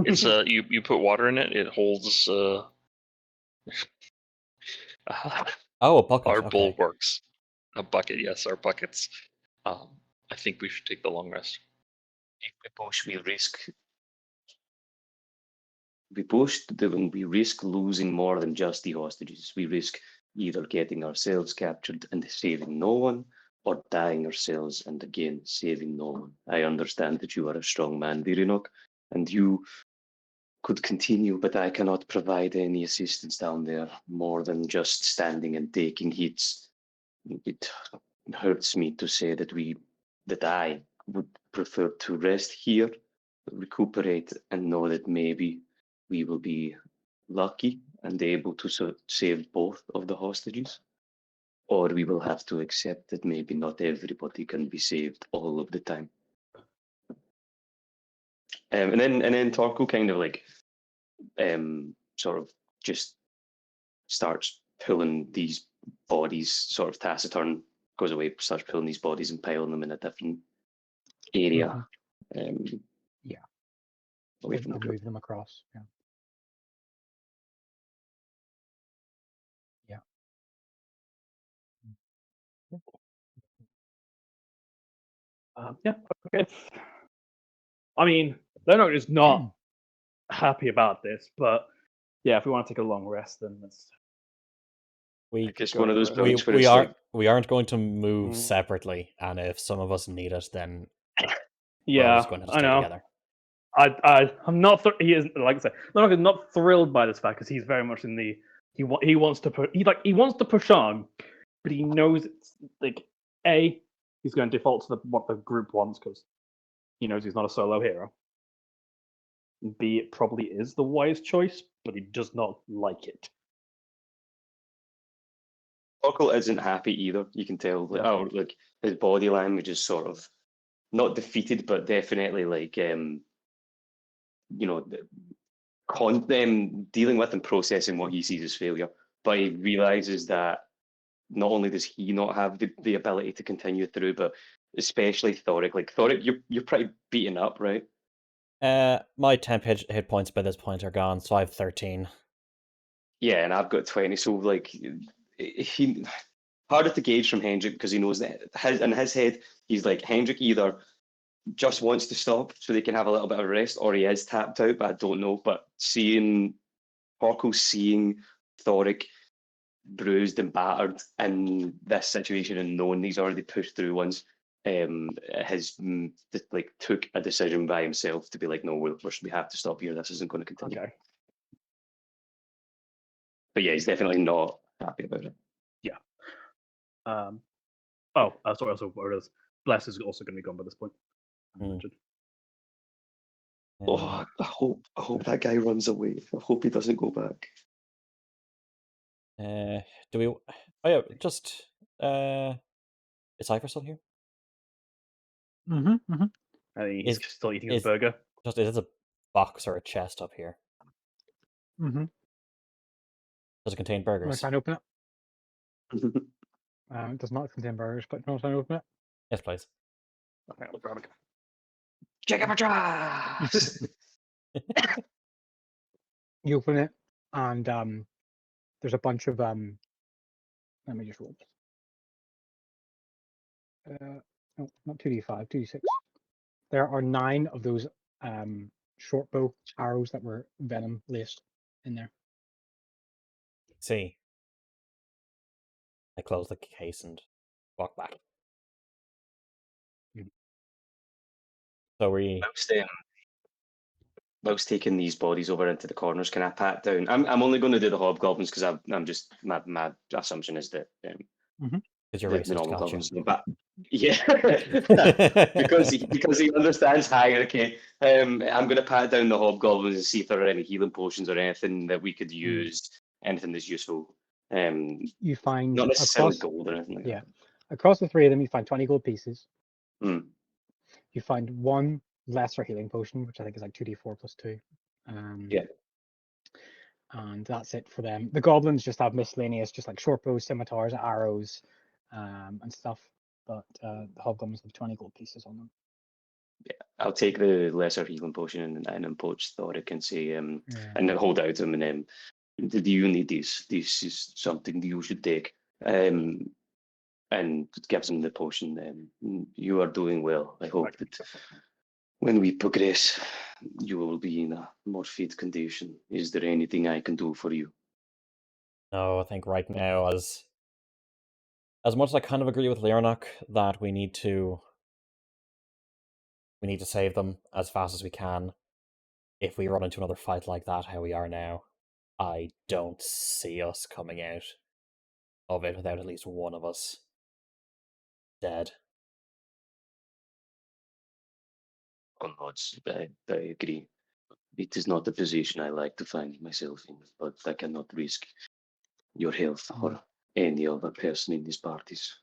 It's you put water in it. It holds Oh, a bucket. our Okay. bulwarks. A bucket, yes, our buckets. I think we should take the long rest. We risk losing more than just the hostages. We risk either getting ourselves captured and saving no one, or dying ourselves and again saving no one. I understand that you are a strong man, Virinok, and you could continue, but I cannot provide any assistance down there more than just standing and taking hits. It hurts me to say that I would prefer to rest here, recuperate, and know that maybe we will be lucky and able to save both of the hostages, or we will have to accept that maybe not everybody can be saved all of the time. And then Torko kind of like sort of just starts pulling these bodies, sort of taciturn, goes away, starts pulling these bodies and piling them in a different area. Yeah. Away from the I'll group. move them across. Yeah. Yeah. Okay. I mean, Leonard is not happy about this, but yeah, if we want to take a long rest, then let's. We It's one of those we, points where we it's aren't like, we aren't going to move separately, and if some of us need it, then we're all Yeah, just going to have to I stay know. together. I'm not. He is, like I said, Leonard is not thrilled by this fact because he's very much in the. He wants to put. He wants to push on, but he knows it's like he's going to default to what the group wants because he knows he's not a solo hero. B, it probably is the wise choice, but he does not like it. Torkel isn't happy either. You can tell. Like, Yeah. oh, like his body language is sort of not defeated, but definitely like dealing with and processing what he sees as failure. But he realizes that not only does he not have the ability to continue through, but especially Thoric. Like Thoric, you're pretty beaten up, right? My temp hit points by this point are gone, so I have 13. Yeah, and I've got 20. So like he harder to gauge from Hendrik because he knows that in his head he's like Hendrik either just wants to stop so they can have a little bit of rest, or he is tapped out, but I don't know. But seeing Thoric bruised and battered in this situation and knowing he's already pushed through once, has like took a decision by himself to be like, no, we have to stop here. This isn't going to continue. Okay. But yeah, he's definitely not happy about it. Yeah. Sorry. Also, what it is? Bless is also going to be gone by this point. Oh, I hope that guy runs away. I hope he doesn't go back. Do we? Oh yeah, just is Cypher still here? I think he's still eating his is- burger. Just is a box or a chest up here? Does it contain I'm going burgers? to try and open it. It does not contain burgers, but I'm trying to open it. Yes, please. Okay, I'll grab it. Check out my drive. You open it, and there's a bunch of let me just roll. No, not 2d5, 2d6. There are 9 of those short bow arrows that were venom laced in there. See. I close the case and walk back. So Whilst taking these bodies over into the corners, can I pat down? I'm only going to do the hobgoblins because I'm just my assumption is that because you're the racist, normal can't you? goblins. But yeah, because he understands hierarchy. I'm going to pat down the hobgoblins and see if there are any healing potions or anything that we could use. Anything that's useful. You find Not necessarily across, gold or anything like that. across the 3 of them, you find 20 gold pieces. Mm. You find 1 lesser healing potion, which I think is like 2d4 plus 2. Yeah. And that's it for them. The goblins just have miscellaneous, just like short bows, scimitars, arrows, and stuff. But the hobgoblins have 20 gold pieces on them. I'll take the lesser healing potion and approach Thoric and say, Yeah. and then hold out to him and do you need this? This is something you should take. And gives him the potion. You are doing well. I hope that when we progress, you will be in a more fit condition. Is there anything I can do for you? No, I think right now, as much as I kind of agree with Leonok that we need to save them as fast as we can. If we run into another fight like that, how we are now, I don't see us coming out of it without at least one of us dead. Oh, no, I agree. It is not a position I like to find myself in, but I cannot risk your health or any other person in these parties.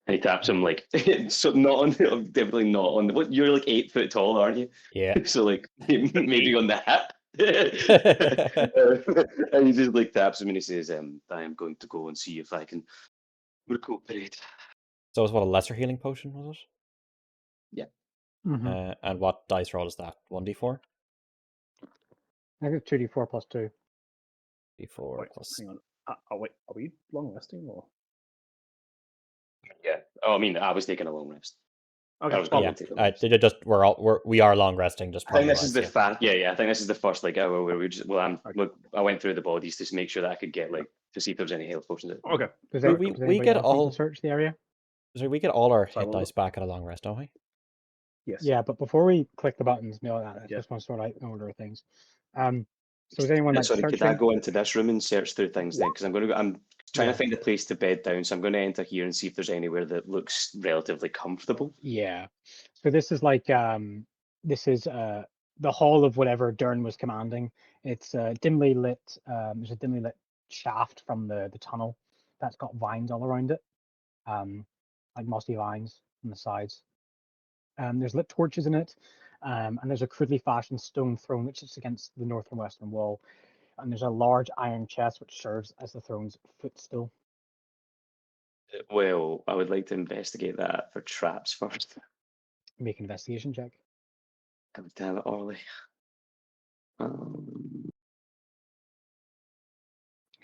And he taps him like, so not on, definitely not on. What, you're like 8 foot tall, aren't you? Yeah. So like maybe on the hip. And he just like taps him and he says, I am going to go and see if I can recuperate. So it's what, a lesser healing potion, was it? Yeah. Mm-hmm. And what dice roll is that? 1d4? I think it's 2d4 plus 2. D4 Wait, plus. hang on. Wait, are we long resting or? Yeah. Oh, I mean, I was taking a long rest. Okay. I was going Yeah, to take a long rest. we are long resting. Just I think this is party-wise, the yeah. I think this is the first like hour where we just Okay. I went through the bodies to make sure that I could get like to see if there's any health potions. Okay. Does, We- does we anybody get else need all- to search the area? So we get all our Sorry, hit what was dice back at a long rest, don't we? Yes. Yeah, but before we click the buttons, I Yeah. just want to sort out the order of things. So is anyone like Sorry, searching? could I go into this room and search through things then? Because I'm trying Yeah. to find a place to bed down, so I'm going to enter here and see if there's anywhere that looks relatively comfortable. Yeah. So this is like the hall of whatever Dern was commanding. It's dimly lit. There's a dimly lit shaft from the tunnel that's got vines all around it, like mossy vines on the sides. There's lit torches in it, and there's a crudely fashioned stone throne which sits against the north and western wall. And there's a large iron chest which serves as the throne's footstool. Well, I would like to investigate that for traps first. Make an investigation check. God damn it, Orly. Um,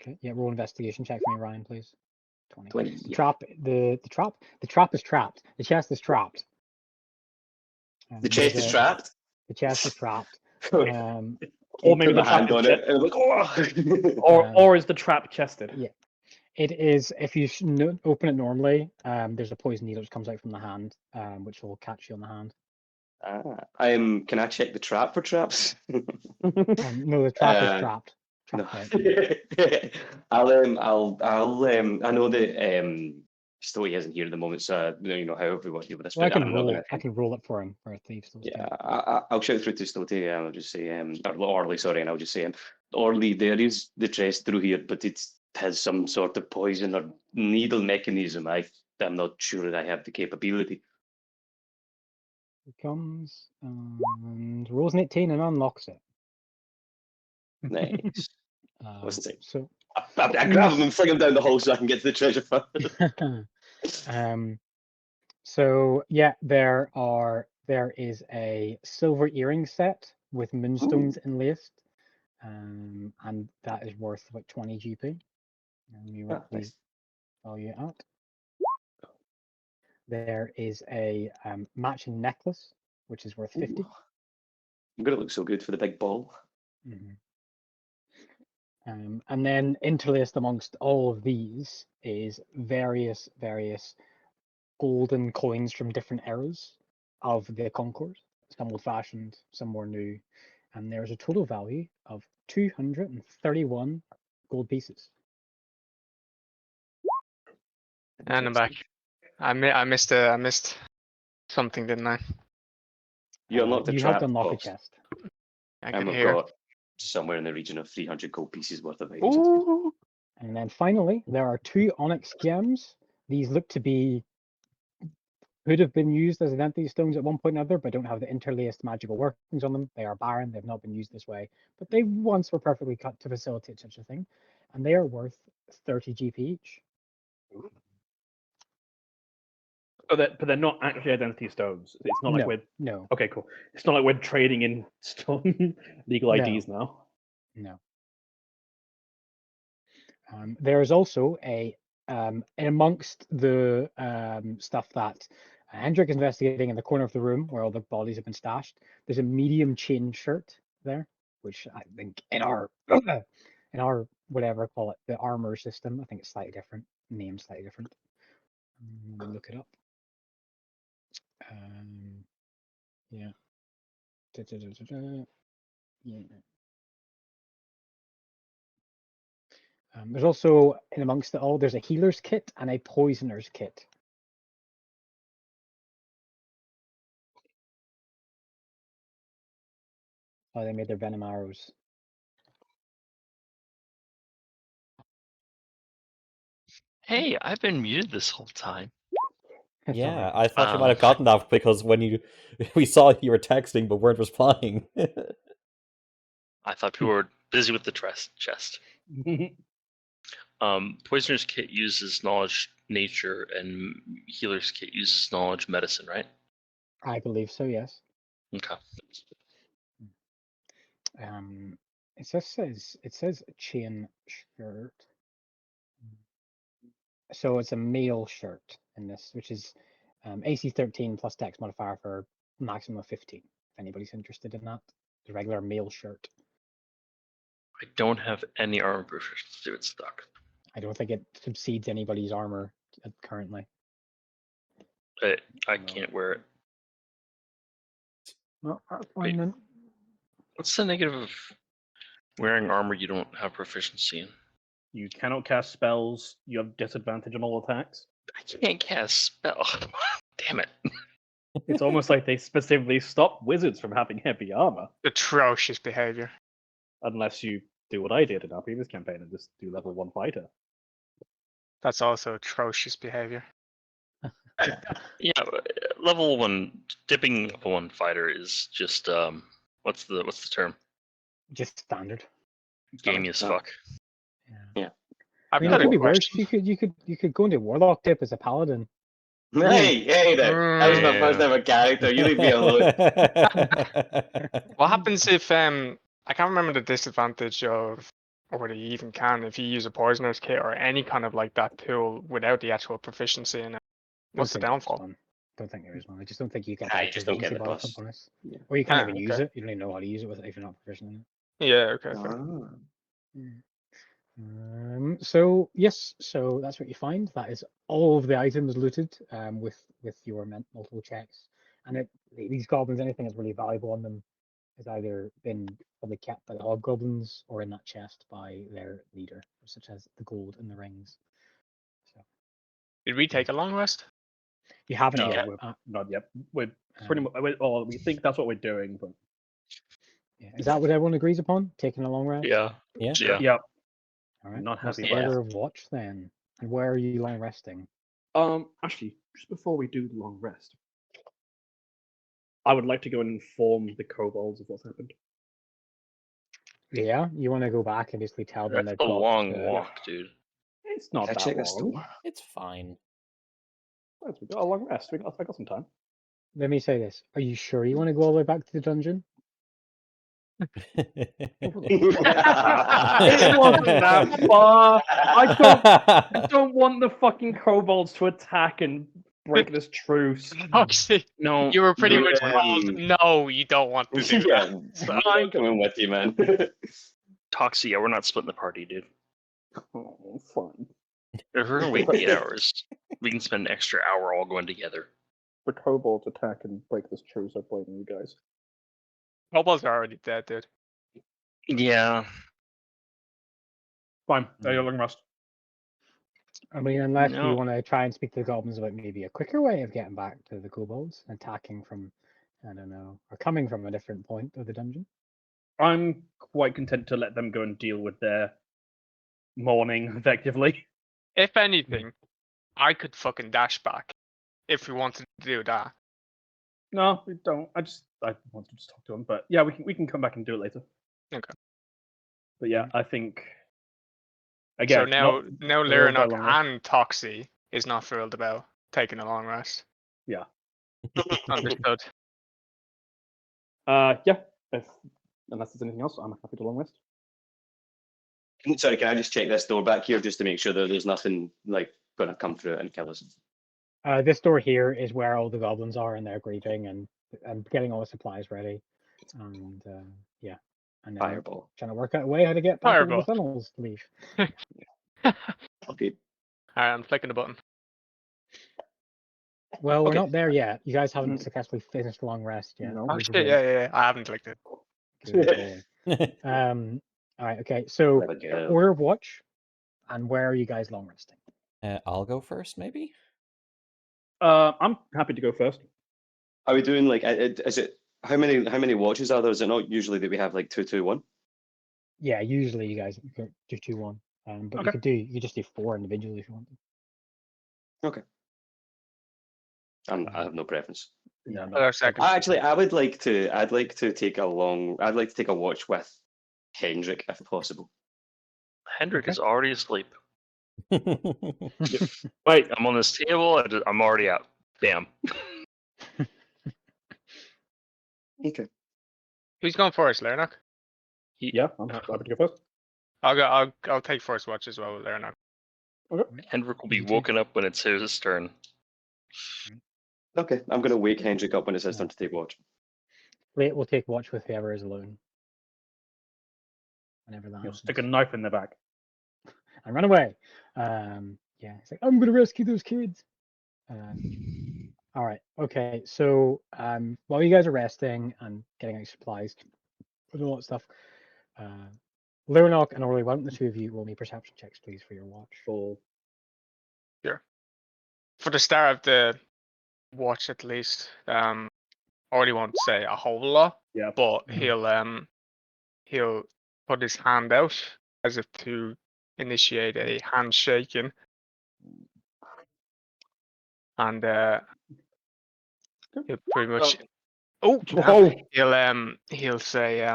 Okay, yeah, roll investigation check for me, Ryan, please. 20. 20. The trap is trapped. The chest is trapped. The chest is trapped. The chest is trapped. Or maybe Put the my hand trap on is it, and I'm like, oh! or is the trap chested? Yeah. It is, if you open it normally, there's a poison needle which comes out from the hand, which will catch you on the hand. Can I check the trap for traps? No, the trap is trapped. No. Trapped out. I know that Stoey isn't here at the moment, so you know however we want to do with this. Well, but I'm not gonna. I can roll it for him for a thief's. Yeah, I'll shout through to Stoey. I'll just say, or Orly, sorry, and I'll just say, Orly, there is the chest through here, but it has some sort of poison or needle mechanism. I'm not sure that I have the capability. He comes and rolls an 18 and unlocks it. Nice. Wasn't it? So I grab him and fling him down the hole so I can get to the treasure first. So yeah, there is a silver earring set with moonstones enlaced, and that is worth like 20 GP. And you Nice. value it out. There is a matching necklace, which is worth 50. I'm gonna look so good for the big ball. Mm-hmm. And then interlaced amongst all of these is various golden coins from different eras of the Concord. Some old-fashioned, some more new, and there's a total value of 231 gold pieces. And I'm back. I missed something, didn't I? You unlocked the You trap have to unlock a box, chest. I and can we've hear. got somewhere in the region of 300 gold pieces worth of items. Ooh. And then finally, there are 2 onyx gems. These look to be could have been used as identity stones at one point or another, but don't have the interlaced magical workings on them. They are barren. They've not been used this way, but they once were perfectly cut to facilitate such a thing, and they are worth 30 GP each. but they're not actually identity stones. It's not like we're No. okay, cool. It's not like we're trading in stone legal No. IDs now. No. There is also in amongst the stuff that Hendrik is investigating in the corner of the room where all the bodies have been stashed. There's a medium chain shirt there, which I think in our whatever call it, the armor system, I think it's slightly different. Name slightly different. Look it up. Yeah. Yeah. There's also, in amongst it all, there's a healer's kit and a poisoner's kit. Oh, they made their venom arrows. Hey, I've been muted this whole time. It's Yeah, alright. I thought you might have gotten that because when we saw you were texting but weren't responding. I thought people were busy with the chest. Poisoner's kit uses knowledge nature, and healer's kit uses knowledge medicine, right? I believe so, yes. Okay. It says chain shirt. So it's a male shirt in this, which is AC 13 plus dex modifier for maximum of 15. If anybody's interested in that, the regular male shirt. I don't have any armor proficiency with stock. I don't think it subcedes anybody's armor currently. I can't wear it. Well, that's fine then. What's the negative of wearing armor you don't have proficiency in? You cannot cast spells. You have disadvantage on all attacks. I can't cast spell. Damn it. It's almost like they specifically stop wizards from having heavy armor. Atrocious behavior. Unless you do what I did in our previous campaign and just do level 1 fighter. That's also atrocious behavior. Yeah, level 1 dipping level 1 fighter is just what's the term? Just standard. Gamey as fuck. Yeah. I've I mean, got it could a be worse. question. You could go into warlock dip as a paladin. Hey there. That was my first ever character. You leave me alone. What happens if I can't remember the disadvantage of, or whether you even can, if you use a poisoner's kit or any kind of like that tool without the actual proficiency in it. What's the downfall? Don't think there is one. I just don't think you get I just don't get the bonus. plus. Yeah. Or you can't Ah, even use okay. it. You don't even know how to use it if you're not proficient in it. Yeah, okay. So yes, so that's what you find. That is all of the items looted with your multiple checks. And these goblins, anything that's really valuable on them has either been probably kept by the hobgoblins or in that chest by their leader, such as the gold and the rings. So Did we take a long rest? you haven't No, yet. not yet. We're pretty much. We think that's what we're doing, but Yeah. Is that what everyone agrees upon? Taking a long rest? Yeah. Yeah. Yep. All right. Not What's happy the about order of watch then? And where are you long resting? Actually, just before we do the long rest, I would like to go and inform the kobolds of what's happened. Yeah, you want to go back and basically tell them That's they've a got long walk, dude. It's not Can I that check this long. door? It's fine. Right, we got a long rest. I got some time. Let me say this. Are you sure you want to go all the way back to the dungeon? It wasn't that far. I don't want the fucking kobolds to attack and break this truce. Actually, No, you were pretty you, much told, no, you don't want to do yeah, that. I'm coming with you, man. Toxie, yeah, we're not splitting the party, dude. Oh, fun. If we're gonna wait 8 hours, we can spend an extra hour all going together. The kobolds attack and break this truce. I blame you guys. Kobolds are already dead, dude. Yeah. Fine. You're long rest. I mean, unless No. you want to try and speak to the goblins about maybe a quicker way of getting back to the kobolds, attacking from, I don't know, or coming from a different point of the dungeon. I'm quite content to let them go and deal with their mourning effectively. If anything, I could fucking dash back if we wanted to do that. No, we don't. I want to just talk to them, but yeah, we can come back and do it later. Okay. But yeah, I think again. So now not thrilled by Lyranok long rest. and Toxie is not thrilled about taking a long rest. Yeah. Understood. Yeah. Unless there's anything else, I'm happy to long rest. Sorry, can I just check this door back here just to make sure that there's nothing like going to come through it and kill us? This door here is where all the goblins are, and they're grieving and getting all the supplies ready. And yeah, and then Fireball. trying to work out a way how to get back into the Fireball. tunnels to leave. Okay. Alright, I'm clicking the button. Well, we're Okay. not there yet. You guys haven't successfully finished a long rest yet. No. Oh which is shit, yeah. I haven't clicked it. good call. All right, okay. So There we go. order of watch, and where are you guys long resting? I'll go first, maybe. I'm happy to go first. Are we doing like? Is it how many watches are there? Is it not usually that we have like 2, 2, 1? Yeah, usually you guys do 2-1. But Okay. you could just do 4 individually if you want. Okay. I have no preference. Yeah. Other second. Actually, I'd like to take a watch with Hendrik if possible. Hendrik Okay. is already asleep. Wait. I'm on this table. I'm already out. Damn. Okay. Who's going first, Lernock? Yeah, I'm happy to go first. I'll take first watch as well, Lernock. Hendrik will be You too. woken up when it's his turn. Okay, I'm going to wake Hendrik up when it's his turn to take watch. Slate will take watch with whoever is alone. Whenever that You'll happens. stick a knife in their back. And run away. Yeah, it's like, I'm gonna rescue those kids. All right, okay. So while you guys are resting and getting out supplies and all that stuff, Lurnok and Orly, why don't the two of you roll me perception checks, please, for your watch? Full. Sure. For the start of the watch, at least, already won't say a whole lot, Yeah. but he'll put his hand out as if to initiate a handshaking, and he'll pretty much. Oh, Whoa. he'll say,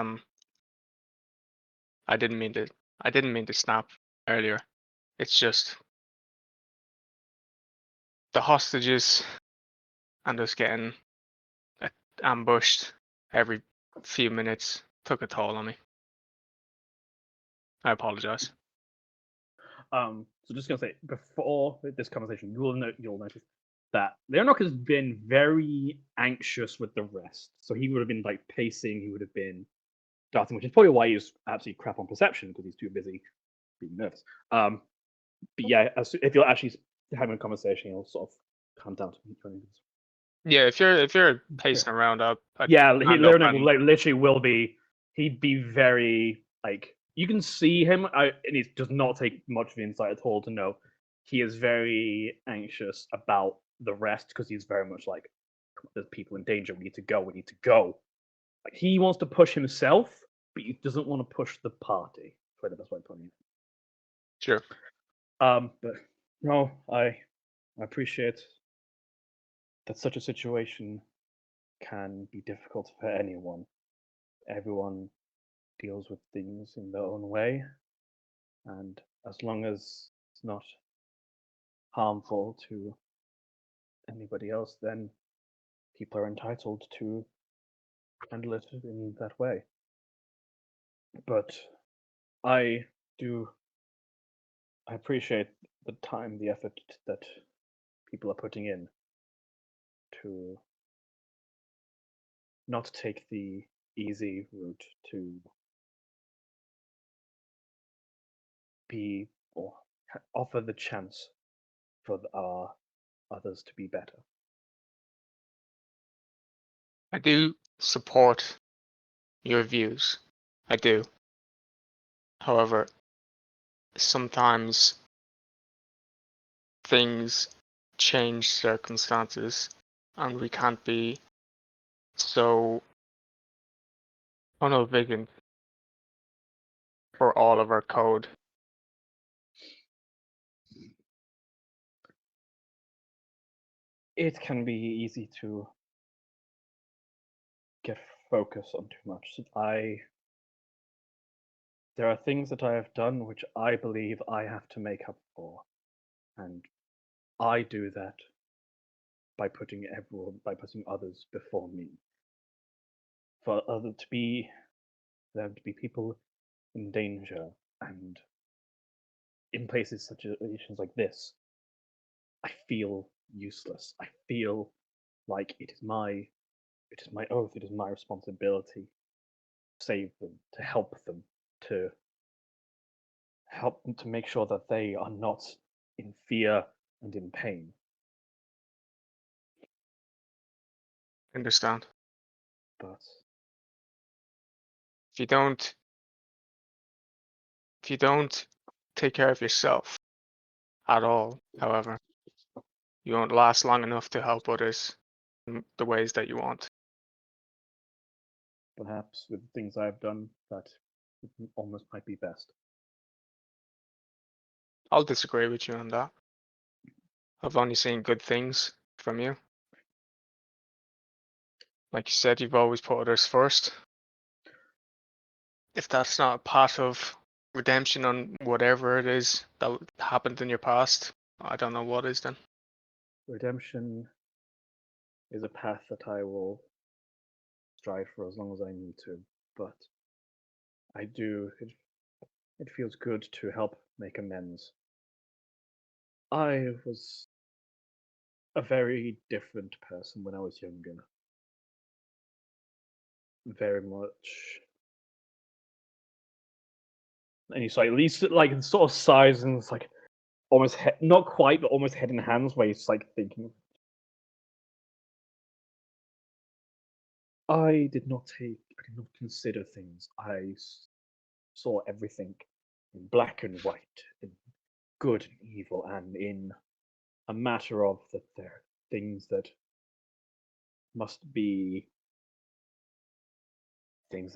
I didn't mean to snap earlier. It's just the hostages and us getting ambushed every few minutes took a toll on me. I apologize. So just gonna say, before this conversation, you'll notice that Leonok has been very anxious with the rest. So he would have been like pacing, he would have been darting, which is probably why he's absolutely crap on perception, because he's too busy being nervous. But yeah, if you're actually having a conversation, he'll sort of calm down to me. Yeah, if you're pacing around up, Yeah, Leonok and literally will be. He'd be very like. You can see him, and it does not take much of insight at all to know he is very anxious about the rest, because he's very much like, there's people in danger. We need to go. We need to go. Like, he wants to push himself, but he doesn't want to push the party. For the best way of putting it. sure. But no, I appreciate that such a situation can be difficult for anyone. Everyone deals with things in their own way, and as long as it's not harmful to anybody else, then people are entitled to handle it in that way. But I appreciate the time, the effort that people are putting in to not take the easy route to be or offer the chance for our others to be better. I do support your views. I do. However, sometimes things change circumstances, and we can't be so unobligant for all of our code. It can be easy to get focused on too much. There are things that I have done which I believe I have to make up for, and I do that by putting others before me. For there to be people in danger, and in places such as like this, I feel useless. I feel like it is my oath, it is my responsibility to save them, to help them, to make sure that they are not in fear and in pain. Understand. But If you don't take care of yourself at all, however, you won't last long enough to help others in the ways that you want. perhaps with the things I've done, that almost might be best. I'll disagree with you on that. I've only seen good things from you. Like you said, you've always put others first. If that's not a part of redemption on whatever it is that happened in your past, I don't know what is then. Redemption is a path that I will strive for as long as I need to, but I do. It feels good to help make amends. I was a very different person when I was younger. Very much. And he's like, at least like sort of size, and it's like almost not quite, but almost head in hands, where he's like thinking. I did not consider things. I saw everything in black and white, in good and evil, and in a matter of that there are things that must be, and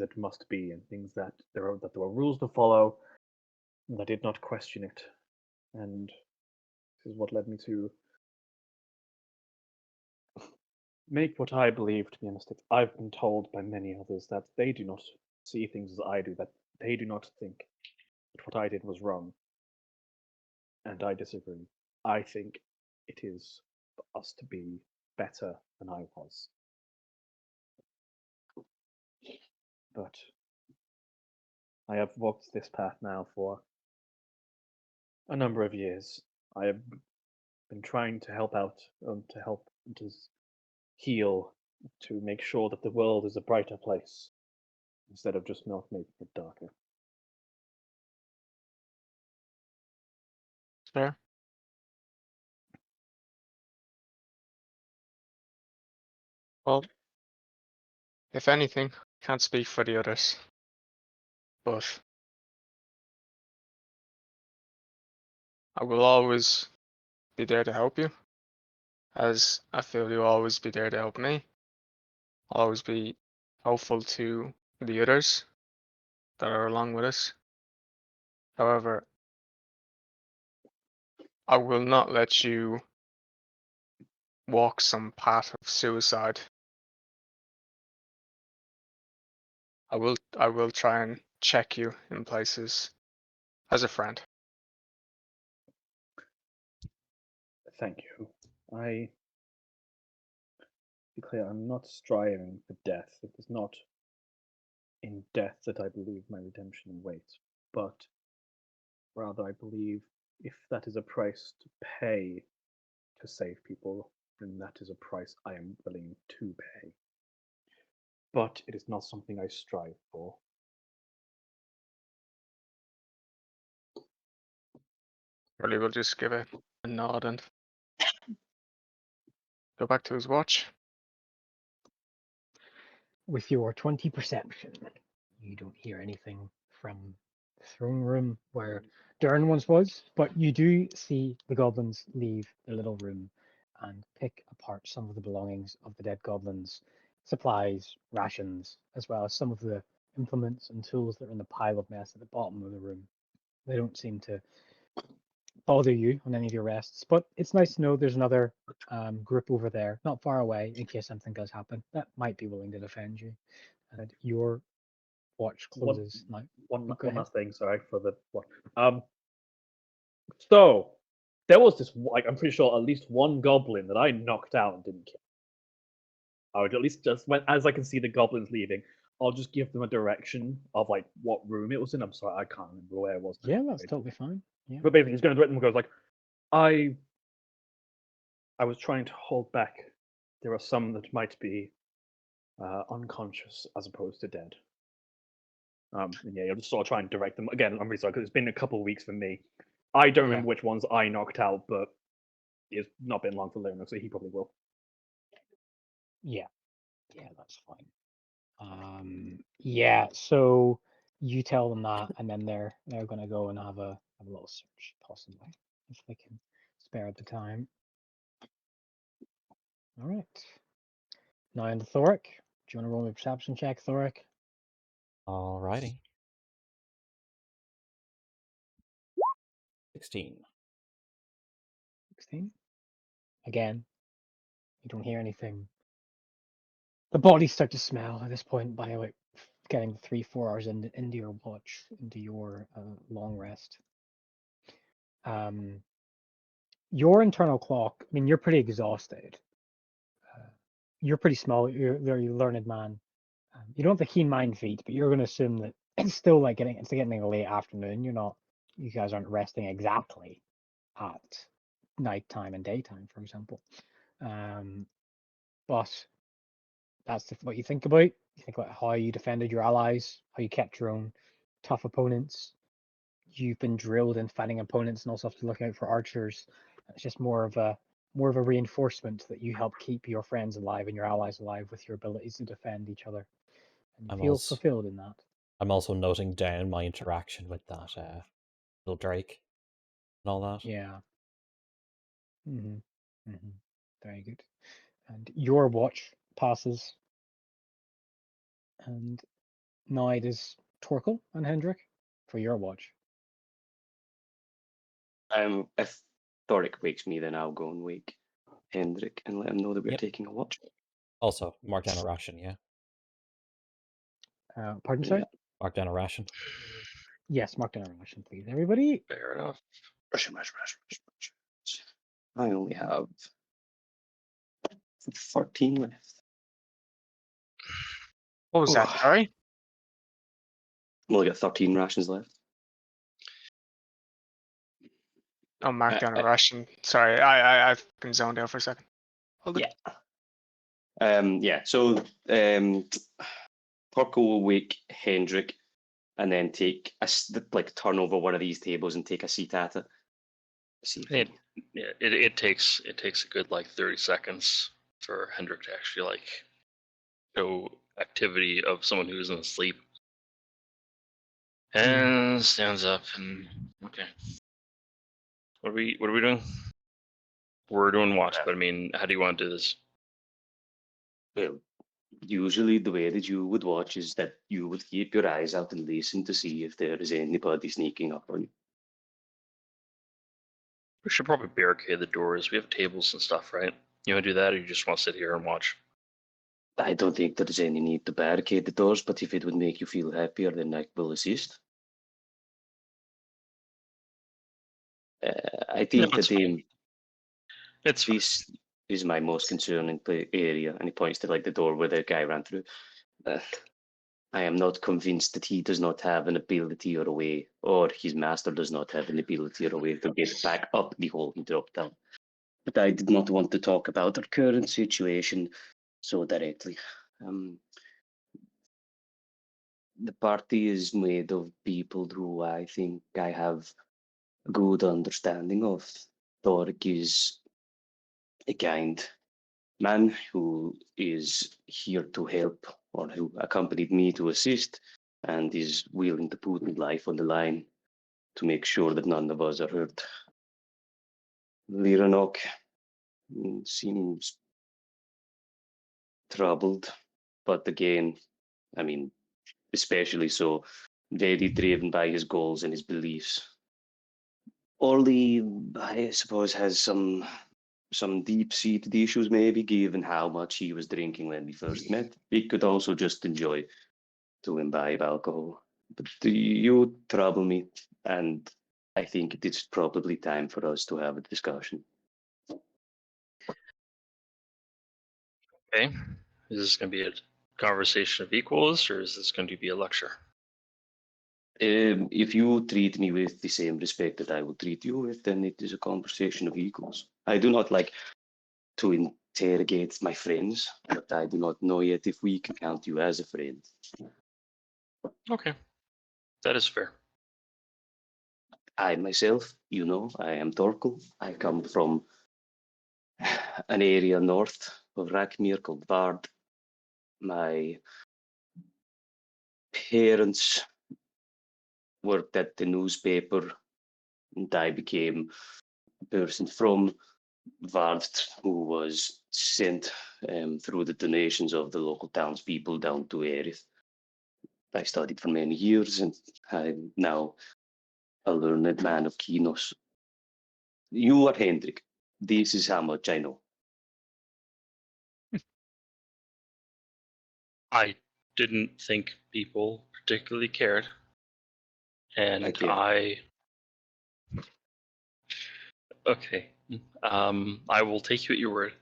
things that there were rules to follow, and I did not question it. And this is what led me to make what I believe to be a mistake. I've been told by many others that they do not see things as I do, that they do not think that what I did was wrong. And I disagree. I think it is for us to be better than I was. But I have walked this path now for a number of years. I have been trying to help out, to heal, to make sure that the world is a brighter place instead of just not making it darker. Fair. Well, if anything, can't speak for the others, but I will always be there to help you, as I feel you'll always be there to help me. I'll always be helpful to the others that are along with us. However, I will not let you walk some path of suicide. I will try and check you in places as a friend. Thank you. I be clear, I'm not striving for death. It is not in death that I believe my redemption waits, but rather I believe if that is a price to pay to save people, then that is a price I am willing to pay. But it is not something I strive for. Really will just give a nod and go back to his watch. With your 20 perception, you don't hear anything from the throne room where Dern once was, but you do see the goblins leave the little room and pick apart some of the belongings of the dead goblins, supplies, rations, as well as some of the implements and tools that are in the pile of mess at the bottom of the room. They don't seem to bother you on any of your rests, but it's nice to know there's another group over there, not far away, in case something does happen, that might be willing to defend you. And your watch closes now. One Go ahead. last thing, sorry for the one. So There was this, like, I'm pretty sure at least one goblin that I knocked out and didn't kill. I would at least just, as I can see the goblins leaving, I'll just give them a direction of like what room it was in. I'm sorry, I can't remember where it was. Yeah, that's totally fine. Yeah. But basically, he's going to direct them and goes like, I was trying to hold back. There are some that might be unconscious as opposed to dead. And yeah, you'll just sort of try and direct them. Again, I'm really sorry because it's been a couple of weeks for me. I don't remember which ones I knocked out, but it's not been long for Leonard, so he probably will. Yeah, that's fine. Yeah, so you tell them that, and then they're going to go and have a little search, possibly, if they can spare the time. All right. Now into Thoric. Do you want to roll a perception check, Thoric? Alrighty. 16. 16. Again, you don't hear anything. The bodies start to smell at this point by like getting 3-4 hours into your watch, into your long rest. Your internal clock, I mean, you're pretty exhausted. You're pretty small. You're a very learned man. You don't have the keen mind feat, but you're going to assume that it's still like getting a late afternoon. You guys aren't resting exactly at nighttime and daytime, for example. But that's what you think about. You think about how you defended your allies, how you kept your own tough opponents. You've been drilled in fighting opponents and also have to look out for archers. It's just more of a reinforcement that you help keep your friends alive and your allies alive with your abilities to defend each other. And you feel fulfilled in that. I'm also noting down my interaction with that little Drake and all that. Yeah. Very good. And your watch passes. And now it is Torkel and Hendrik for your watch. If Thoric wakes me, then I'll go and wake Hendrik and let him know that we're taking a watch. Also, mark down a ration, yeah? Pardon, sorry? Mark down a ration. Yes, mark down a ration, please. Everybody? Fair enough. Ration. I only have 14 left. What was that, sorry? I've only got 13 rations left. Oh, mark down a ration. Sorry, I've been zoned out for a second. Hold it. Yeah. So Torko will wake Hendrik and then take turn over one of these tables and take a seat at it. It takes a good like 30 seconds for Hendrik to actually like show activity of someone who's in sleep. And stands up and okay. What are we doing? We're doing watch, but I mean, how do you want to do this? Well, usually the way that you would watch is that you would keep your eyes out and listen to see if there is anybody sneaking up on you. We should probably barricade the doors. We have tables and stuff, right? You want to do that, or you just want to sit here and watch? I don't think there's any need to barricade the doors, but if it would make you feel happier, then I will assist. I think that this is my most concerning area, and he points to like the door where the guy ran through. I am not convinced that he does not have an ability or a way, or his master does not have an ability or a way to get back up the hole he dropped down. But I did not want to talk about our current situation so directly. The party is made of people who I think I have a good understanding of. Thoric is a kind man who is here to help, or who accompanied me to assist, and is willing to put his life on the line to make sure that none of us are hurt. Liranok seems troubled, but again, I mean, especially so, very driven by his goals and his beliefs. Orly, I suppose, has some deep-seated issues, maybe, given how much he was drinking when we first met. He could also just enjoy to imbibe alcohol. But you trouble me, and I think it is probably time for us to have a discussion. Okay. Is this going to be a conversation of equals, or is this going to be a lecture? If you treat me with the same respect that I would treat you with, then it is a conversation of equals. I do not like to interrogate my friends, but I do not know yet if we can count you as a friend. Okay. That is fair. I myself, I am Torkel. I come from an area north of Rakmir called Vard. My parents worked at the newspaper, and I became a person from Vard who was sent through the donations of the local townspeople down to Erith. I studied for many years, and I'm now a learned man of Kinos. You are Hendrik. This is how much I know. I didn't think people particularly cared. And care. Okay. I will take you at your word.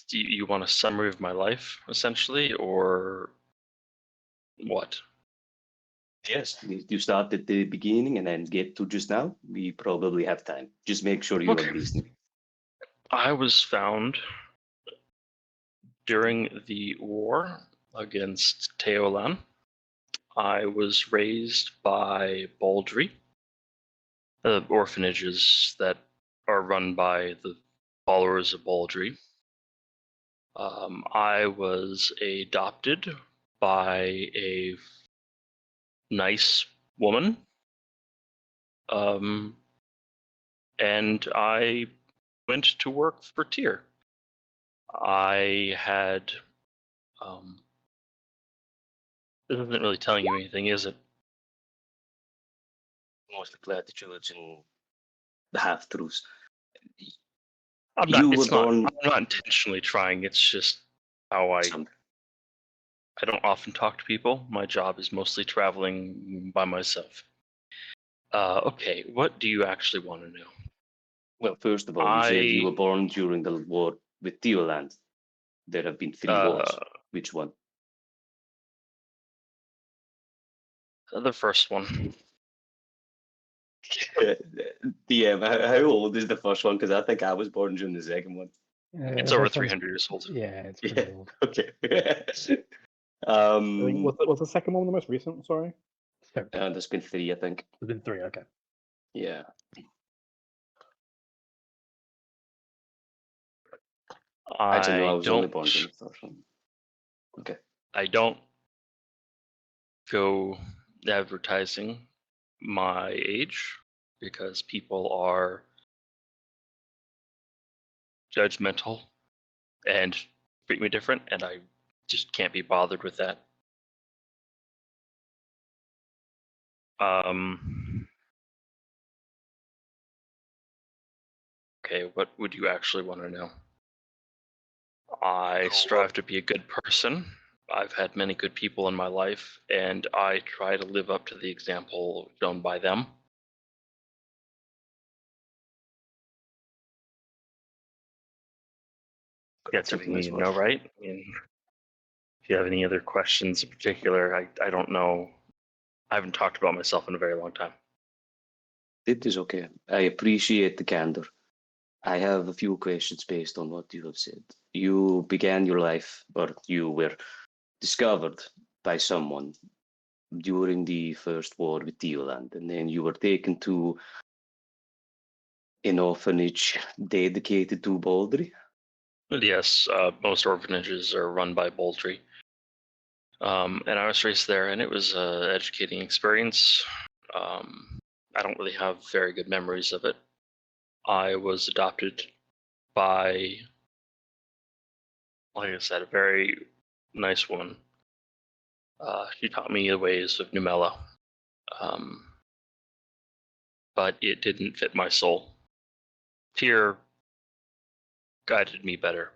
Do you want a summary of my life, essentially, or what? Yes, if you start at the beginning and then get to just now, we probably have time. Just make sure you are listening. I was found during the war against Teolan. I was raised by Boulder, the orphanages that are run by the followers of Boulder. I was adopted by a nice woman, and I went to work for Tyr. I had, this isn't really telling you anything, is it? Mostly platitudes and the half-truths. I'm not intentionally trying. It's just how I don't often talk to people. My job is mostly traveling by myself. Okay, what do you actually want to know? Well, first of all, you said you were born during the war with Teoland. There have been 3 wars. Which one? The first one. DM, how old is the first one? Because I think I was born during the second one. It's over 300 years old. Yeah, it's pretty old. Okay. Was the second one the most recent? Sorry. There's been 3, I think. There's been 3. Okay. Yeah. I don't know. I was only born during the first one. Okay. I don't go advertising my age because people are judgmental and treat me different, and I just can't be bothered with that. Okay, what would you actually want to know? I strive to be a good person. I've had many good people in my life, and I try to live up to the example shown by them. That's everything you know, right? I mean, if you have any other questions in particular, I don't know. I haven't talked about myself in a very long time. It is okay. I appreciate the candor. I have a few questions based on what you have said. You began your life, or you were discovered by someone during the first war with Teoland, and then you were taken to an orphanage dedicated to Boulder. Yes, most orphanages are run by Boulder. And I was raised there, and it was an educating experience. I don't really have very good memories of it. I was adopted by, like I said, a very nice woman. She taught me the ways of Numella, but it didn't fit my soul. Tyr guided me better.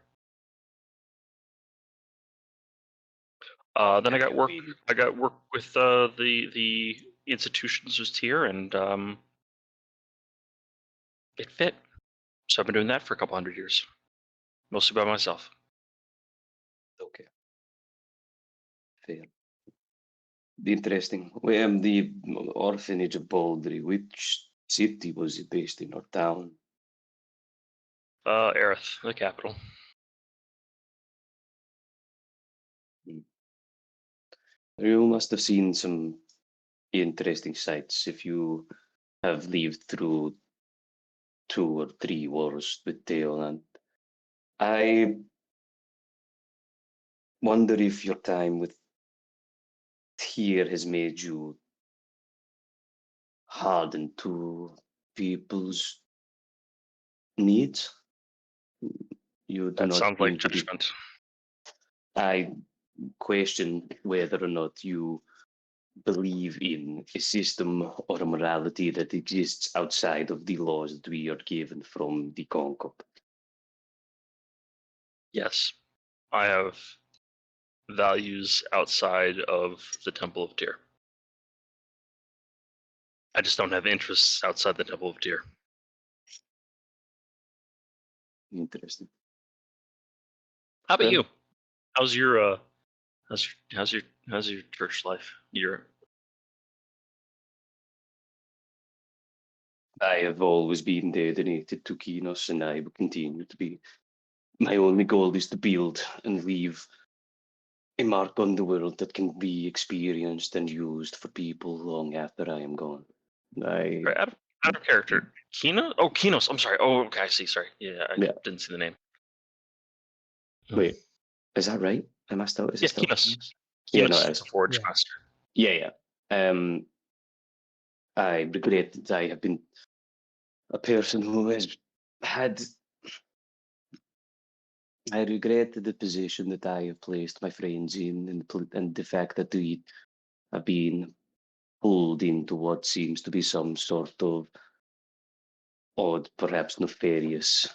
Then I got work. I got work with the institutions just here, and it fit. So I've been doing that for a couple 100 years, mostly by myself. Okay. Fair. Interesting. The orphanage of Boulder, which city was it based in, or town? Erith, the capital. You must have seen some interesting sights if you have lived through 2 or 3 wars with Theoland. I wonder if your time with here has made you hardened to people's needs. You do That not sounds seem like to be. judgment. I question whether or not you believe in a system or a morality that exists outside of the laws that we are given from the Concord. Yes, I have values outside of the Temple of Tyr. I just don't have interests outside the Temple of Tyr. Interesting. How about Well, you? How's your how's your church life? I have always been dedicated to Kinos, and I will continue to be. My only goal is to build and leave a mark on the world that can be experienced and used for people long after I am gone. Right, out of character. Kino? Oh, Kinos. I'm sorry. Oh, okay. I see. Sorry. Yeah, I didn't see the name. Wait, is that right? Am I still? Is Yes, it still? Kinos. Yeah, Kinos no, is it's the Forge Yeah. Master. yeah. I regret that I have been a person who has had. I regret the position that I have placed my friends in, and the fact that we have been pulled into what seems to be some sort of odd, perhaps nefarious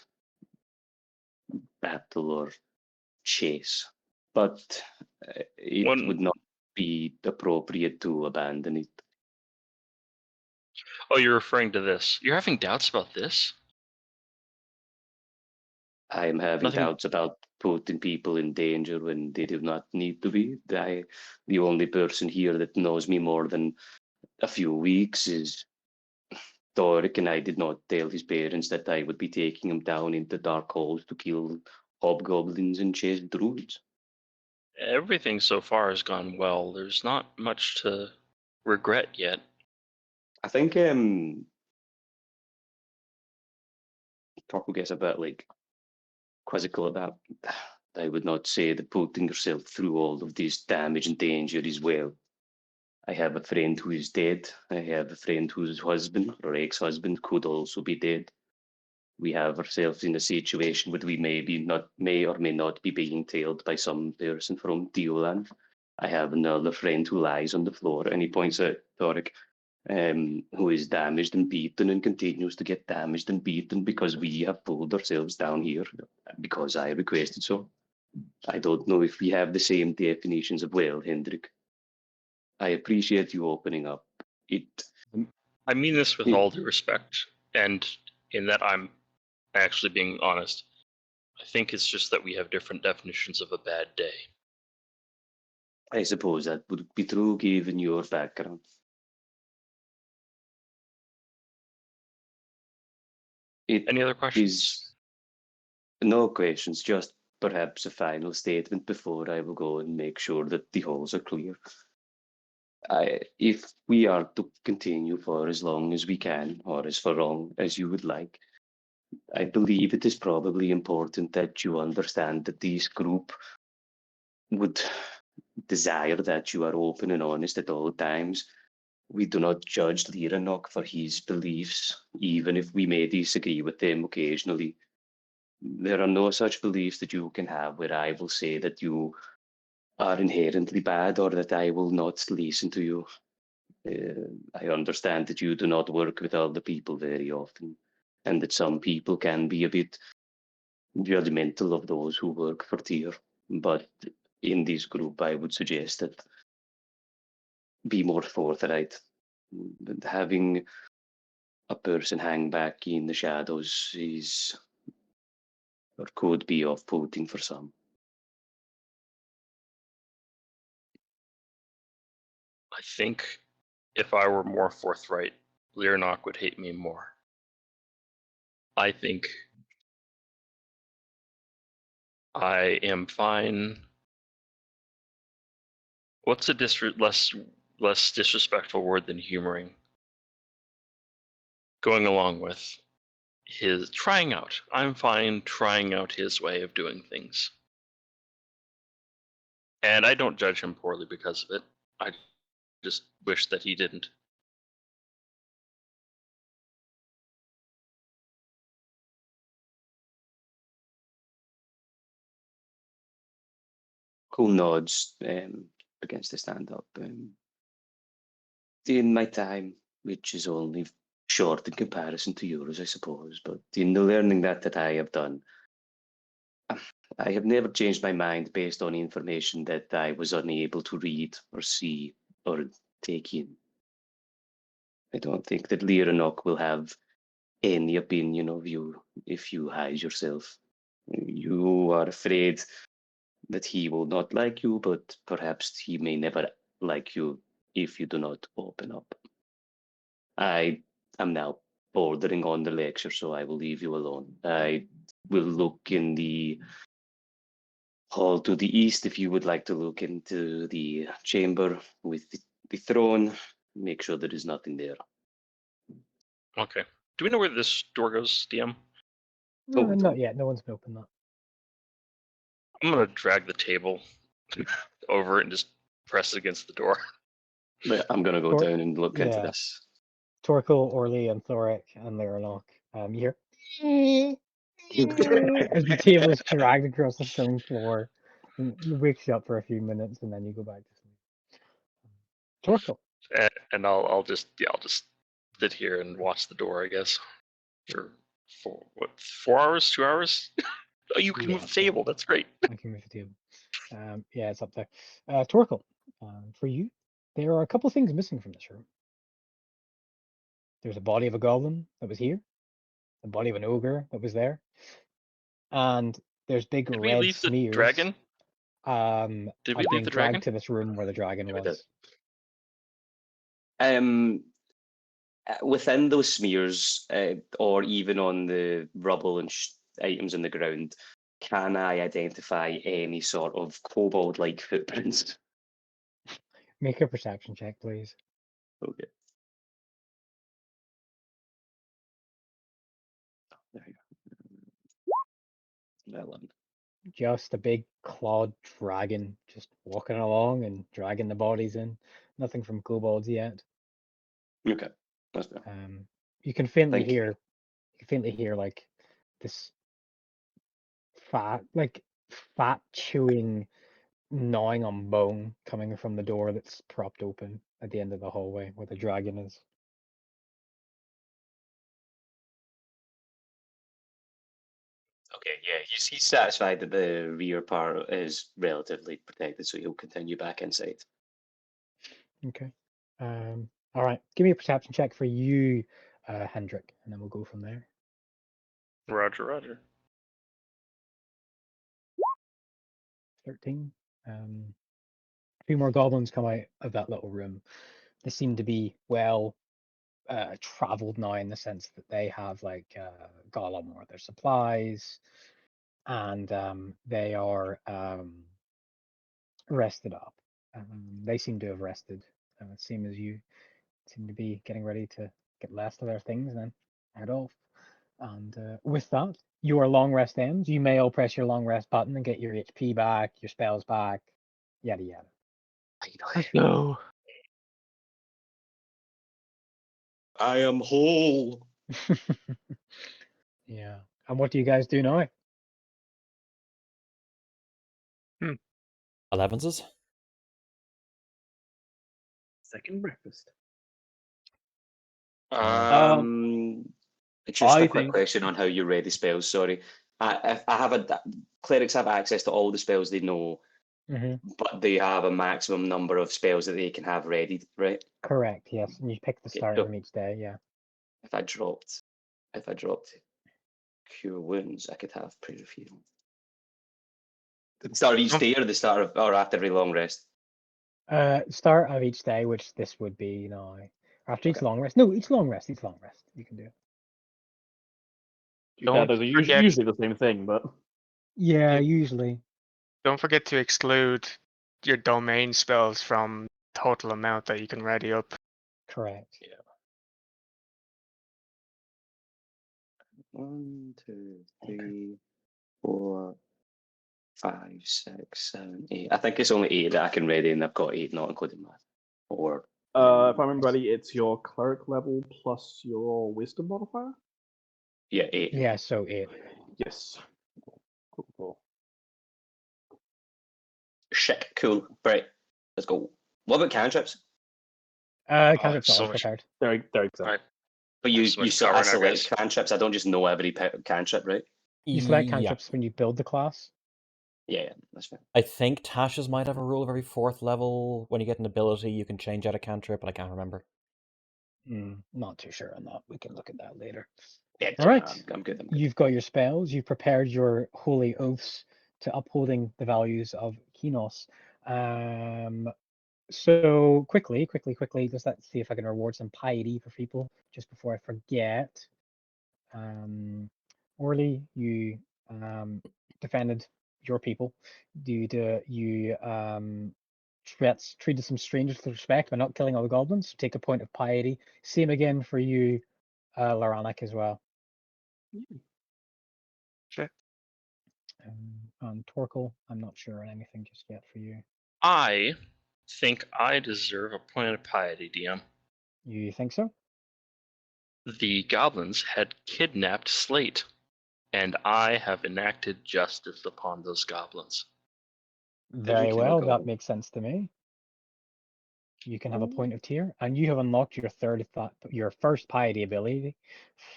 battle or chase. But it would not be appropriate to abandon it. Oh, you're referring to this. You're having doubts about this? I am having Nothing. doubts about putting people in danger when they do not need to be. The only person here that knows me more than a few weeks is Doric, and I did not tell his parents that I would be taking him down into dark holes to kill hobgoblins and chase druids. Everything so far has gone well. There's not much to regret yet. I think Torko gets a bit like quizzical about. I would not say that putting yourself through all of this damage and danger is well. I have a friend who is dead. I have a friend whose husband or ex-husband could also be dead. We have ourselves in a situation where we may or may not be being tailed by some person from Dioland. I have another friend who lies on the floor, and he points at Thoric, who is damaged and beaten and continues to get damaged and beaten because we have pulled ourselves down here because I requested so. I don't know if we have the same definitions of well, Hendrik. I appreciate you opening up. I mean this with all due respect, and in that I'm actually being honest. I think it's just that we have different definitions of a bad day. I suppose that would be true given your background. Any other questions? No questions, just perhaps a final statement before I will go and make sure that the holes are clear. If we are to continue for as long as we can, or as for long as you would like, I believe it is probably important that you understand that this group would desire that you are open and honest at all times. We do not judge Liranok for his beliefs, even if we may disagree with them occasionally. There are no such beliefs that you can have where I will say that you are inherently bad or that I will not listen to you. I understand that you do not work with other people very often, and that some people can be a bit judgmental of those who work for Tyr. But in this group, I would suggest that be more forthright. But having a person hang back in the shadows is or could be off-putting for some. I think if I were more forthright, Learnock would hate me more. I think I am fine. What's a less disrespectful word than humoring? Going along with his trying out. I'm fine trying out his way of doing things. And I don't judge him poorly because of it. I just wish that he didn't. Cool nods against the stand-up. In my time, which is only short in comparison to yours, I suppose, but in the learning that I have done, I have never changed my mind based on information that I was unable to read or see or take in. I don't think that Liranok will have any opinion of you if you hide yourself. You are afraid that he will not like you, but perhaps he may never like you if you do not open up. I am now bordering on the lecture, so I will leave you alone. I will look in the hall to the east if you would like to look into the chamber with the throne. Make sure there is nothing there. Okay. Do we know where this door goes, DM? No, Oh, not yet. No one's been opened that. I'm gonna drag the table over it and just press it against the door. But I'm gonna go down and look into yeah. this. Torkel, Orly, and Thoric, and Leronok. You hear as the table is dragged across the stone floor. And you wakes you up for a few minutes, and then you go back to sleep. Torkel. And I'll just sit here and watch the door, I guess. For 4 hours, 2 hours? Oh, you can move the table. That's great. I can move the table. Yeah, it's up there. Torkel, for you, there are a couple things missing from this room. There's a body of a goblin that was here, the body of an ogre that was there, and there's big Did we red leave the smears. dragon? Did we leave the dragon? to this room where the dragon We was. Within those smears, or even on the rubble and items on the ground, can I identify any sort of kobold-like footprints? Make a perception check, please. Okay. There you go. Well done. Just a big clawed dragon just walking along and dragging the bodies in. Nothing from kobolds yet. Okay, that's fair. You can faintly Thank you. hear like this fat chewing, gnawing on bone coming from the door that's propped open at the end of the hallway where the dragon is. Okay, yeah, he's satisfied that the rear part is relatively protected, so he'll continue back inside. Okay. All right. Give me a perception check for you, Hendrik, and then we'll go from there. Roger. 13. A few more goblins come out of that little room. They seem to be well traveled now in the sense that they have got a lot more of their supplies, and they are rested up. They seem to have rested, same as you seem to be getting ready to get last of their things and then head off. And with that, your long rest ends. You may all press your long rest button and get your HP back, your spells back, yada yada. Let's go. I am whole. Yeah. And what do you guys do now? 11s? Second breakfast. Just I a quick think- question on how you read the spells. Sorry, I have clerics have access to all the spells they know. but they have a maximum number of spells that they can have ready, right? Correct. Yes, and you pick the Okay, start cool. of them each day. Yeah. If I dropped Cure Wounds, I could have Prayer of Healing. The start of each day, or the start of, or after every long rest? Start of each day, which this would be now. After each Okay. long rest. No, each long rest. Each long rest. You can do it. Yeah, Don't those are forget- usually the same thing, but Yeah, Yeah. usually. Don't forget to exclude your domain spells from total amount that you can ready up. Correct. 1, 2, 3, 4, 5, 6, 7, 8. I think it's only 8 that I can ready, and I've got 8, not including math. Or if I remember rightly, it's your cleric level plus your wisdom modifier. yeah, 8. Yeah, so 8. Yes. Cool. Shit, cool. Right, let's go. What about cantrips? Cantrips so are much- prepared. They're exempt. Alright. But you, There's so much so power I in our select guys. cantrips. I don't just know every cantrip, right? You select Yeah. cantrips when you build the class. Yeah, that's fine. I think Tasha's might have a rule of every 4th level. When you get an ability, you can change out a cantrip, but I can't remember. Not too sure on that. We can look at that later. Yeah, All right. I'm good. You've got your spells. You've prepared your holy oaths to upholding the values of Kinos. So quickly, just let's see if I can reward some piety for people just before I forget. Orly, you defended your people. You treated some strangers with respect by not killing all the goblins. Take a point of piety. Same again for you, Loranic, as well. Shit. On Torkel, I'm not sure on anything just yet for you. I think I deserve a point of piety, DM. You think so? The goblins had kidnapped Slate, and I have enacted justice upon those goblins. Very kill a well, that goblin? makes sense to me. You can have a point of tier, and you have unlocked your your first piety ability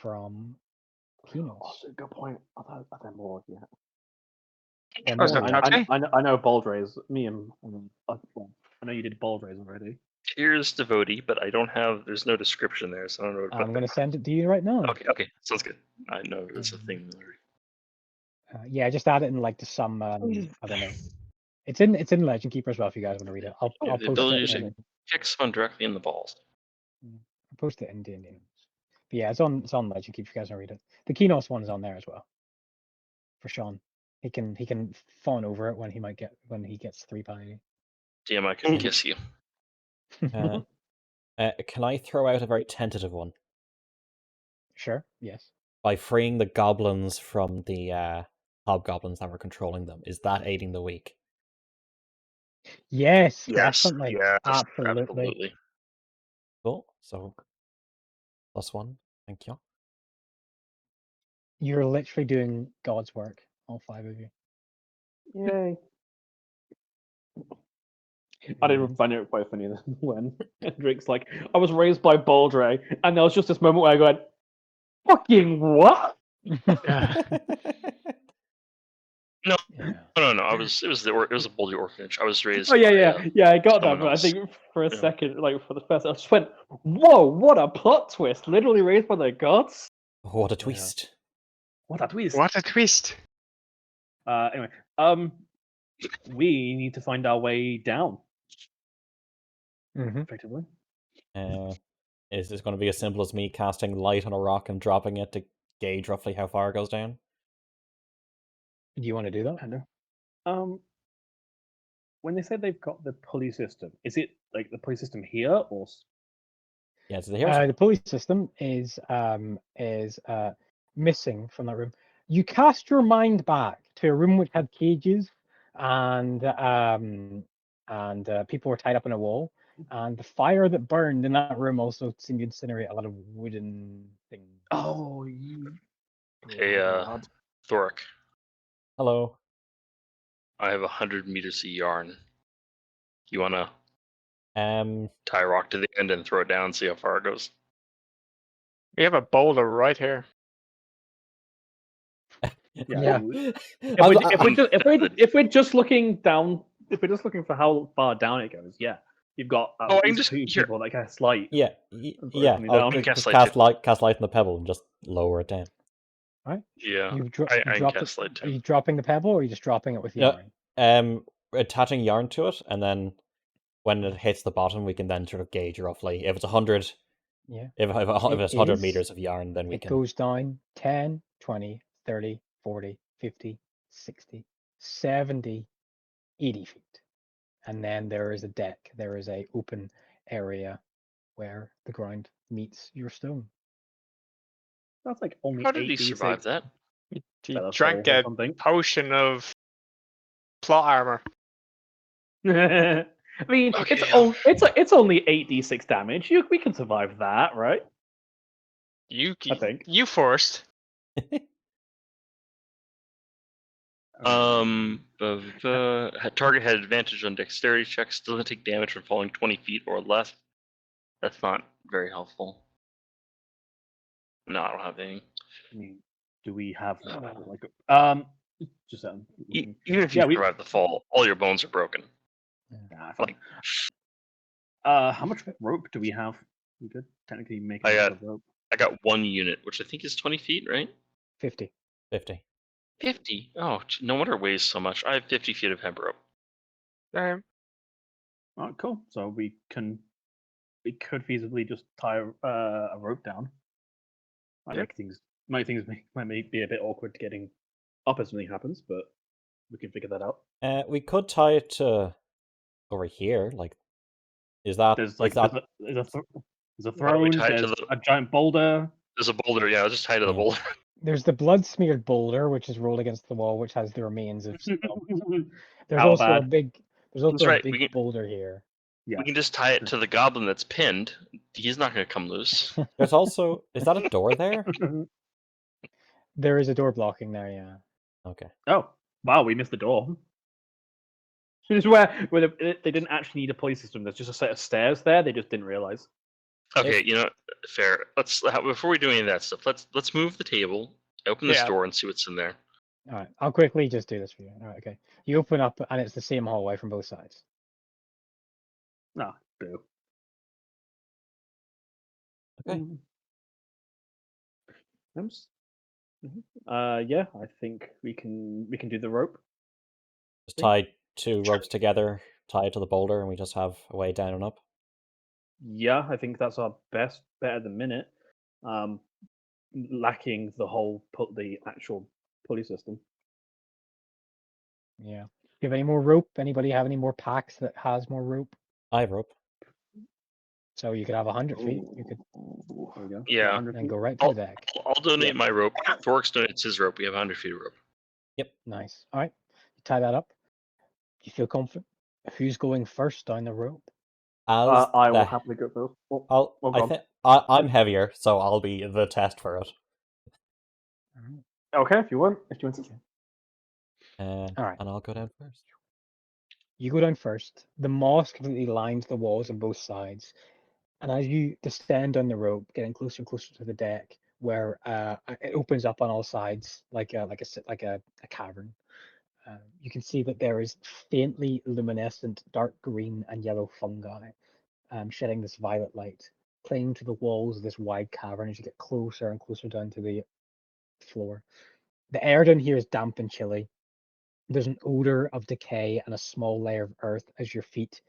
from Kinos. Also, good point. I thought more. Yeah. Or Oh, is that more, Touchy? I know Boulder's. Me and I know you did Boulder's already. Tears devotee, but I don't have. There's no description there, so I don't know. What to put I'm going to there. send it to you right now. Okay, sounds good. I know there's a thing. Yeah, just add it in like to some. I don't know. It's in Legend Keeper as well if you guys want to read it. I'll Yeah, the post ability it. to kick someone directly in the balls. I'll post it in D&D. But yeah, it's on Legend Keeper if you guys want to read it. The Kinos one is on there as well. For Sean, he can fawn over it when he gets 3 piety. DM, I can kiss you. Can I throw out a very tentative one? Sure. Yes. By freeing the goblins from the hobgoblins that were controlling them, is that aiding the weak? Yes, Yes, definitely. yes, Absolutely. absolutely. Cool. So +1. Thank you. You're literally doing God's work, all 5 of you. Yay. I didn't find it quite funny when Drake's like, I was raised by Boulder, and there was just this moment where I went, fucking what? No, Yeah. no. It was a Boulder orphanage. I was raised. Oh yeah, by, I got that, someone but I else. think for a Yeah. second, like for the first, I just went, "Whoa, what a plot twist! Literally raised by the gods. What a twist! What a twist!" What a twist! Anyway, we need to find our way down. Effectively. Is this going to be as simple as me casting light on a rock and dropping it to gauge roughly how far it goes down? Do you want to do that? Kind of. When they say they've got the pulley system, is it like the pulley system here or? Yeah, it's here. The pulley system is missing from that room. You cast your mind back to a room which had cages and people were tied up in a wall, and the fire that burned in that room also seemed to incinerate a lot of wooden things. Oh, you. Hey, Thoric, Hello. I have 100 meters of yarn. You wanna Um, tie a rock to the end and throw it down and see how far it goes? We have a boulder right here. Yeah. Yeah. If we're just looking down if we're just looking for how far down it goes, yeah, you've got Oh, I can least just- two here. people that cast light. Yeah, yeah. coming I'll down. just Cast light cast light on the pebble and just lower it down. Right? Yeah, You I can drop cast light Are you too. dropping the pebble, or are you just dropping it with No. yarn? Attaching yarn to it, and then when it hits the bottom, we can then sort of gauge roughly if it's 100. Yeah. If it's 100 meters of yarn, then we It can. goes down 10, 20, 30, 40, 50, 60, 70, 80 feet. And then there is a deck. There is a open area where the ground meets your stone. That's like only How did he 8d6. survive that? He Better drank fall or a something. potion of plot armor. I mean, Okay, it's only 8d6 damage. We can survive that, right? I think. You first. Target had advantage on dexterity checks. Doesn't take damage from falling 20 feet or less. That's not very helpful. No, I don't have any. I mean, do we have like just Even if you survive the fall, all your bones are broken. like, how much rope do we have? We could technically make I another got- rope. I got 1 unit, which I think is 20 feet, right? 50. 50. 50. Oh, no wonder it weighs so much. I have 50 feet of hemp rope. Alright, cool. So we could feasibly just tie a rope down. Might be a bit awkward getting up as something happens, but we can figure that out. We could tie it to over here. Like, is that There's is that a Why don't we throne. tie it to There's a giant boulder. There's a boulder. Yeah, I'll just tie it to the Yeah. boulder. There's the blood-smeared boulder, which is rolled against the wall, which has the remains of stones. There's How also a bad? big That's right, we big can- boulder here. Yeah. We can just tie it to the goblin that's pinned. He's not going to come loose. there's also is that a door there? There is a door blocking there, yeah. Okay. Oh, wow, we missed the door. This is where they didn't actually need a pulley system. There's just a set of stairs there. They just didn't realize. Okay, fair. Before we do any of that stuff, let's move the table, open this Yeah. door, and see what's in there. All right, I'll quickly just do this for you. All right, okay. You open up, and it's the same hallway from both sides. No, boo. Okay. Yeah, I think we can do the rope. Just tie 2 ropes together, tie it to the boulder, and we just have a way down and up. Yeah, I think that's our best bet at the minute. Lacking the actual pulley system. Yeah. Do you have any more rope? Anybody have any more packs that has more rope? I have rope. So you could have 100 feet. You could There we go. Yeah. 100 then feet. go right to the deck. I'll donate my rope. Thorx donates his rope. We have 100 feet of rope. Nice. All right. You tie that up. You feel confident? Who's going first down the rope? As I will the- happily go first. I'm heavier, so I'll be the test for it. Okay, if you want. If you want to. All right. And I'll go down first. You go down first. The moss completely lines the walls on both sides. And as you descend down the rope, getting closer and closer to the deck, where it opens up on all sides like a cavern, you can see that there is faintly luminescent dark green and yellow fungi shedding this violet light, clinging to the walls of this wide cavern as you get closer and closer down to the floor. The air down here is damp and chilly. There's an odor of decay and a small layer of earth as your feet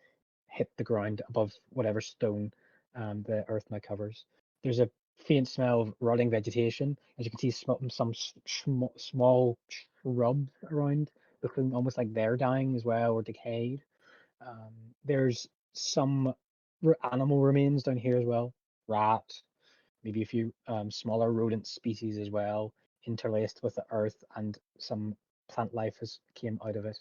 hit the ground above whatever stone the earth now covers. There's a faint smell of rotting vegetation. As you can see, some small shrubs around, looking almost like they're dying as well or decayed. There's some animal remains down here as well. Rats, maybe a few smaller rodent species as well, interlaced with the earth, and some plant life has came out of it.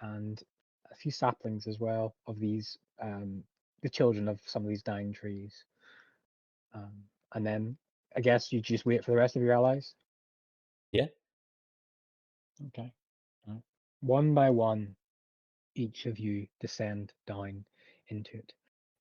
And a few saplings as well of these, the children of some of these dying trees. And then I guess you just wait for the rest of your allies. Yeah. Okay. One by one, each of you descend down into it.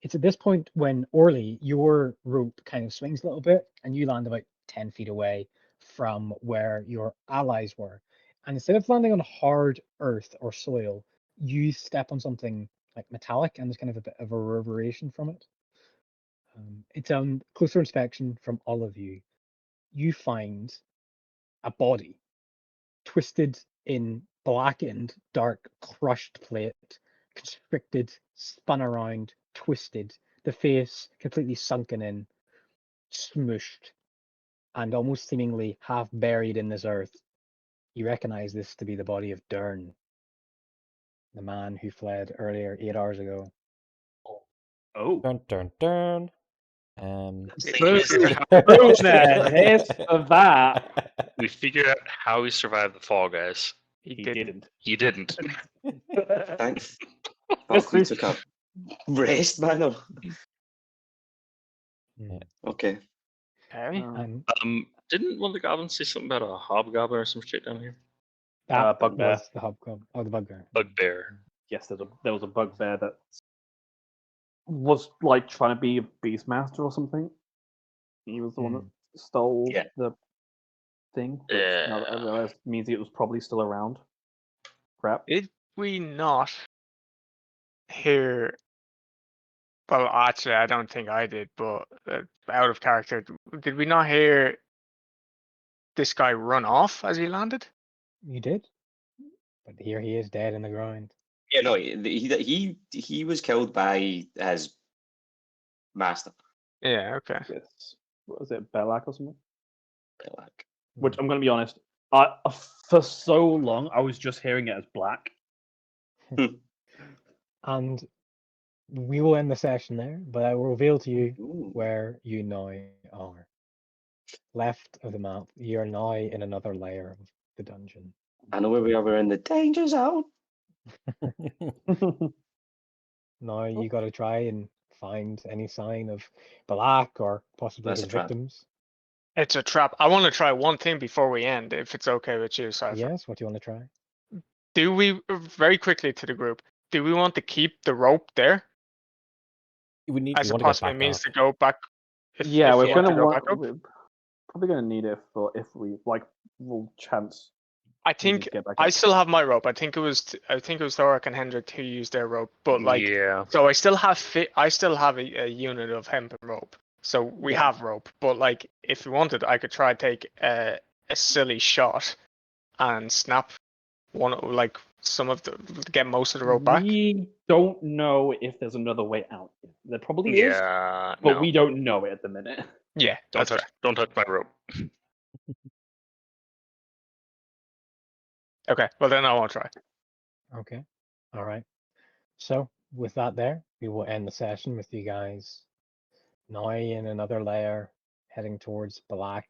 It's at this point when Orly, your rope kind of swings a little bit, and you land about 10 feet away from where your allies were. And instead of landing on hard earth or soil, you step on something like metallic, and there's kind of a bit of a reverberation from it. It's on closer inspection from all of you. You find a body twisted in blackened, dark, crushed plate, constricted, spun around, twisted, the face completely sunken in, smooshed, and almost seemingly half buried in this earth. You recognize this to be the body of Dern, the man who fled earlier 8 hours ago. Oh. Dun dun dun. Bonus for that. We figured out how he survived the fall, guys. He didn't. He didn't. Thanks. Fuck, we took a rest, man. Or... Okay. Okay. Didn't one of the goblins say something about a hobgoblin or some shit down here? That Bugbear. was the hobgoblin. Oh, the bugbear. Bugbear. Yes, there was a bugbear that was like trying to be a beastmaster or something. He was the one that stole the thing. Which, now that I realized, means it was probably still around. Crap. Did we not hear? Well, actually, I don't think I did, but out of character, did we not hear this guy run off as he landed? You did, but here he is, dead in the ground. Yeah, no, he was killed by his master. Yeah. Okay. Yes. What was it, Belak or something? Belak. Which I'm going to be honest, for so long I was just hearing it as black. And we will end the session there, but I will reveal to you Ooh. where you now are. Left of the map, you are now in another layer of the dungeon. I know where we are. We're in the danger zone. Now you got to try and find any sign of Balak or possibly That's his a trap. victims. It's a trap. I want to try one thing before we end, if it's okay with you, Cypher. Yes, what do you want to try? Do we, very quickly to the group, do we want to keep the rope there We need. as We a want to get possible back means up. to go back? If Yeah, we we're want gonna to go want. back up? We're probably gonna need it for if we like roll chance. I we think just get back I up. still have my rope. I think it was Thorak and Hendrik who used their rope, but like, Yeah. so I still have a unit of hemp and rope. So we Yeah. have rope, but like, if we wanted, I could try take a silly shot and snap get most of the rope back. We don't know if there's another way out. There probably is, Yeah. but no. we don't know it at the minute. Yeah, Don't that's touch. Don't touch my rope. okay. Well, then I won't try. Okay. All right. So with that there, we will end the session with you guys now in another layer, heading towards Balak,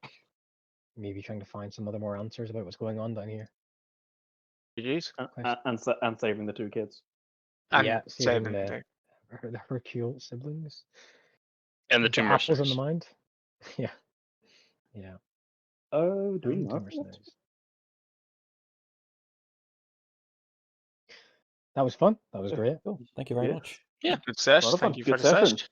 maybe trying to find some other more answers about what's going on down here. GG's. And saving the 2 kids. And yeah, saving saving the Hercule siblings. And the You've two got apples in the mercenaries. mind. Yeah. Yeah. Oh, do we and know two that? mercenaries. That was fun. That was great. Cool. Thank you very Yeah. much. Yeah. Good sesh. A lot of Thank fun. you Good for the sesh. session.